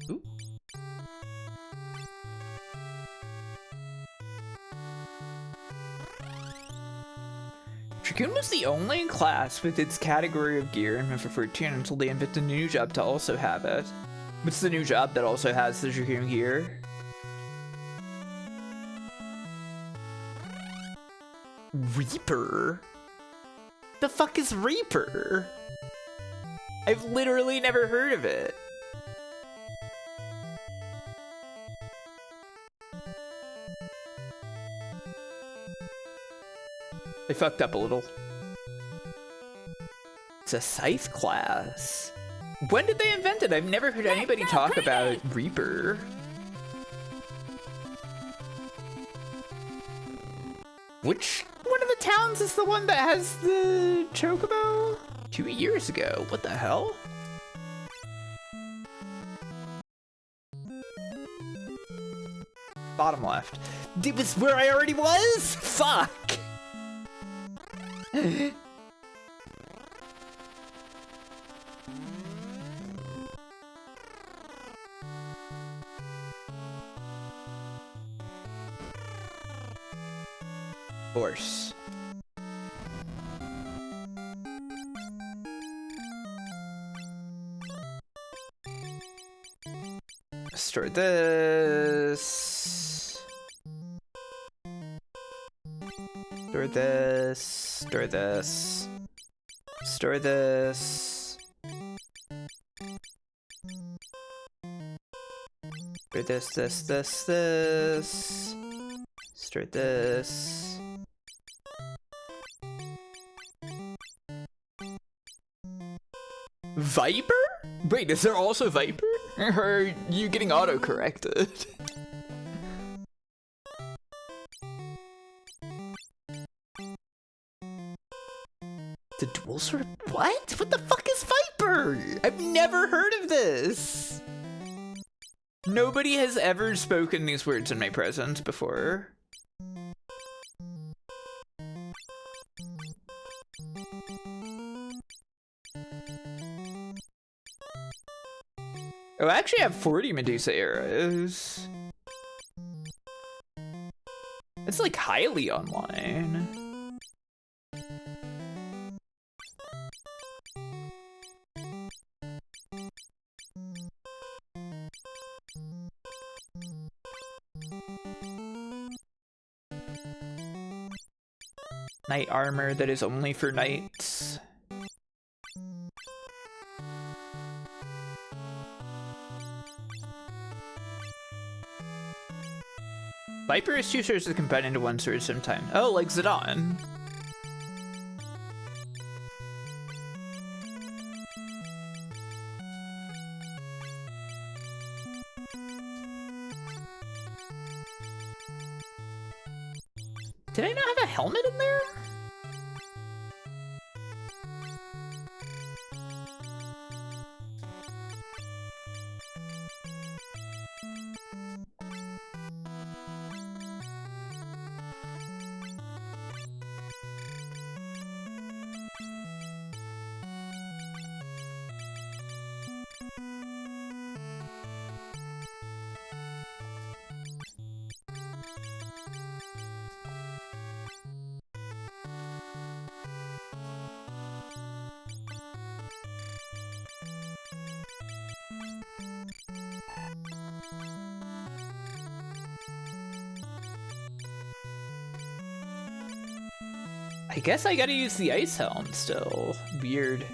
Ooh. Dragoon was the only class with its category of gear in for 14 until they invented a new job to also have it. What's the new job that also has the Dragoon gear? Reaper? The fuck is Reaper? I've literally never heard of it. I fucked up a little. It's a Scythe class. When did they invent it? I've never heard anybody talk about Reaper. Which one of the towns is the one that has the chocobo? 2 years ago. What the hell? Bottom left. It was where I already was? Fuck! Horse. Store this. Store this. Store this. Store this. Store this. Store this. Viper? Wait, is there also Viper? Or are you getting auto-corrected? The dual sword? What? What the fuck is Viper? I've never heard of this. Nobody has ever spoken these words in my presence before. Oh, I actually have 40 Medusa arrows. It's like highly online. Knight armor that is only for knights. Viper is 2 swords that combine into 1 sword sometime. Oh, like Zidane. Did I not have a helmet in there? I guess I gotta use the ice helm still. Weird.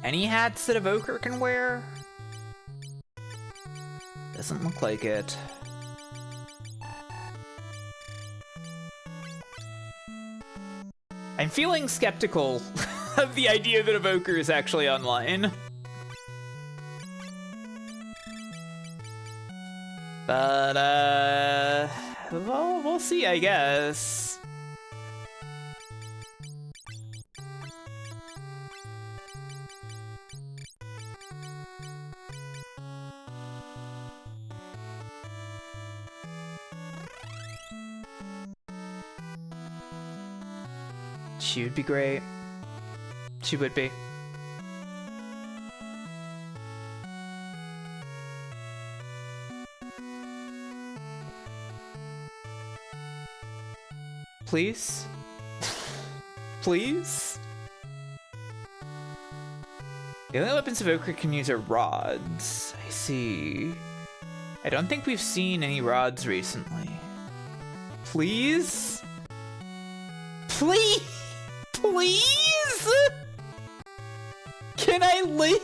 Any hats that Evoker can wear? Doesn't look like it. I'm feeling skeptical of the idea that Evoker is actually online. But, well, we'll see, I guess. She would be great. She would be. Please? Please? The only weapons Evoker can use are rods. I see. I don't think we've seen any rods recently. Please? Please? Please? Can I leave?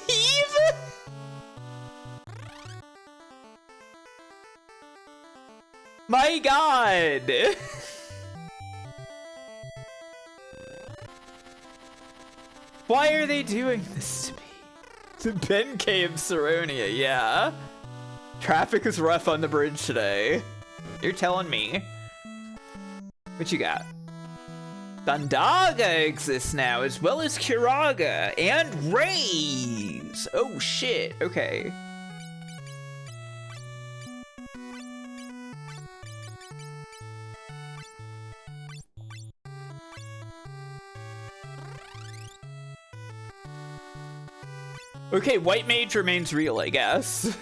My God! Why are they doing this to me? The Ben Cave Saronia, yeah. Traffic is rough on the bridge today. You're telling me. What you got? Doga exists now, as well as Kiraga and Rays. Oh shit, okay. Okay, White Mage remains real, I guess.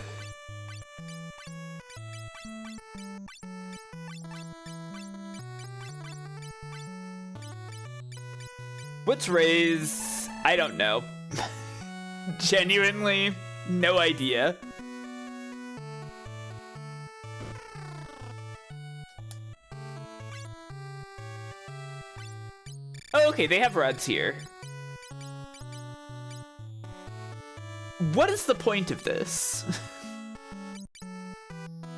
What's Rays? I don't know. Genuinely, no idea. Oh, okay, they have rods here. What is the point of this?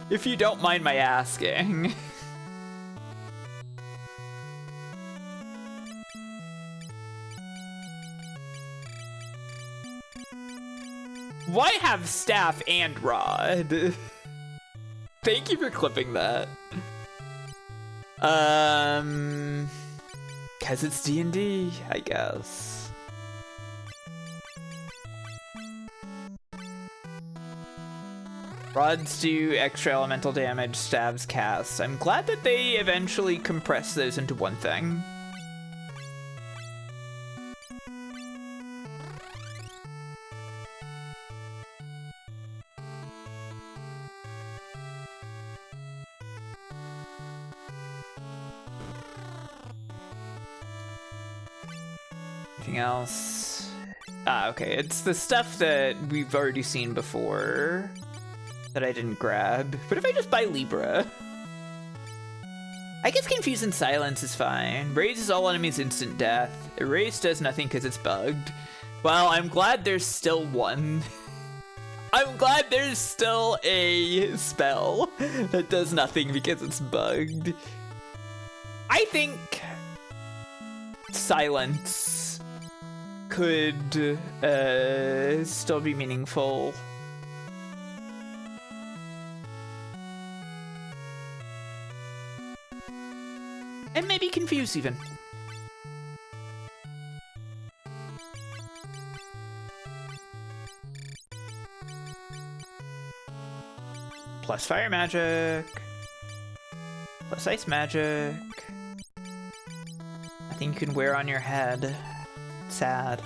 If you don't mind my asking. Why have staff and rod? Thank you for clipping that. 'Cause it's D&D, I guess. Rods do extra elemental damage, stabs, casts. I'm glad that they eventually compress those into one thing. Anything else? Ah, okay, it's the stuff that we've already seen before that I didn't grab. But if I just buy Libra? I guess Confuse and Silence is fine. Raises all enemies instant death. Erase does nothing because it's bugged. Well, I'm glad there's still one. I'm glad there's still a spell that does nothing because it's bugged. I think Silence could still be meaningful. And maybe Confuse even. Plus fire magic. Plus ice magic. Nothing you can wear on your head. Sad.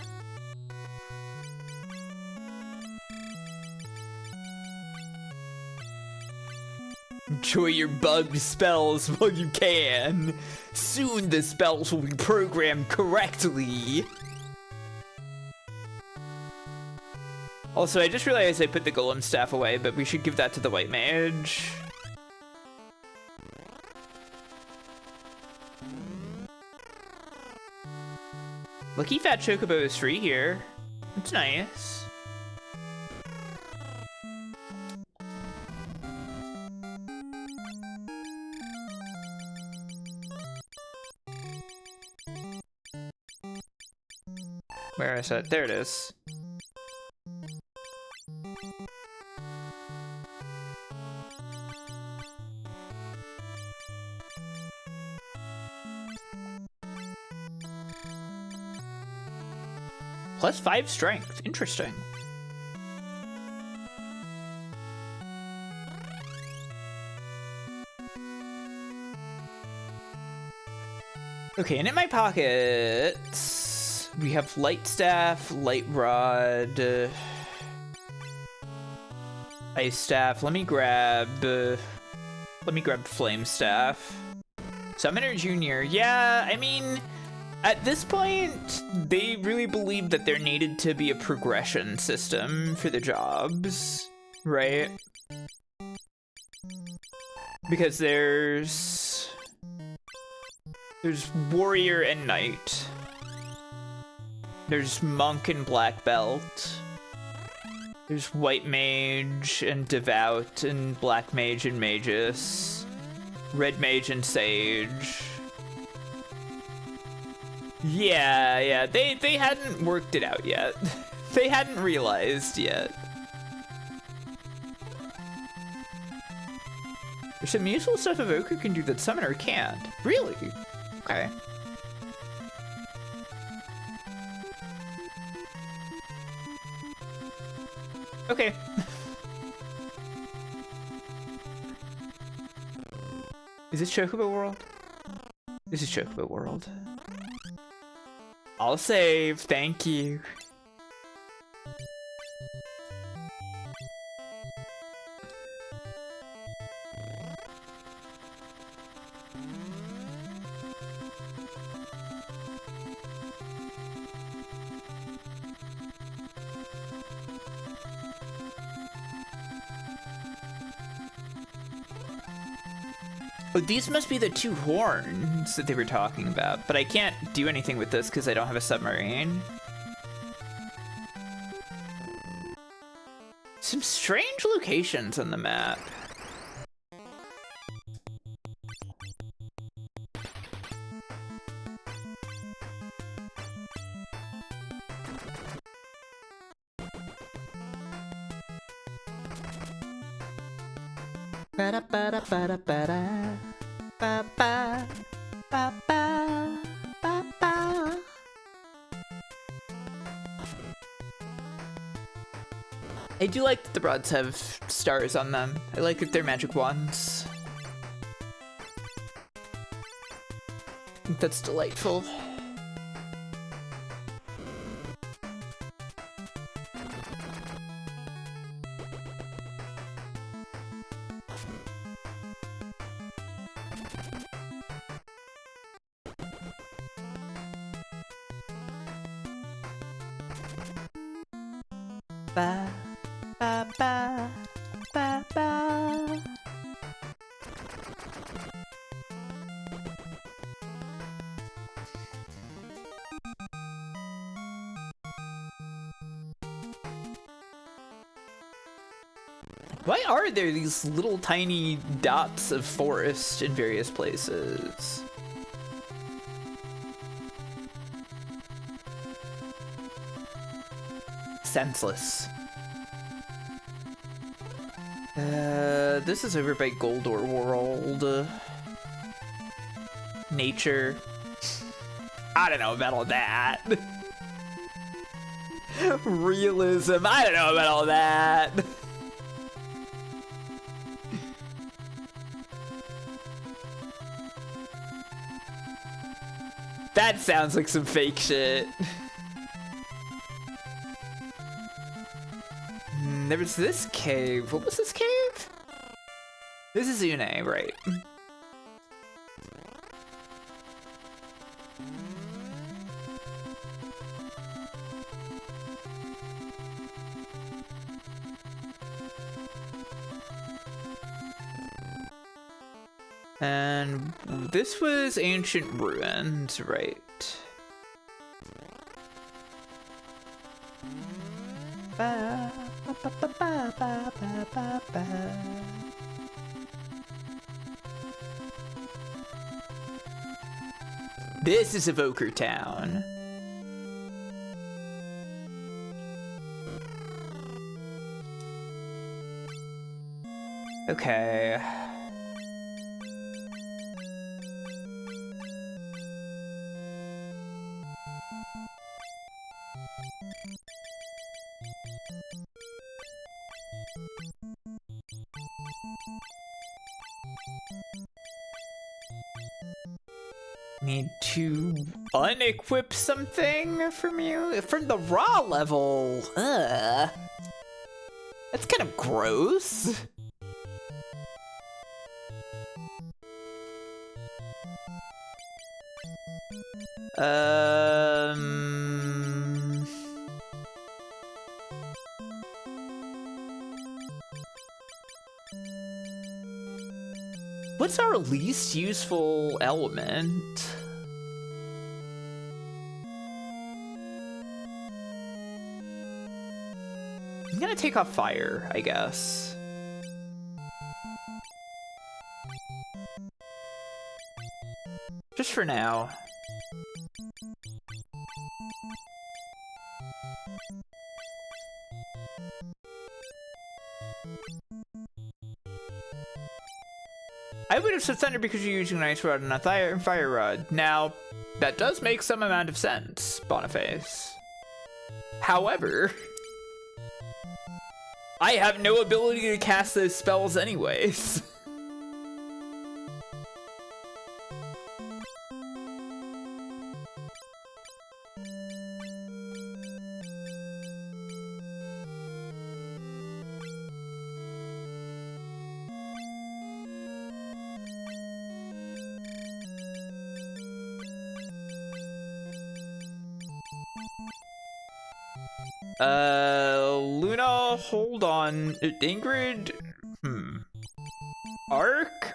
Enjoy your bugged spells while you can. Soon the spells will be programmed correctly. Also, I just realized I put the golem staff away, but we should give that to the white mage. Lucky Fat Chocobo is free here. It's nice. Where is it? There it is. +5 strength. Interesting. Okay, and in my pockets, we have light staff, light rod, ice staff. Let me grab flame staff. Summoner Junior. Yeah, I mean, at this point, they really believe that there needed to be a progression system for the jobs, right? Because there's warrior and knight. There's monk and black belt. There's white mage and devout and black mage and magus. Red mage and sage. Yeah, they hadn't worked it out yet. They hadn't realized yet. There's some useful stuff Evoker can do that Summoner can't. Really? Okay. Okay. Is this Chocobo World? This is Chocobo World. I'll save, thank you. Oh, these must be the 2 horns that they were talking about, but I can't do anything with this because I don't have a submarine. Some strange locations on the map. I do like that the rods have stars on them. I like that they're magic wands. I think that's delightful. Ba, ba, ba, ba, ba. Why are there these little tiny dots of forest in various places? Senseless. This is over by Goldor World. Nature. I don't know about all that. Realism. I don't know about all that. That sounds like some fake shit. There was this cave. What was this cave? This is Une, right? And this was ancient ruins, right? This is Evoker Town. Okay. Need to unequip something from you? From the raw level? That's kind of gross. What's our least useful element? I'm gonna take off fire, I guess. Just for now. I would have said thunder because you're using an ice rod and a fire rod. Now, that does make some amount of sense, Boniface. However, I have no ability to cast those spells anyways. Luna, hold on. Ingrid? Arc?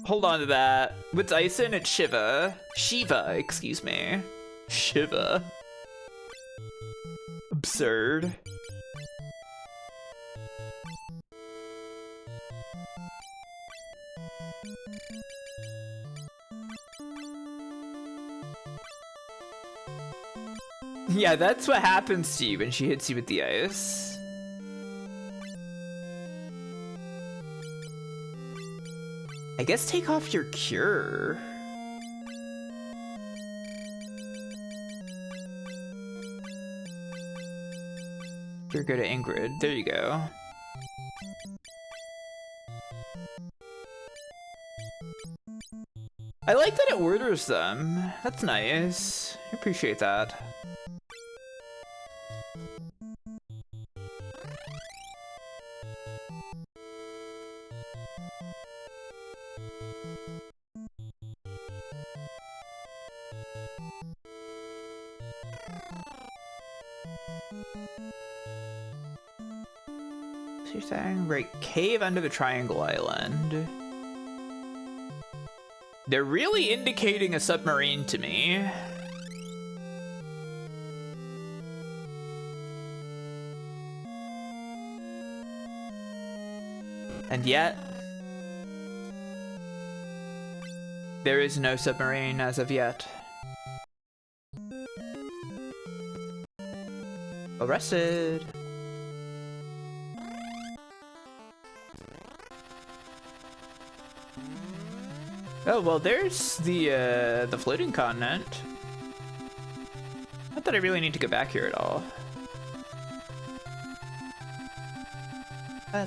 Hold on to that. What's Ison? It's Shiva. Shiva, excuse me. Shiva. Absurd. Yeah, that's what happens to you when she hits you with the ice. I guess take off your cure. You're good at Ingrid. There you go. I like that it orders them. That's nice. I appreciate that. So you're saying, right, cave under the Triangle Island. They're really indicating a submarine to me. And yet, there is no submarine as of yet. Arrested. Oh, well, there's the floating continent. Not that I really need to go back here at all. Oh,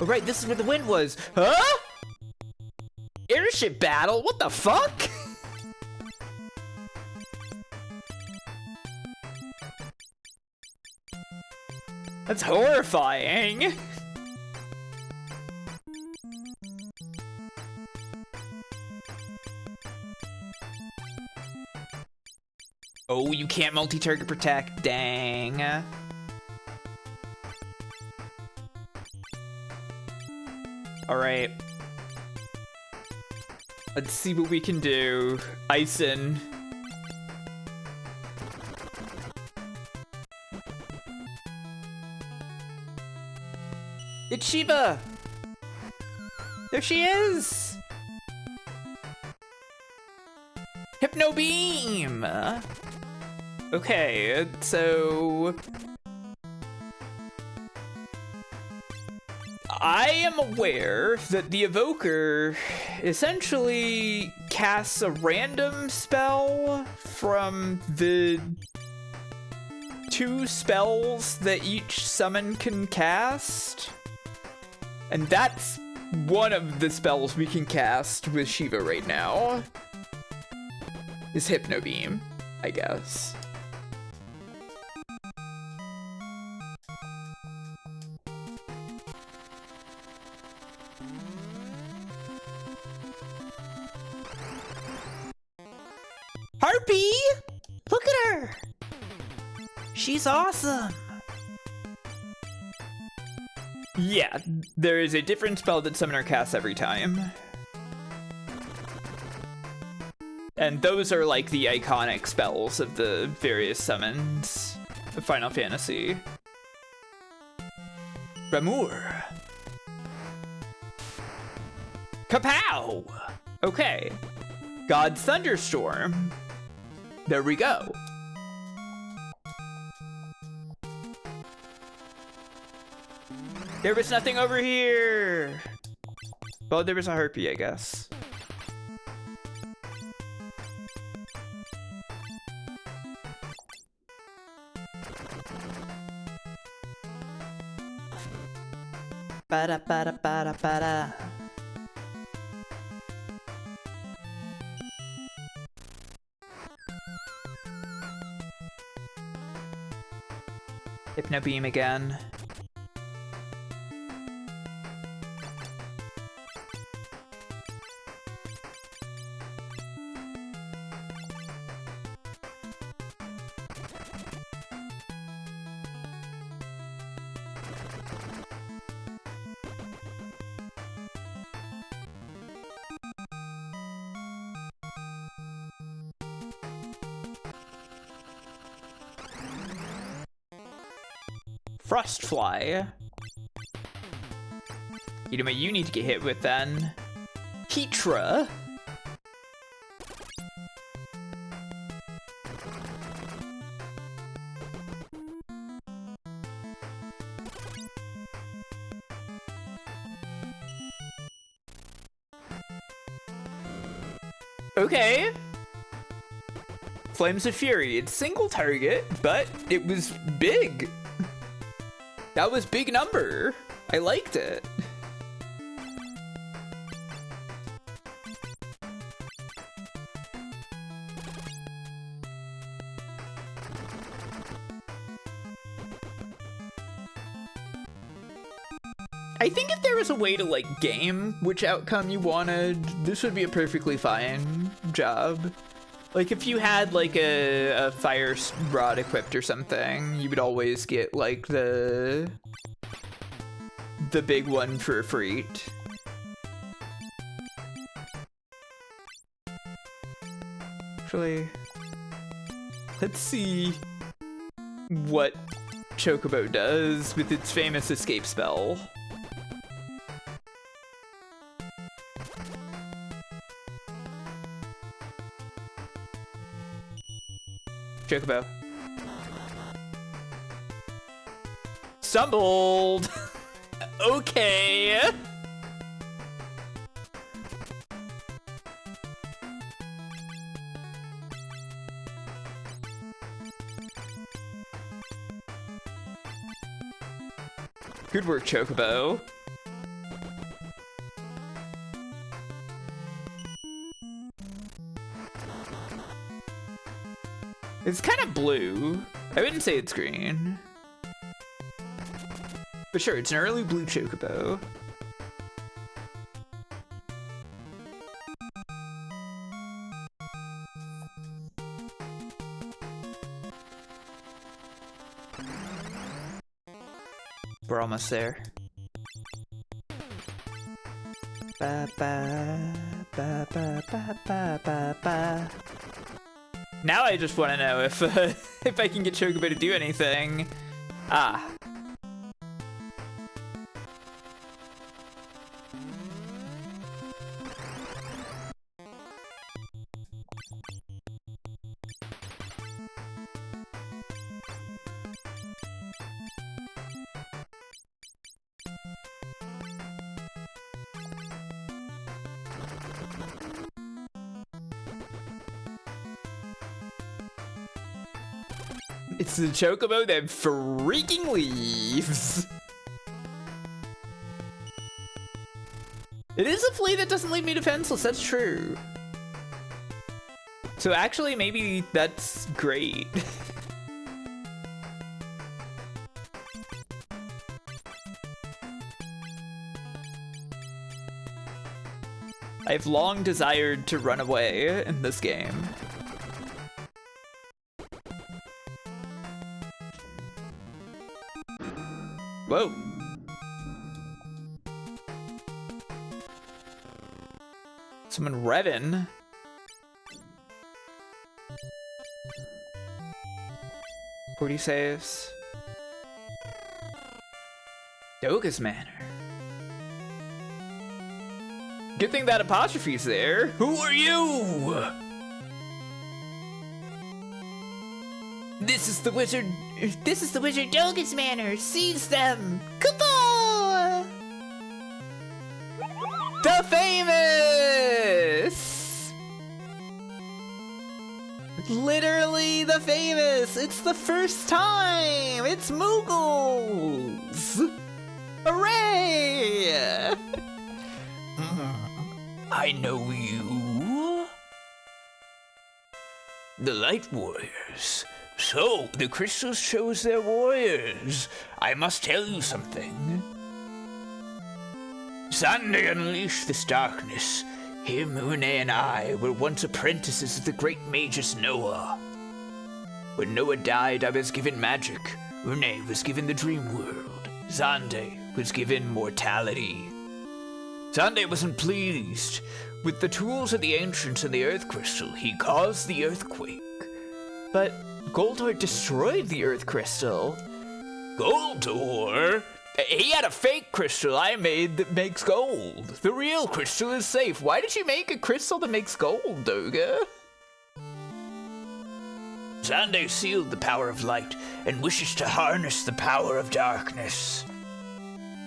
right, this is where the wind was. Huh? Airship battle? What the fuck? That's horrifying. Oh, you can't multi-target protect. Dang. Alright. Let's see what we can do. Ison. It's Shiva! There she is! Hypno Beam! Okay, so... I am aware that the Evoker essentially casts a random spell from the 2 spells that each summon can cast. And that's one of the spells we can cast with Shiva right now. Is Hypno Beam, I guess. Harpy! Look at her! She's awesome! Yeah, there is a different spell that Summoner casts every time. And those are like the iconic spells of the various summons of Final Fantasy. Ramur. Kapow! Okay. God's Thunderstorm. There we go. There was nothing over here. Well, there was a harpy, I guess. Ba-da, ba-da, ba-da, ba-da. Hypno Beam again. Frostfly. You know what you need to get hit with then? Petra. Okay. Flames of Fury. It's single target, but it was big. That was big number. I liked it. I think if there was a way to like game which outcome you wanted, this would be a perfectly fine job. Like if you had like a fire rod equipped or something, you would always get like the big one for a freet. Actually, let's see what Chocobo does with its famous escape spell. Chocobo. Stumbled! Okay! Good work, Chocobo. It's kind of blue. I wouldn't say it's green. But sure, it's an early blue Chocobo. We're almost there. Ba, ba, ba, ba, ba, ba, ba, ba. Now I just want to know if if I can get Chocobo to do anything. Ah. It's the Chocobo that freaking leaves. It is a flea that doesn't leave me defenseless, that's true. So actually, maybe that's great. I've long desired to run away in this game. Whoa. Someone revving. Forty saves. Doga's manor. Good thing that apostrophe's there. Who are you? This is the wizard Doga's manor. Seize them. Kupo! The famous! Literally the famous. It's the first time. It's Moogles. Hooray! I know you. The Light Warriors. So, the crystals chose their warriors. I must tell you something. Sunday unleashed this darkness. Him, Une, and I were once apprentices of the great magus Noah. When Noah died, I was given magic. Une was given the dream world. Zande was given mortality. Zande wasn't pleased. With the tools of the ancients and the earth crystal, he caused the earthquake. But Goldor destroyed the earth crystal. Goldor? He had a fake crystal I made that makes gold. The real crystal is safe. Why did you make a crystal that makes gold, Doga? Zande sealed the power of light and wishes to harness the power of darkness.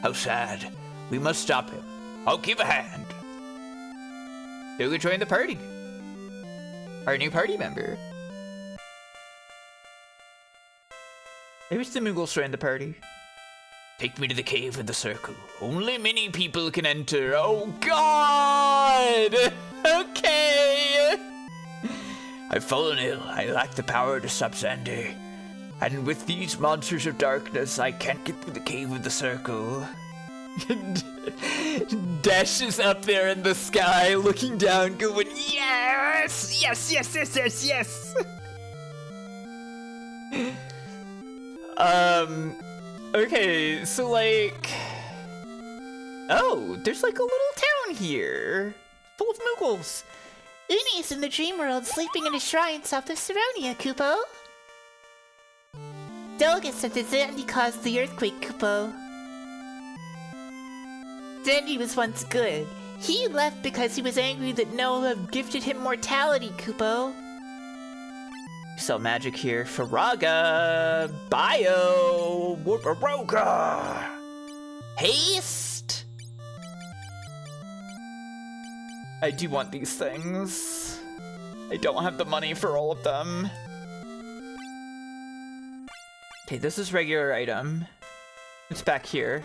How sad. We must stop him. I'll give a hand. Doga joined the party. Our new party member. I wish the Moogles joined the party. Take me to the cave of the circle. Only many people can enter. Oh God! Okay! I've fallen ill. I lack the power to stop Zande. And with these monsters of darkness, I can't get through the cave of the circle. Dash is up there in the sky, looking down, going, yes! Yes, yes, yes, yes, yes! Okay, so like... Oh, there's like a little town here, full of Moogles. Une's in the dream world, sleeping in a shrine south of Saronia, Kupo. Doga said that Zande caused the earthquake, Kupo. Zande was once good. He left because he was angry that Noah gifted him mortality, Kupo. Sell magic here. Faraga! Bio! Whooparoga! Haste! I do want these things. I don't have the money for all of them. Okay, this is regular item. It's back here.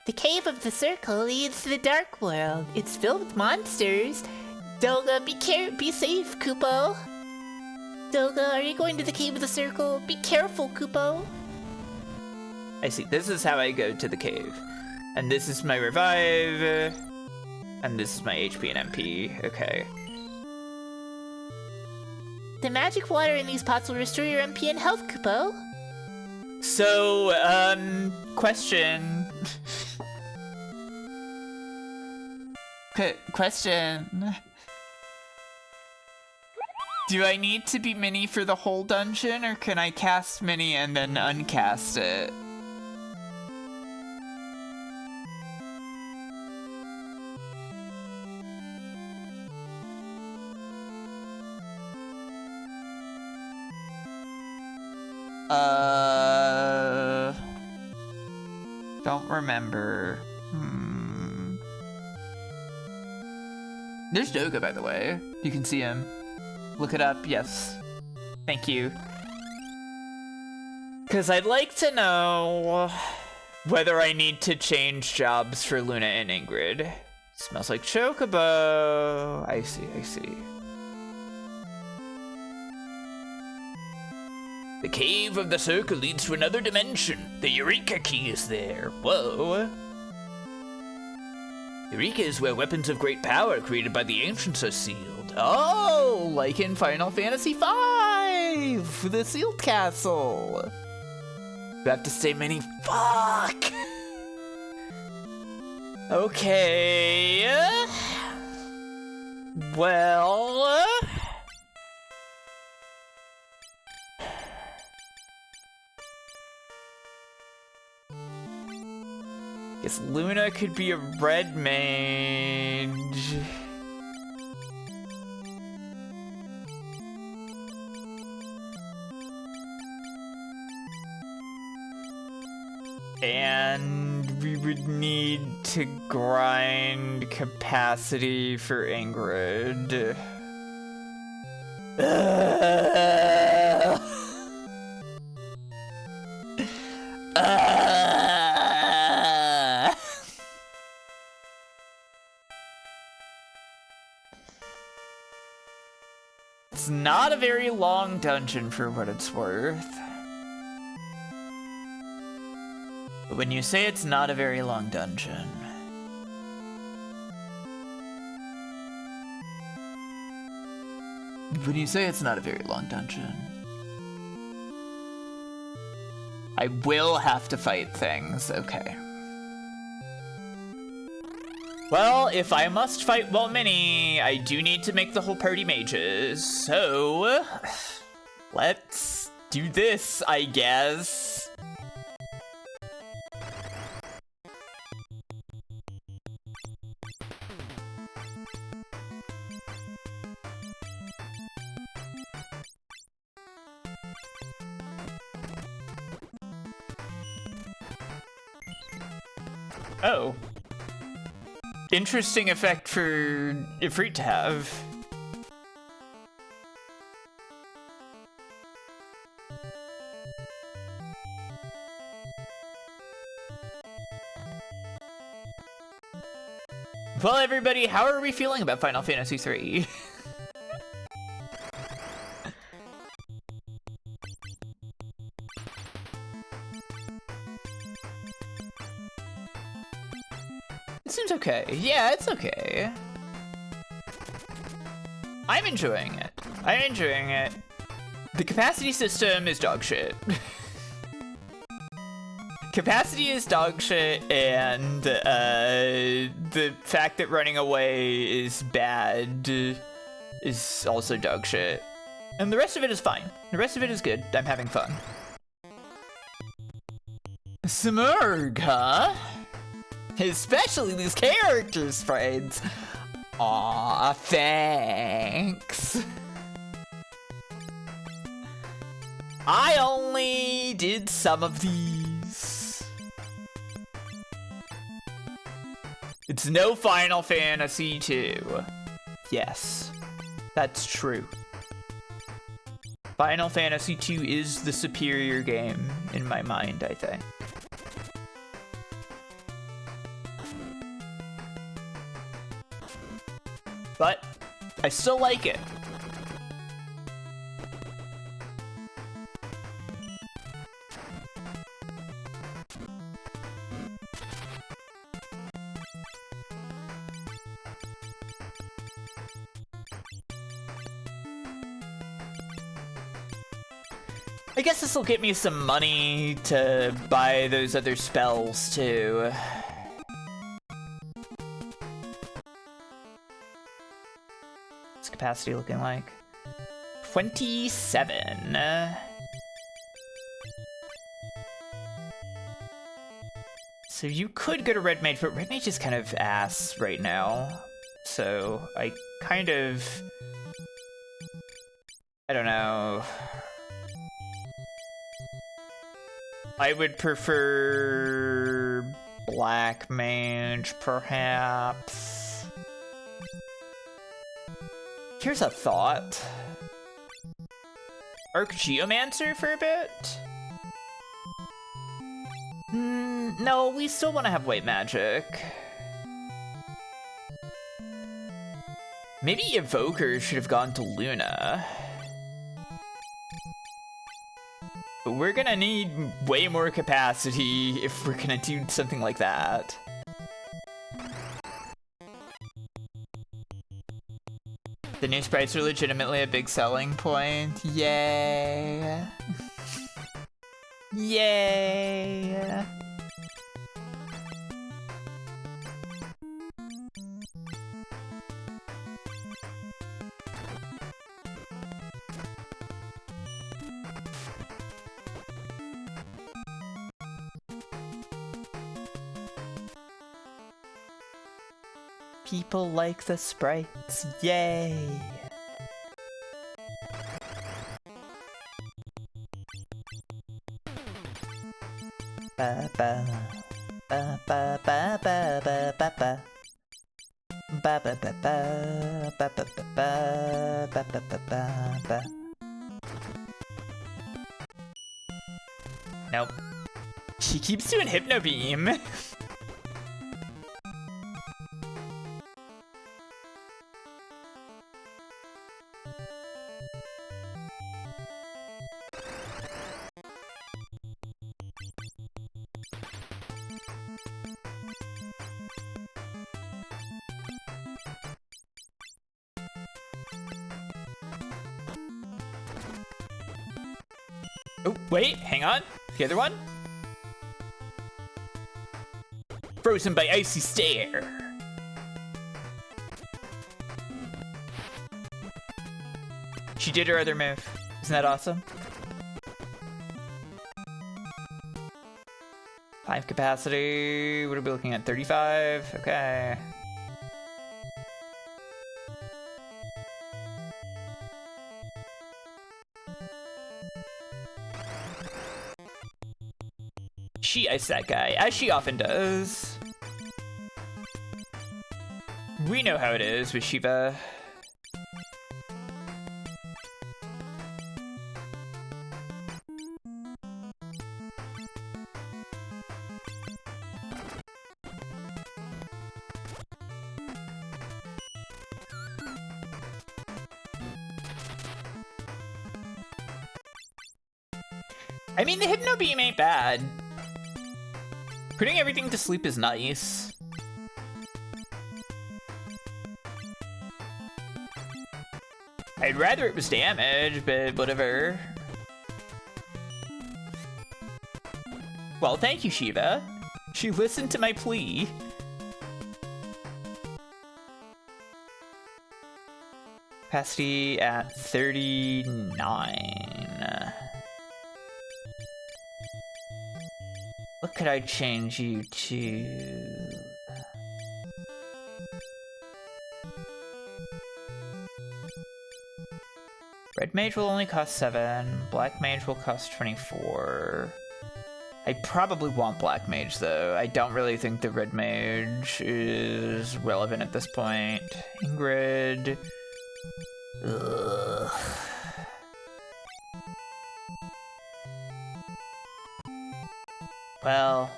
The cave of the circle leads to the dark world. It's filled with monsters. Doga, be safe, Kupo. Doga, are you going to the cave of the circle? Be careful, Kupo. I see. This is how I go to the cave. And this is my revive. And this is my HP and MP. Okay. The magic water in these pots will restore your MP and health, Kupo. So, question. Question. Do I need to be Mini for the whole dungeon, or can I cast Mini and then uncast it? Don't remember. There's Doga, by the way. You can see him. Look it up, yes. Thank you. Because I'd like to know whether I need to change jobs for Luna and Ingrid. Smells like Chocobo. I see, I see. The cave of the circle leads to another dimension. The Eureka key is there. Whoa. Eureka is where weapons of great power created by the ancients are sealed. Oh, like in Final Fantasy V, the sealed castle. You have to stay Mini. Fuck. Okay. Well. Guess Luna could be a red mage. And we would need to grind capacity for Ingrid. It's not a very long dungeon for what it's worth. But when you say it's not a very long dungeon, I will have to fight things, okay. Well, if I must fight Mini, I do need to make the whole party mages, so let's do this, I guess. Oh. Interesting effect for Ifrit to have. Well, everybody, how are we feeling about Final Fantasy 3? It seems okay. Yeah, it's okay. I'm enjoying it. The capacity system is dog shit. Capacity is dog shit, and the fact that running away is bad is also dog shit. And the rest of it is fine. The rest of it is good. I'm having fun. Smurg, huh? Especially these character sprites. Aw, thanks. I only did some of these. It's no Final Fantasy 2. Yes, that's true. Final Fantasy 2 is the superior game in my mind, I think. But I still like it. I guess this will get me some money to buy those other spells too. What's capacity looking like? 27. So you could go to Red Mage, but Red Mage is kind of ass right now. So I kind of... I don't know. I would prefer Black Mage, perhaps. Here's a thought. Arc-Geomancer for a bit? No, we still want to have white magic. Maybe Evoker should have gone to Luna. But we're gonna need way more capacity if we're gonna do something like that. The new sprites are legitimately a big selling point. Yay! Yay! People like the sprites, yay! Ba ba ba ba ba ba ba ba ba ba ba ba ba ba ba ba ba ba ba ba. Nope. She keeps doing Hypno Beam. Oh, wait, hang on. The other one? Frozen by icy stare. She did her other move. Isn't that awesome? 5 capacity. What are we looking at? 35? Okay. She iced that guy, as she often does. We know how it is with Shiva. I mean, the Hypno Beam ain't bad. Putting everything to sleep is nice. I'd rather it was damage, but whatever. Well, thank you, Shiva. She listened to my plea. Capacity at 39. What could I change you to? Red Mage will only cost 7. Black Mage will cost 24. I probably want Black Mage though. I don't really think the Red Mage is relevant at this point. Ingrid. Ugh. Well,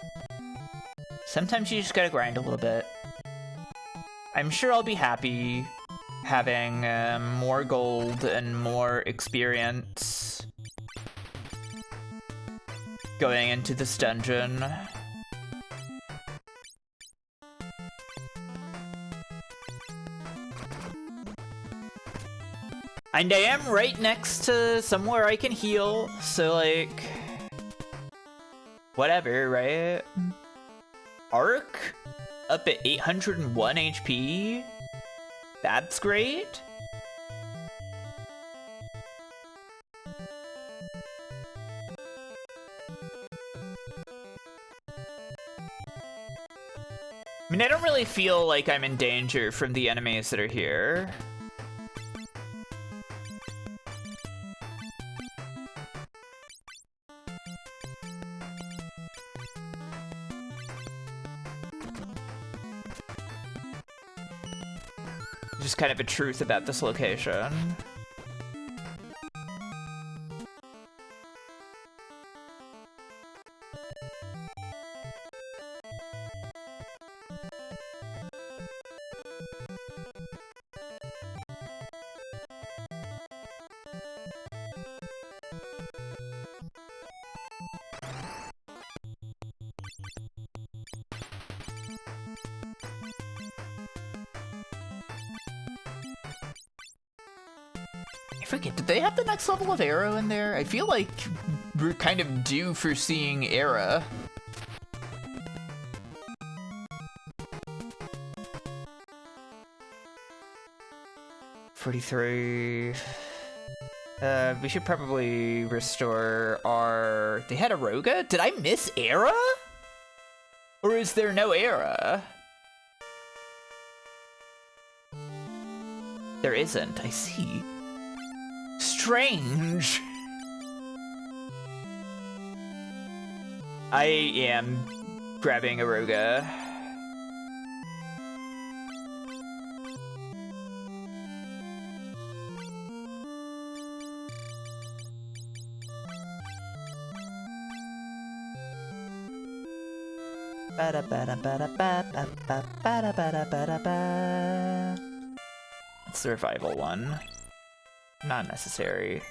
sometimes you just gotta grind a little bit. I'm sure I'll be happy having more gold and more experience going into this dungeon. And I am right next to somewhere I can heal, so like... whatever, right? Arc? Up at 801 HP? That's great. I mean, I don't really feel like I'm in danger from the enemies that are here. Just kind of a truth about this location. I forget, did they have the next level of arrow in there? I feel like we're kind of due for seeing Era. $43. We should probably restore our... They had a Roga? Did I miss Era? Or is there no Era? There isn't, I see. Strange. I am grabbing a Roga. It's the revival one. Not necessary.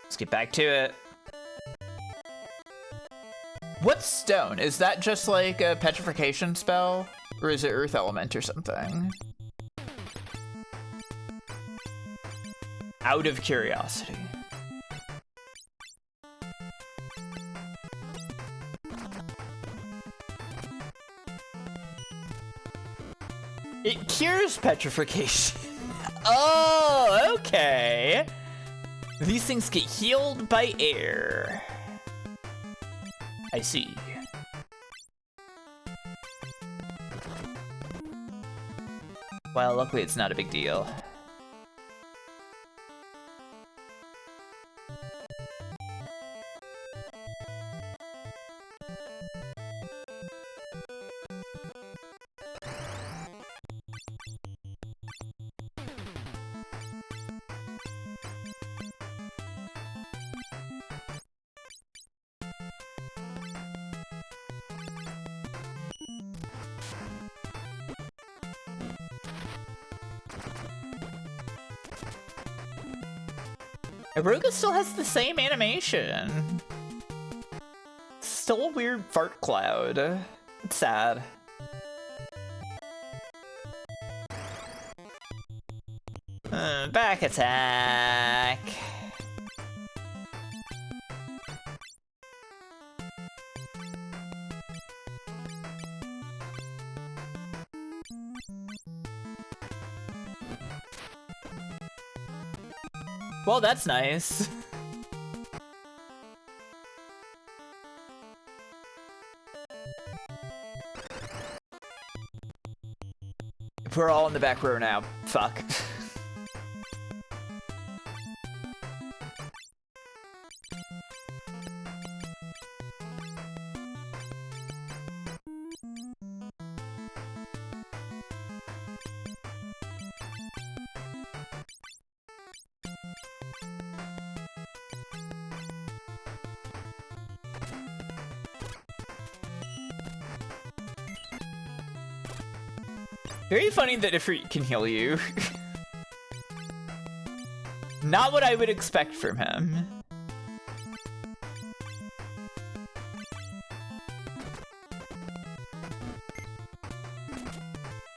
Let's get back to it. What's stone? Is that just like a petrification spell? Or is it earth element or something? Out of curiosity. It cures petrification. Oh, okay. These things get healed by air. I see. Well, luckily it's not a big deal. Aruga still has the same animation. Still a weird fart cloud. It's sad. Back attack. Well, that's nice. We're all in the back row now. Fuck. Very funny that Ifrit can heal you. Not what I would expect from him.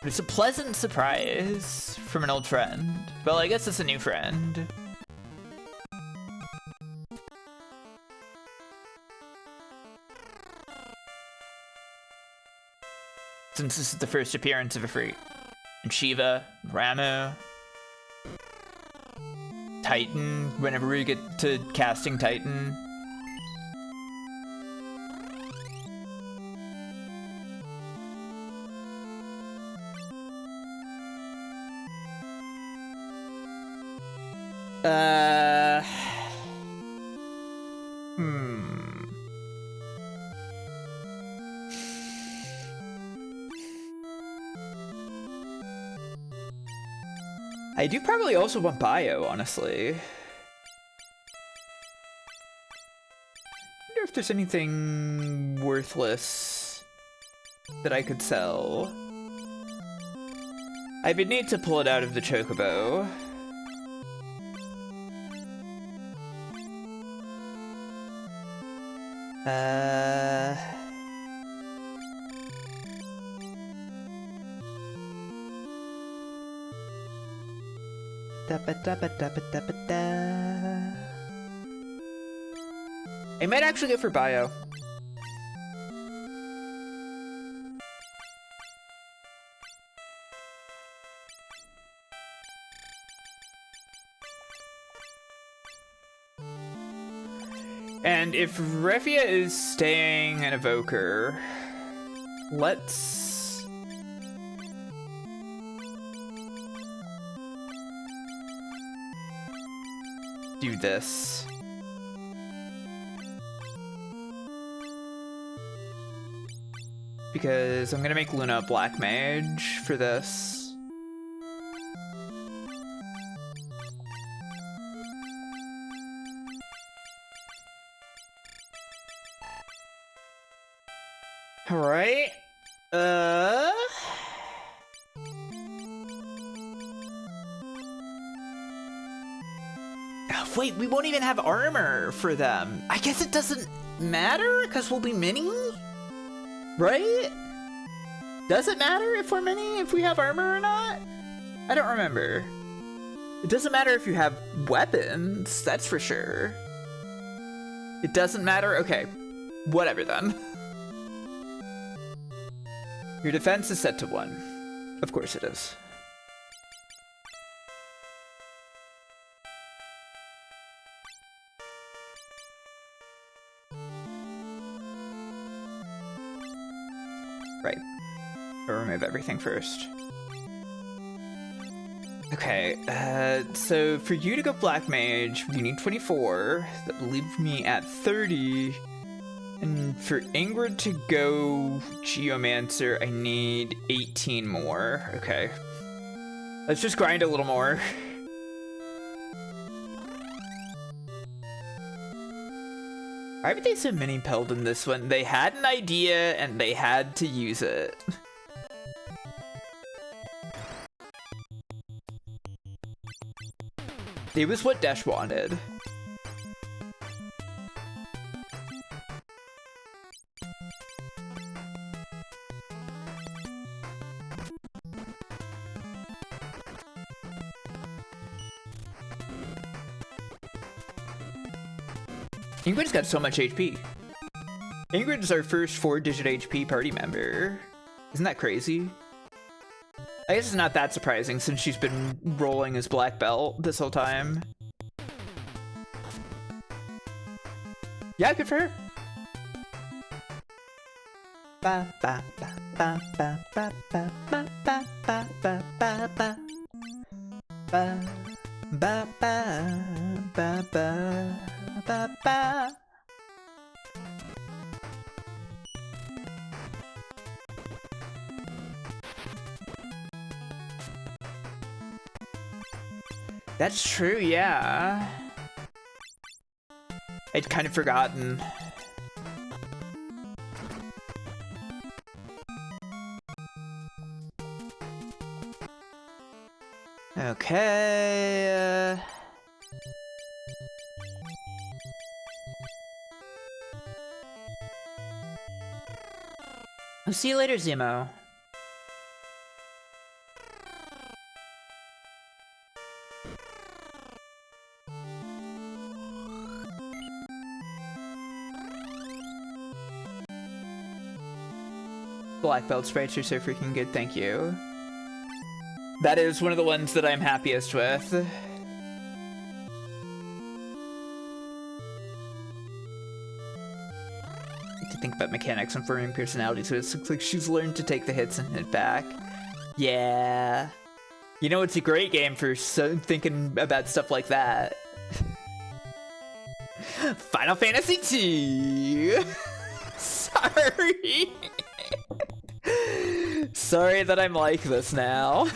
It's a pleasant surprise from an old friend. Well, I guess it's a new friend. Since this is the first appearance of a fruit. And Shiva, Ramu, Titan, whenever we get to casting Titan. I do probably also want bio, honestly. Wonder if there's anything worthless that I could sell. I would need to pull it out of the chocobo. I might actually go for bio. And if Refia is staying an evoker, let's do this. Because I'm gonna make Luna a black mage for this. All right. Wait, we won't even have armor for them. I guess it doesn't matter because we'll be mini, right? Does it matter if we're mini, if we have armor or not? I don't remember. It doesn't matter if you have weapons, that's for sure. It doesn't matter? Okay, whatever then. Your defense is set to 1. Of course it is. Right. I'll remove everything first. Okay, so for you to go Black Mage, you need 24. That will leave me at 30. And for Ingrid to go Geomancer, I need 18 more. Okay. Let's just grind a little more. Why would they so mini-pelled in this one? They had an idea and they had to use it. It was what Desh wanted. Ingrid's got so much HP. Ingrid is our first 4-digit HP party member. Isn't that crazy? I guess it's not that surprising since she's been rolling as black belt this whole time. Yeah, good for her. Ba ba ba ba ba ba ba ba ba ba ba ba ba ba ba ba ba ba ba. That's true, yeah. I'd kind of forgotten. Okay. I'll see you later, Zemo. Black belt sprites are so freaking good, thank you. That is one of the ones that I'm happiest with. To think about mechanics and forming personality, so it looks like she's learned to take the hits and hit back. Yeah. You know, it's a great game for thinking about stuff like that. Final Fantasy II! Sorry! Sorry that I'm like this now.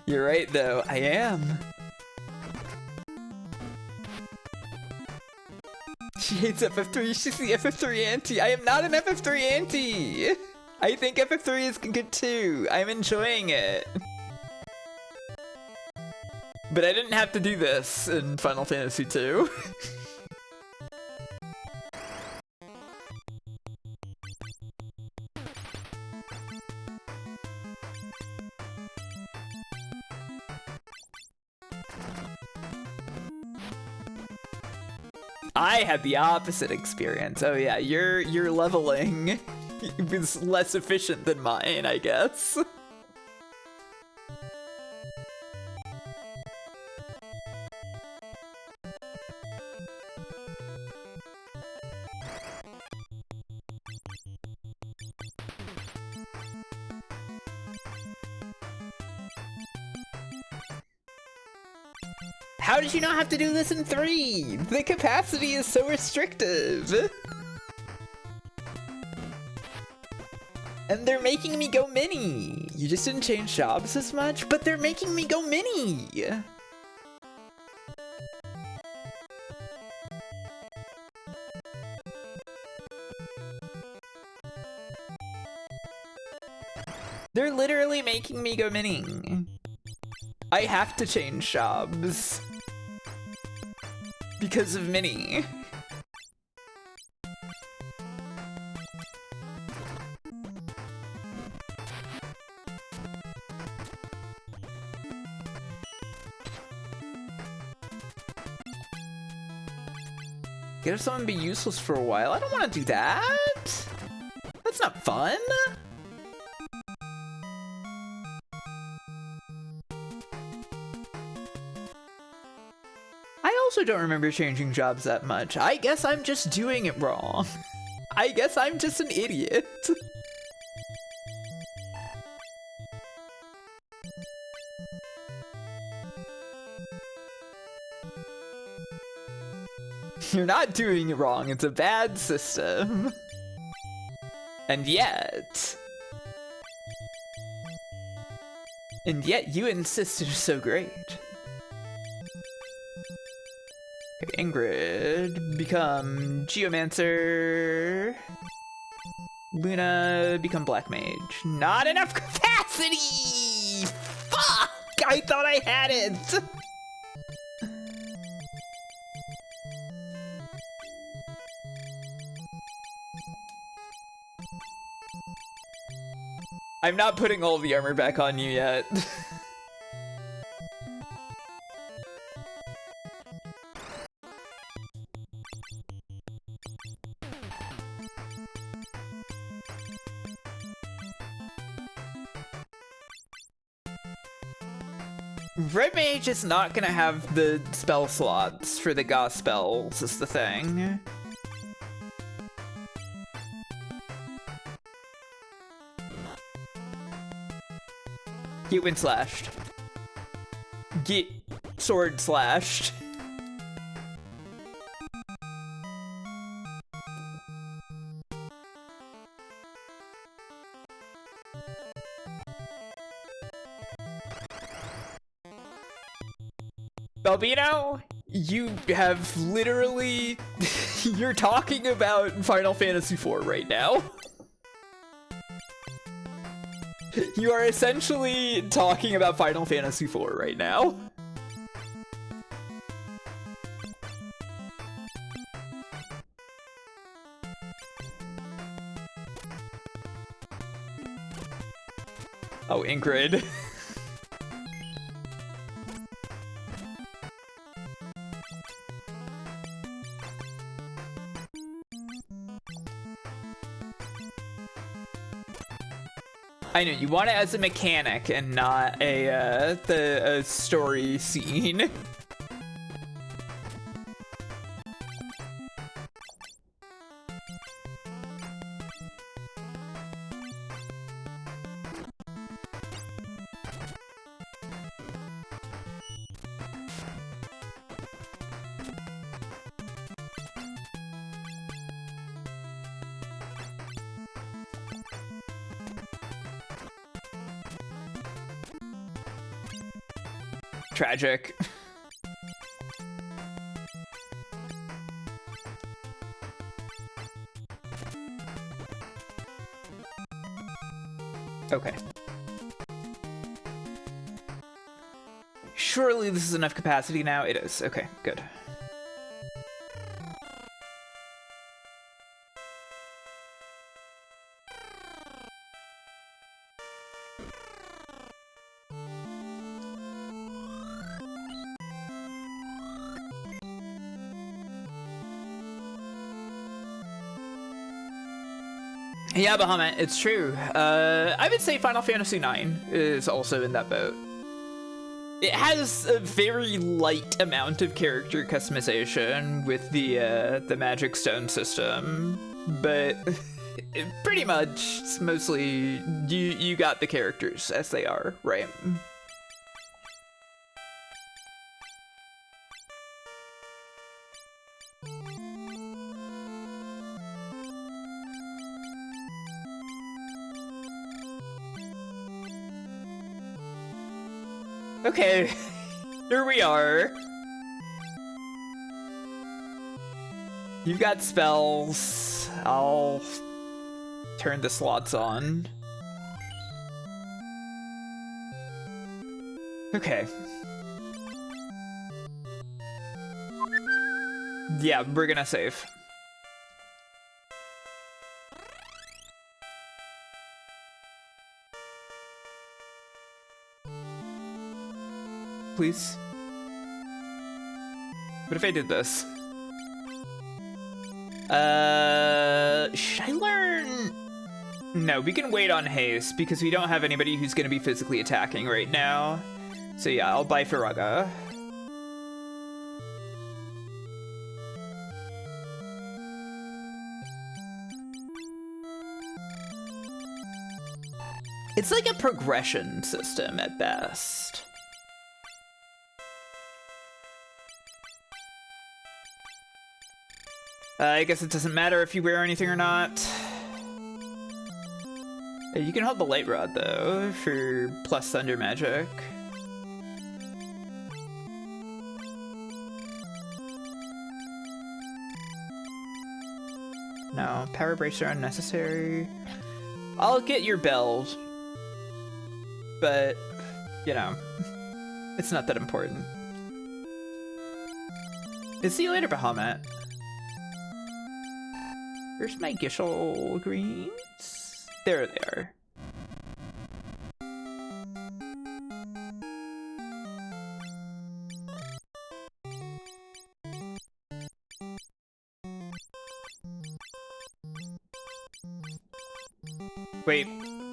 You're right, though. I am. She hates FF3. She's the FF3 anti. I am not an FF3 anti. I think FF3 is good too. I'm enjoying it. But I didn't have to do this in Final Fantasy II. I had the opposite experience. Oh yeah, your leveling is less efficient than mine, I guess. How did you not have to do this in 3? The capacity is so restrictive. And they're making me go mini. You just didn't change jobs as much, but they're making me go mini. They're literally making me go mini. I have to change jobs. Because of mini. Get someone be useless for a while. I don't want to do that. That's not fun. I also don't remember changing jobs that much. I guess I'm just doing it wrong. I guess I'm just an idiot. You're not doing it wrong. It's a bad system. And yet you insist it's so great. Okay, Ingrid, become Geomancer. Luna, become Black Mage. Not enough capacity! Fuck! I thought I had it! I'm not putting all the armor back on you yet. Red Mage is not gonna have the spell slots for the Gauss spells, is the thing. Get wind slashed. Get sword slashed. Balbino, you have literally... You're talking about Final Fantasy IV right now. You are essentially talking about Final Fantasy IV right now. Oh, Ingrid. I know, you want it as a mechanic and not a story scene. Tragic. Okay. Surely this is enough capacity now? It is. Okay, good. Yeah, Bahamut, it's true. I would say Final Fantasy IX is also in that boat. It has a very light amount of character customization with the magic stone system, but pretty much it's mostly you got the characters as they are, right? Okay, here we are. You've got spells. I'll turn the slots on. Okay. Yeah, we're gonna save. Please. What if I did this? Should I learn? No, we can wait on haste because we don't have anybody who's gonna be physically attacking right now. So yeah, I'll buy Firaga. It's like a progression system at best. I guess it doesn't matter if you wear anything or not. You can hold the light rod though for plus thunder magic. No, power breaks are unnecessary. I'll get your bells, but you know, it's not that important. See you later, Bahamut. Where's my Gishel greens? There they are. Wait,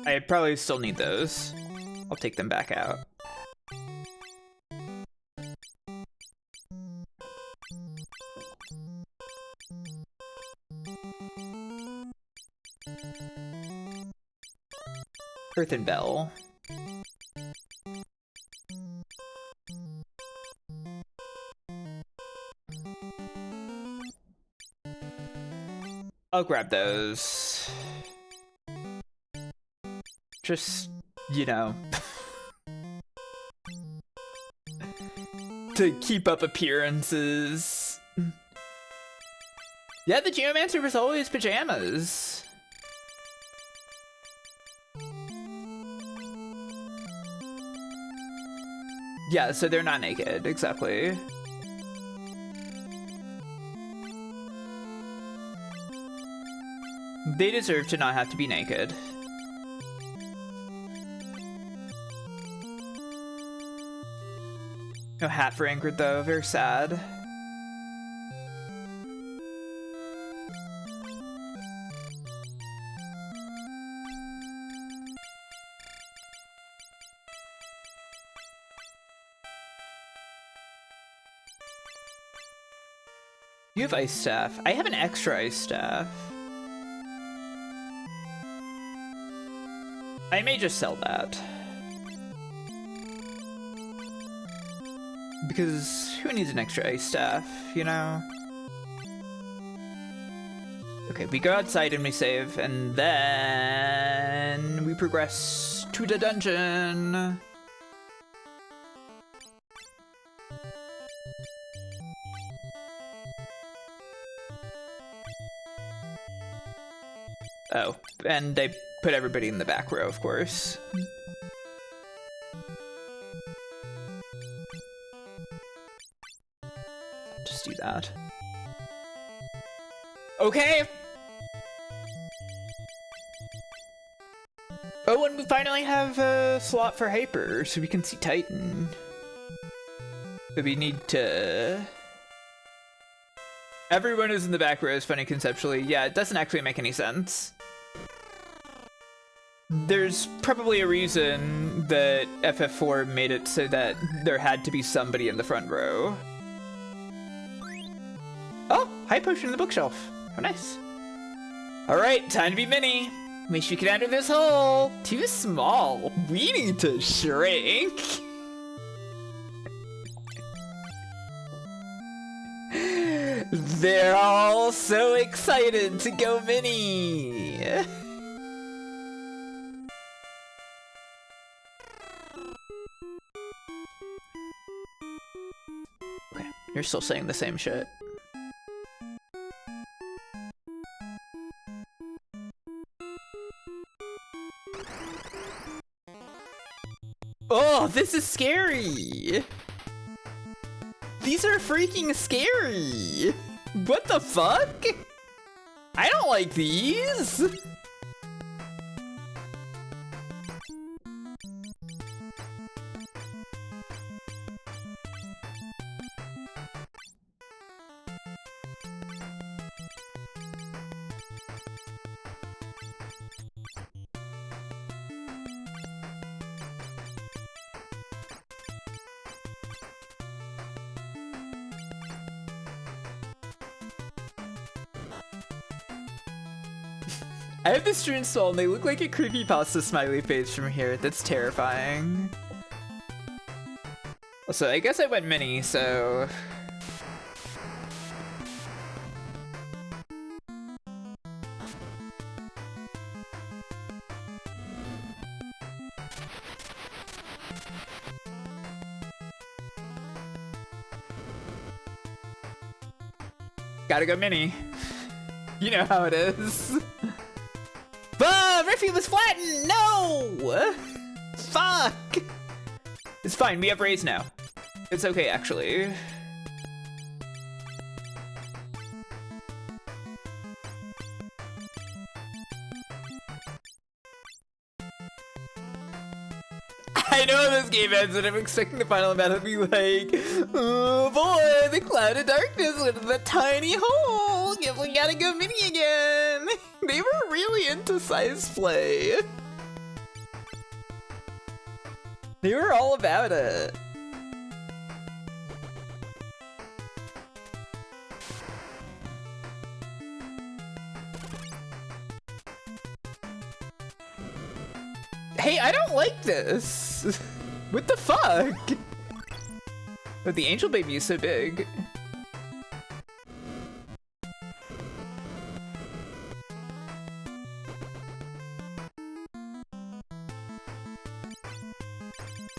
I probably still need those. I'll take them back out. Earthen Bell. I'll grab those. Just, you know, to keep up appearances. Yeah, the Geomancer was always pajamas. Yeah, so they're not naked, exactly. They deserve to not have to be naked. No hat for Ingrid though, very sad. You have ice staff. I have an extra ice staff. I may just sell that. Because who needs an extra ice staff, you know? Okay, we go outside and we save, and then we progress to the dungeon. Oh, and I put everybody in the back row, of course. Just do that. Okay! Oh, and we finally have a slot for Hyper, so we can see Titan. But we need to... Everyone who's in the back row is funny conceptually. Yeah, it doesn't actually make any sense. There's probably a reason that FF4 made it so that there had to be somebody in the front row. Oh, high potion in the bookshelf. Oh, nice. Alright, time to be mini. Wish we could enter this hole. Too small. We need to shrink. They're all so excited to go mini. Okay, you're still saying the same shit. Oh, this is scary! These are freaking scary! What the fuck? I don't like these! I have this Dream Soul and they look like a creepypasta smiley face from here. That's terrifying. Also, I guess I went mini, so... Gotta go mini. You know how it is. Riffy was flattened! No! Fuck! It's fine, we have raise now. It's okay, actually. I know this game ends and I'm expecting the final battle to be like, oh boy, the cloud of darkness went in the tiny hole. Guess we gotta go mini again. They were really into size play. They were all about it. Hey, I don't like this. What the fuck? But the angel baby is so big.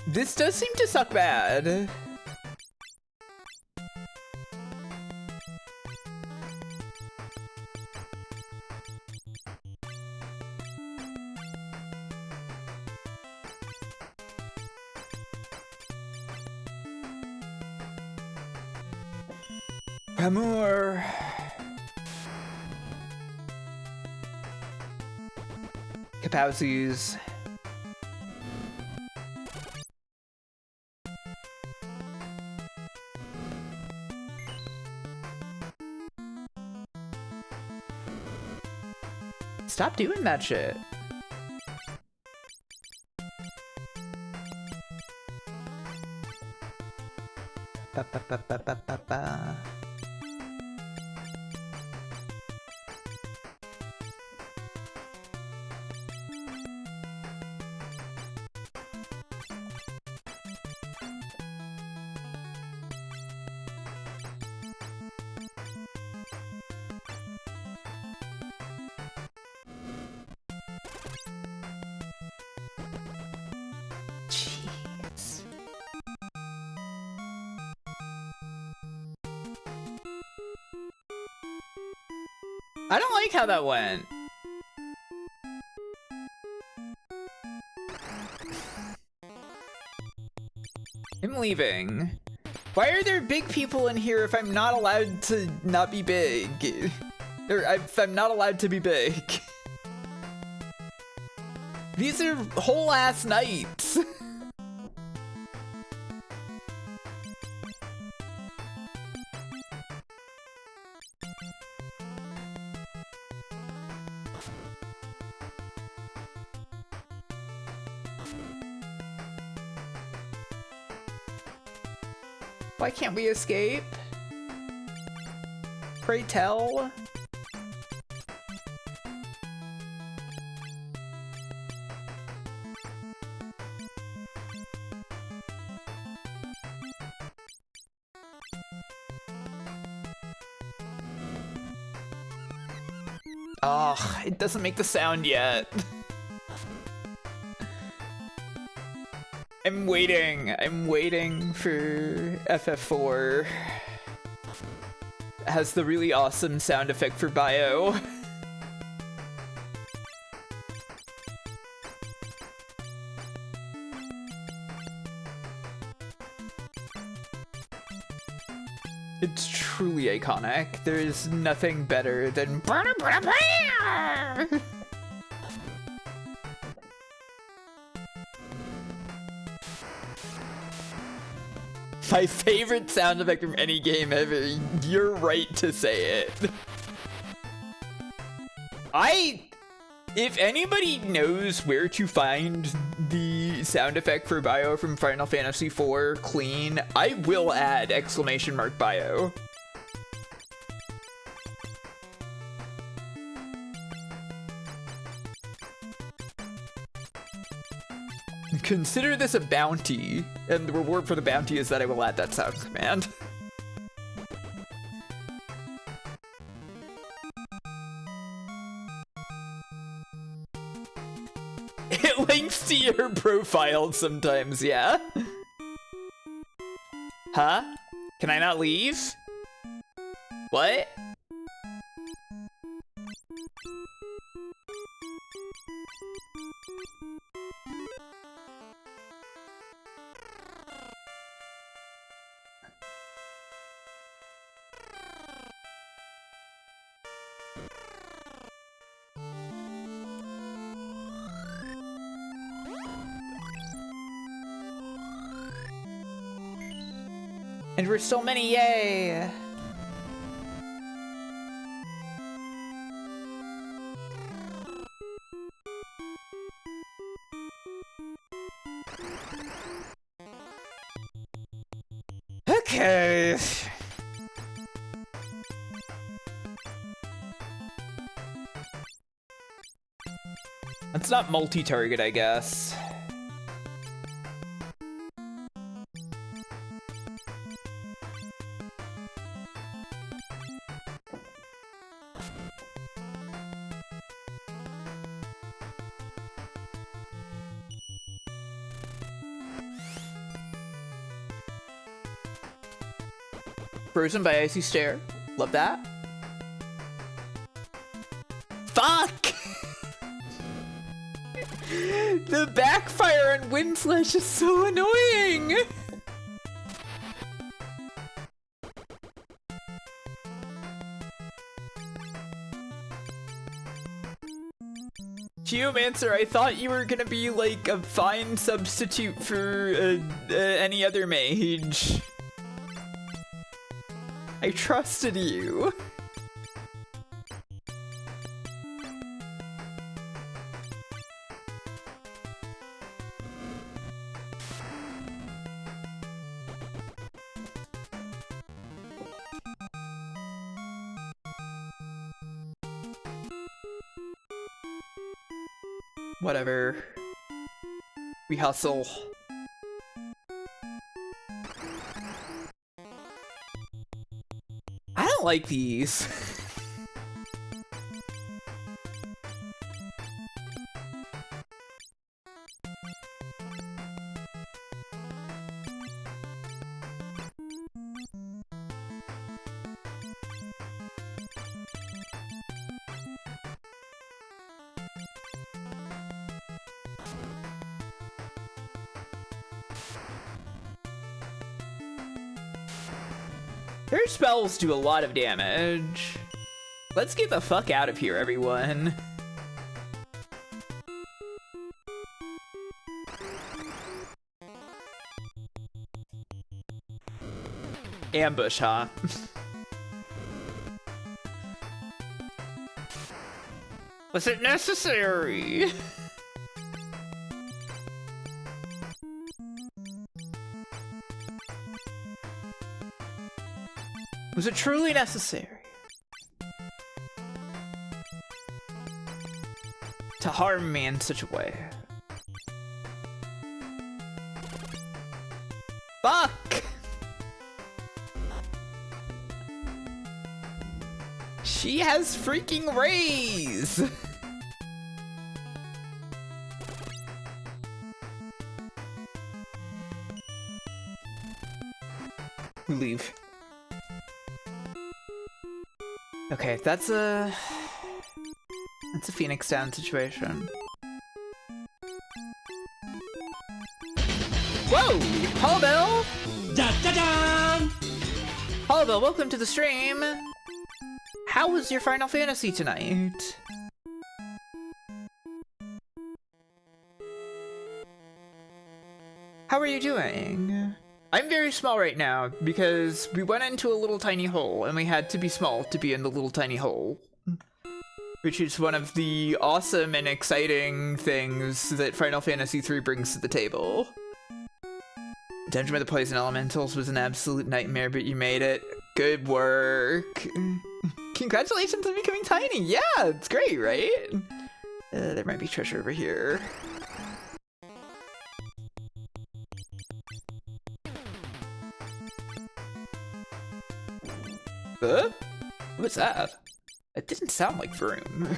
This does seem to suck bad. Amor. Capacities. Stop doing that shit. Ba, ba, ba, ba, ba, ba, ba. I don't like how that went. I'm leaving. Why are there big people in here if I'm not allowed to not be big? Or if I'm not allowed to be big? These are whole ass nights. Why can't we escape? Pray tell. Oh, it doesn't make the sound yet. I'm waiting for FF4. It has the really awesome sound effect for bio. It's truly iconic. There is nothing better than my favorite sound effect from any game ever. You're right to say it. If anybody knows where to find the sound effect for bio from Final Fantasy IV clean, I will add ! bio. Consider this a bounty, and the reward for the bounty is that I will add that sound command. It links to your profile sometimes, yeah? Huh? Can I not leave? What? And we're so many, yay! Okay. It's not multi-target, I guess. Frozen by Icy Stare. Love that. Fuck! The backfire on Windslash is so annoying! Geomancer, I thought you were gonna be like a fine substitute for any other mage. I trusted you. Whatever. We hustle. I don't like these. Their spells do a lot of damage. Let's get the fuck out of here, everyone. Ambush, huh? Was it necessary? Was it truly necessary to harm me in such a way? Fuck! She has freaking rays! We leave. Okay, that's a Phoenix Down situation. Whoa! Hollowbell! Da-da-da! Hollowbell, welcome to the stream! How was your Final Fantasy tonight? How are you doing? I'm very small right now because we went into a little tiny hole and we had to be small to be in the little tiny hole. Which is one of the awesome and exciting things that Final Fantasy III brings to the table. Dungeon with the Poison Elementals was an absolute nightmare, but you made it. Good work. Congratulations on becoming tiny. Yeah, it's great, right? There might be treasure over here. What was that? It didn't sound like Vroom.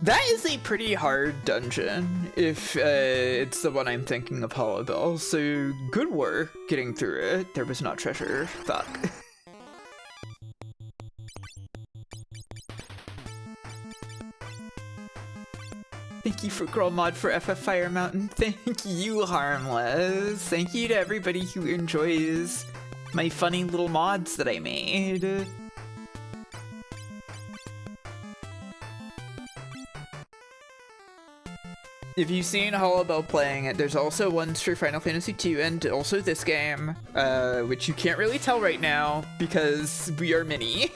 That is a pretty hard dungeon, if it's the one I'm thinking of, Hollowbell, so good work getting through it. There was not treasure. Fuck. Thank you for Girl Mod for FF Fire Mountain. Thank you, Harmless. Thank you to everybody who enjoys my funny little mods that I made. If you've seen Hollowbell playing it, there's also ones for Final Fantasy II and also this game, which you can't really tell right now because we are mini.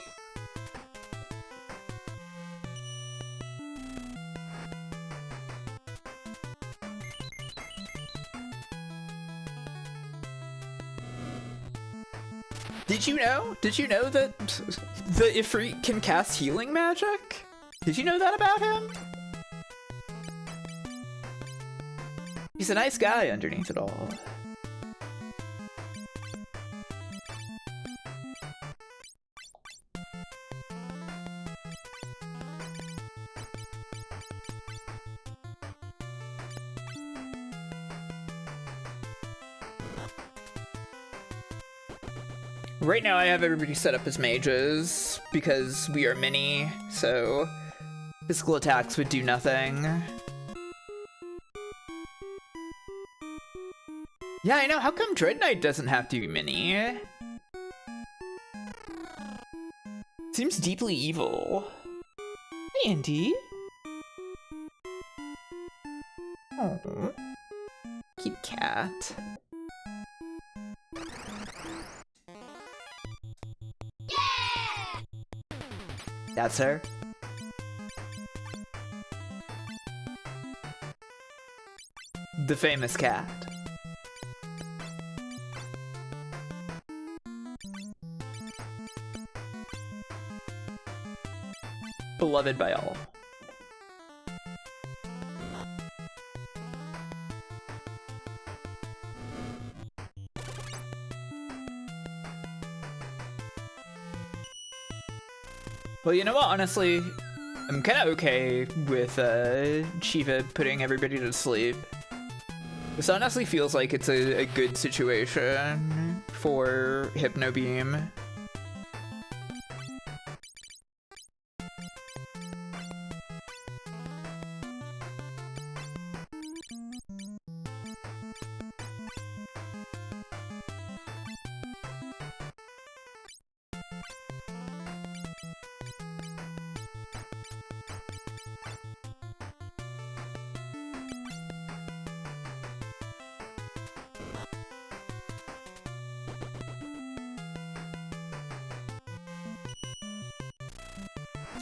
Did you know? Did you know that the Ifrit can cast healing magic? Did you know that about him? He's a nice guy underneath it all. Right now I have everybody set up as mages because we are mini, so physical attacks would do nothing. Yeah, I know. How come Dread Knight doesn't have to be mini? Seems deeply evil. Hey, Andy. Oh, cute cat. That's her. The famous cat. Beloved by all. Well, you know what, honestly, I'm kind of okay with Shiva putting everybody to sleep. This honestly feels like it's a good situation for Hypno Beam.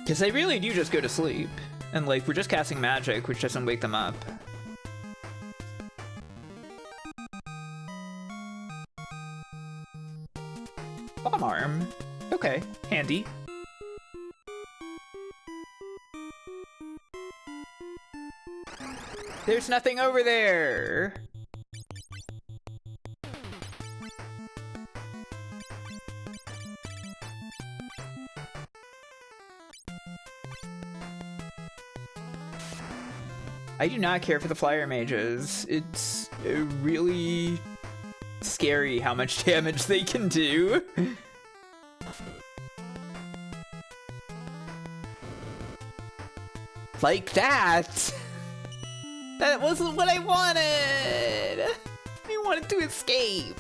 Because they really do just go to sleep. And like, we're just casting magic, which doesn't wake them up. Bomb arm. Okay, handy. There's nothing over there! I do not care for the flyer mages. It's really scary how much damage they can do. Like that! That wasn't what I wanted! I wanted to escape!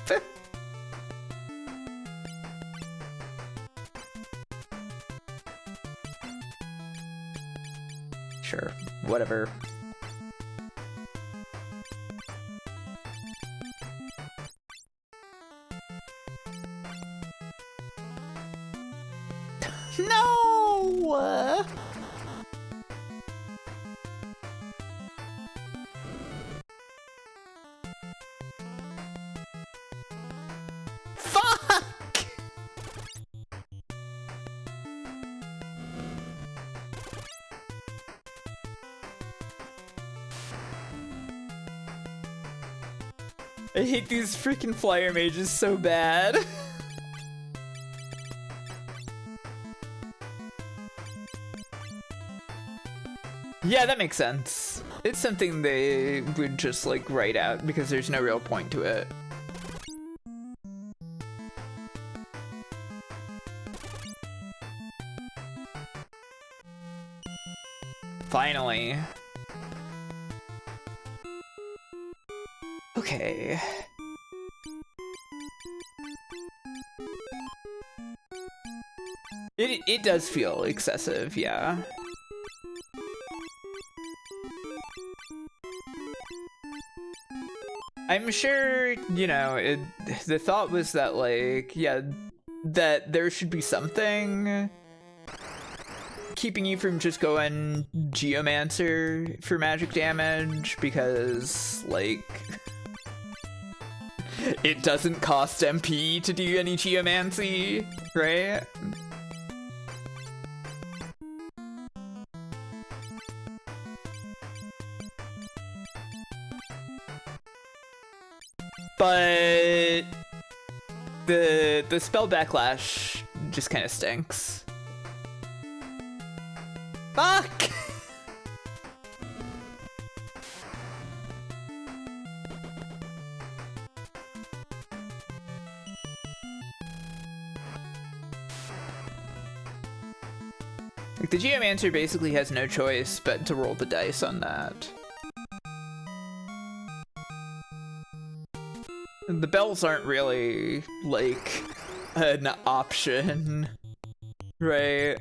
Sure, whatever. No! Fuck! I hate these freaking flyer mages so bad. Yeah, that makes sense. It's something they would just like write out because there's no real point to it. Finally. Okay. It does feel excessive, yeah. I'm sure, you know, the thought was that, like, yeah, that there should be something keeping you from just going Geomancer for magic damage, because, like, it doesn't cost MP to do any Geomancy, right? But the spell backlash just kind of stinks. Fuck! Like, the Geomancer basically has no choice but to roll the dice on that. The bells aren't really, like, an option, right?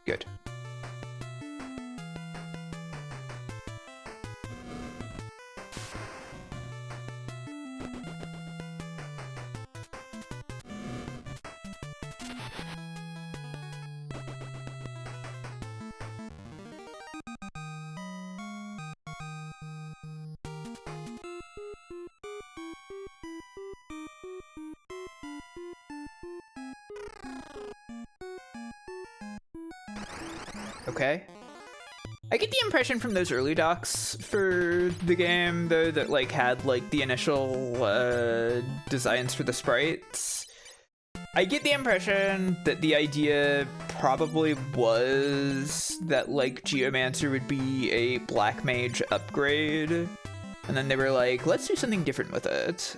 Good. Okay. I get the impression from those early docs for the game, though, that like had like the initial designs for the sprites. I get the impression that the idea probably was that like Geomancer would be a black mage upgrade, and then they were like, let's do something different with it.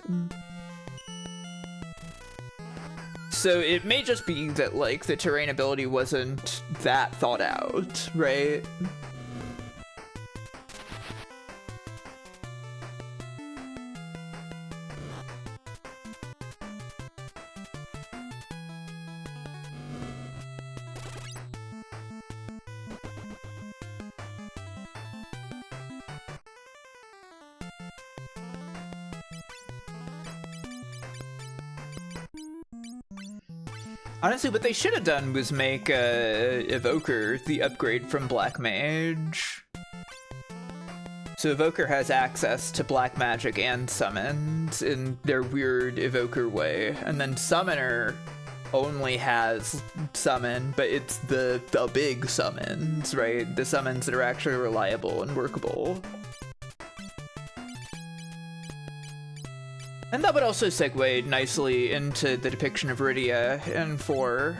So it may just be that, like, the terrain ability wasn't that thought out, right? Honestly, what they should have done was make Evoker the upgrade from Black Mage. So Evoker has access to Black Magic and Summons in their weird Evoker way. And then Summoner only has Summon, but it's the big summons, right? The summons that are actually reliable and workable. And that would also segue nicely into the depiction of Rydia in 4.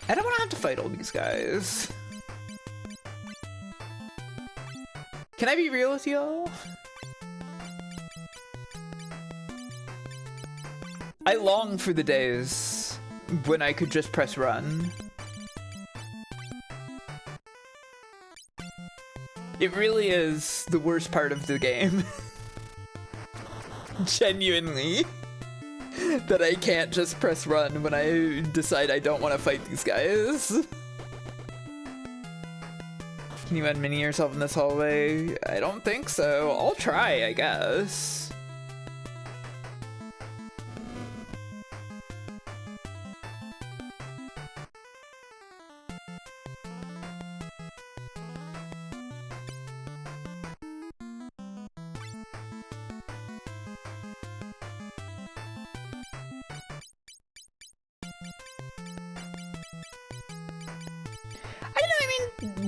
I don't want to have to fight all these guys. Can I be real with y'all? I long for the days when I could just press run. It really is the worst part of the game. Genuinely. That I can't just press run when I decide I don't want to fight these guys. Can you unmini yourself in this hallway? I don't think so. I'll try, I guess.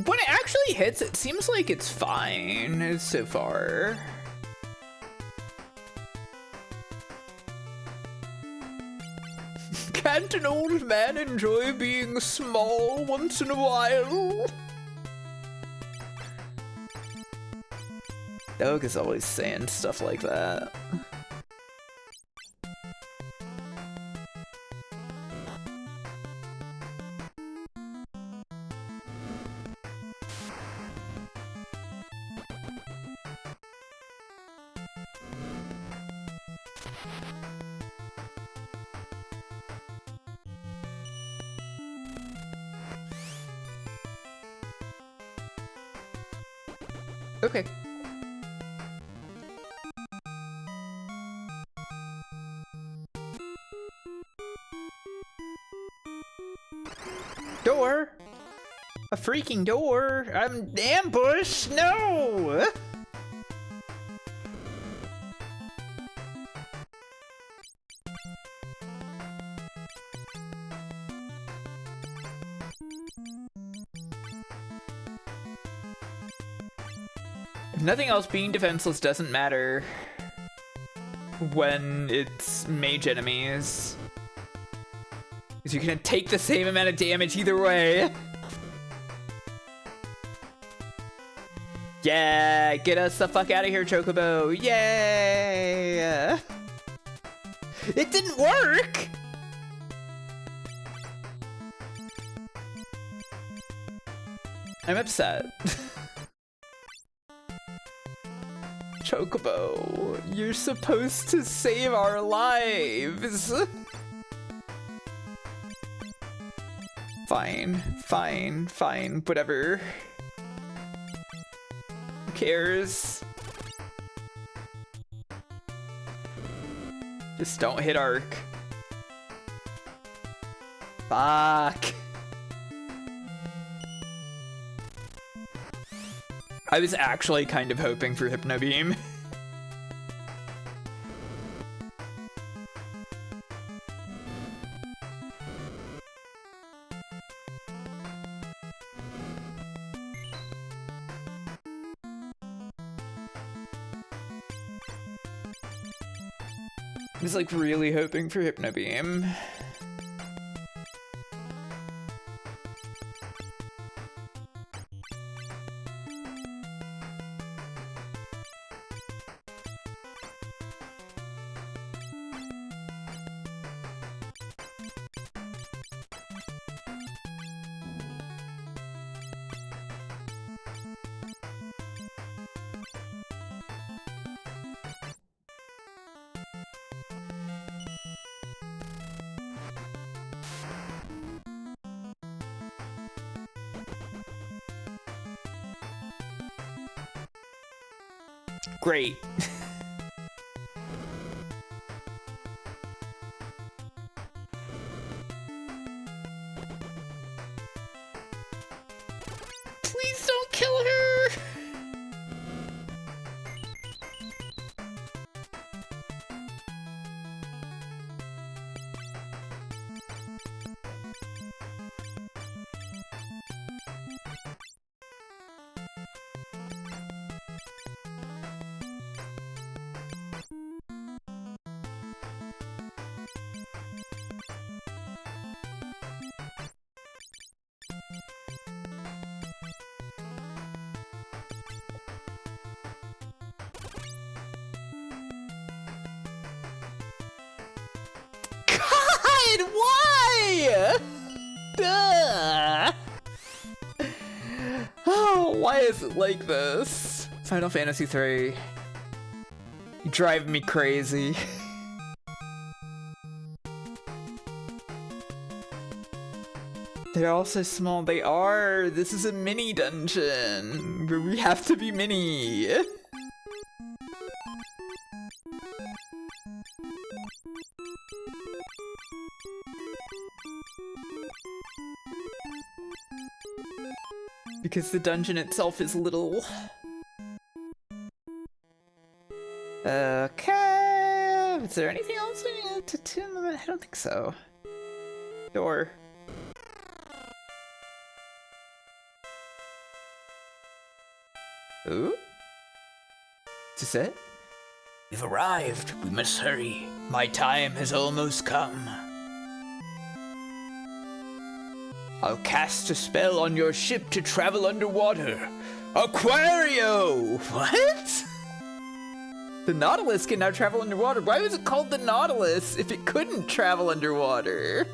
When it actually hits, it seems like it's fine so far. Can't an old man enjoy being small once in a while? Doga's always saying stuff like that. Okay. Door? A freaking door? I'm ambushed? No! If nothing else, being defenseless doesn't matter when it's mage enemies. Because you're gonna take the same amount of damage either way. Yeah, get us the fuck out of here, Chocobo. Yay! It didn't work! I'm upset. Chocobo, you're supposed to save our lives. Fine, fine, fine, whatever. Who cares? Just don't hit Arc. Fuck. I was actually kind of hoping for Hypno Beam. I was like really hoping for Hypno Beam. Great. Please don't kill her! God, why? Duh. Oh, why is it like this? Final Fantasy 3. You drive me crazy. They're all so small. They are. This is a mini dungeon where we have to be mini. Because the dungeon itself is little. Okay. Is there anything else I need to do? I don't think so. Door. Ooh? Is this it? We've arrived. We must hurry. My time has almost come. I'll cast a spell on your ship to travel underwater. Aquario! What? The Nautilus can now travel underwater. Why was it called the Nautilus if it couldn't travel underwater?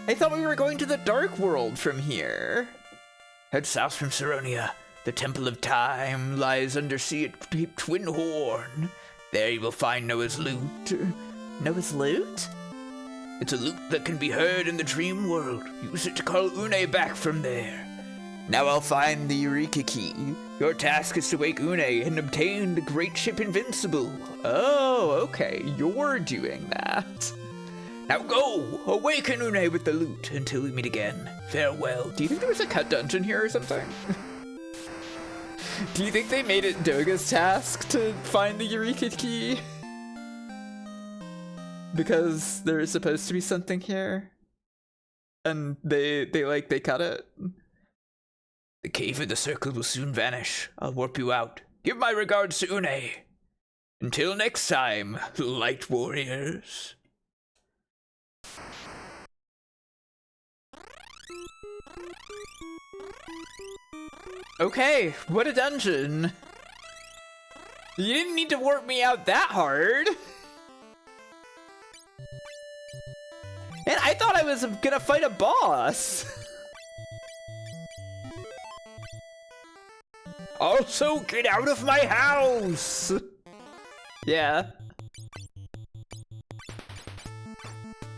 I thought we were going to the Dark World from here. Head south from Saronia. The Temple of Time lies undersea at Cape Twin Horn. There you will find Noah's loot. Noah's loot? It's a loot that can be heard in the dream world. Use it to call Une back from there. Now I'll find the Eureka Key. Your task is to wake Une and obtain the great ship Invincible. Oh, okay. You're doing that. Now go! Awaken Une with the loot until we meet again. Farewell. Do you think there was a cut dungeon here or something? Do you think they made it Doga's task to find the Eureka Key? Because there is supposed to be something here. And they cut it. The cave in the circle will soon vanish. I'll warp you out. Give my regards to Une. Until next time, light warriors. Okay, what a dungeon. You didn't need to warp me out that hard. And I thought I was gonna fight a boss. Also, get out of my house! Yeah.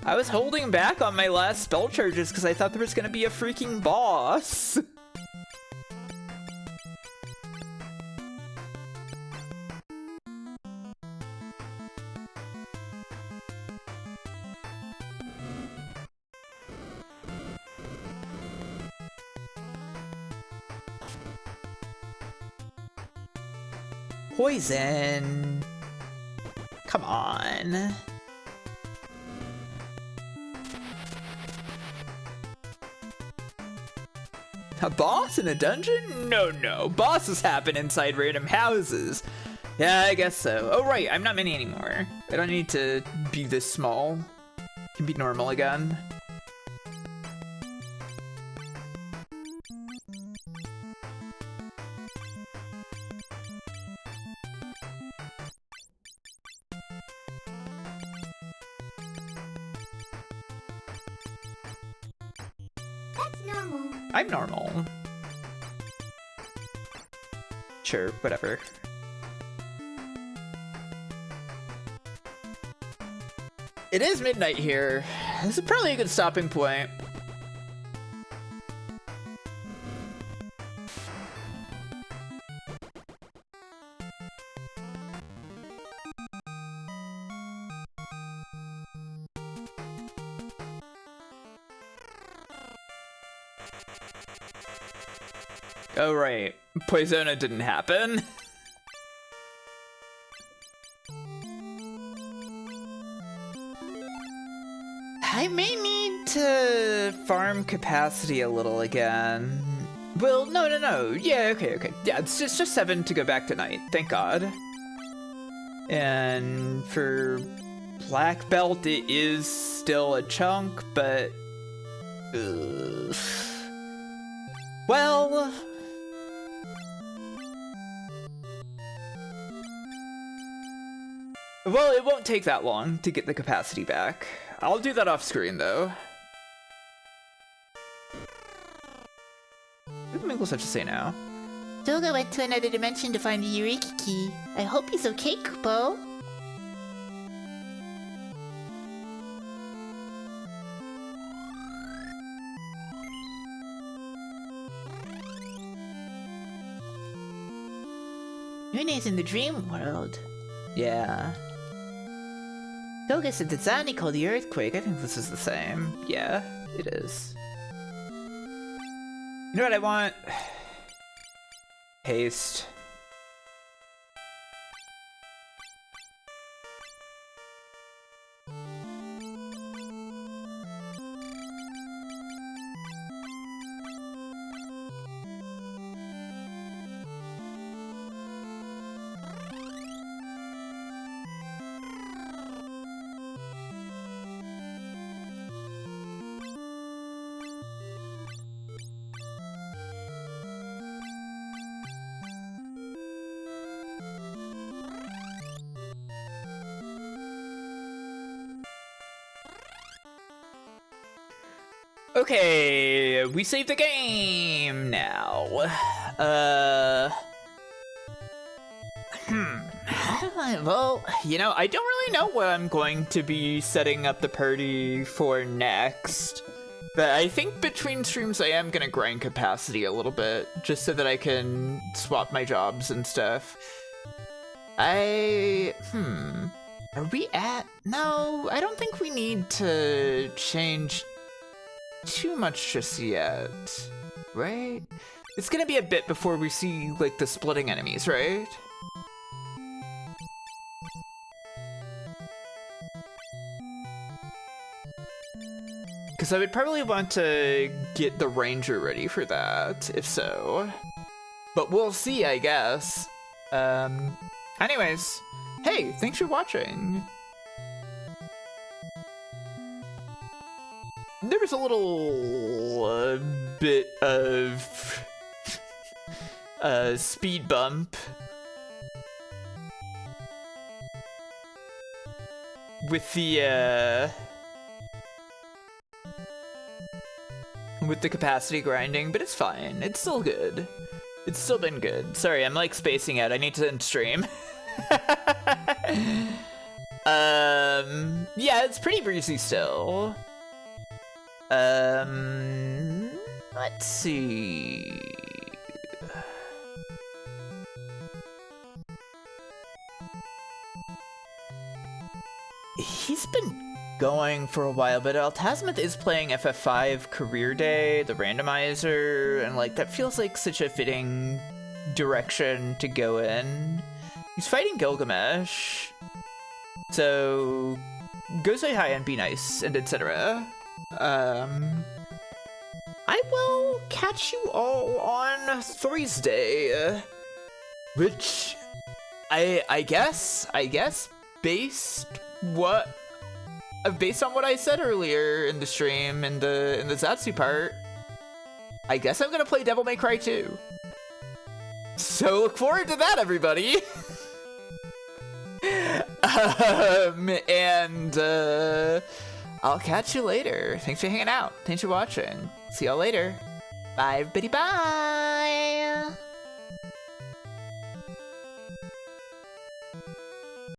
I was holding back on my last spell charges because I thought there was gonna be a freaking boss. Poison. Come on. A boss in a dungeon? No. Bosses happen inside random houses. Yeah, I guess so. Oh, right. I'm not mini anymore. I don't need to be this small. I can be normal again. I'm normal. Sure, whatever. It is midnight here. This is probably a good stopping point. Oh, right. Poisona didn't happen. I may need to farm capacity a little again. Well, no. Yeah, okay. Yeah, it's just 7 to go back tonight. Thank God. And for black belt, it is still a chunk, but... ugh. Well... well, it won't take that long to get the capacity back. I'll do that off screen, though. What does Mingles have to say now? Doga went to another dimension to find the Eureka key. I hope he's okay, Kupo. Yune's in the dream world. Yeah. Doga said that Zani called the earthquake. I think this is the same. Yeah, it is. You know what I want? Haste. Okay, we save the game now. Well, you know, I don't really know what I'm going to be setting up the party for next. But I think between streams I am gonna grind capacity a little bit, just so that I can swap my jobs and stuff. Are we at? No, I don't think we need to change too much just yet, right? It's gonna be a bit before we see, like, the splitting enemies, right? Because I would probably want to get the ranger ready for that, if so. But we'll see, I guess. Anyways, hey, thanks for watching. There was a little bit of speed bump with the capacity grinding, but it's fine. It's still good. It's still been good. Sorry, I'm like spacing out. I need to end stream. Yeah, it's pretty breezy still. Let's see. He's been going for a while, but Altasmith is playing FF5 Career Day, the randomizer, and like that feels like such a fitting direction to go in. He's fighting Gilgamesh, so go say hi and be nice, and etc. I will catch you all on Thursday, which I guess based on what I said earlier in the stream in the Zatsu part, I guess I'm gonna play Devil May Cry 2. So look forward to that, everybody. I'll catch you later. Thanks for hanging out. Thanks for watching. See y'all later. Bye, everybody. Bye.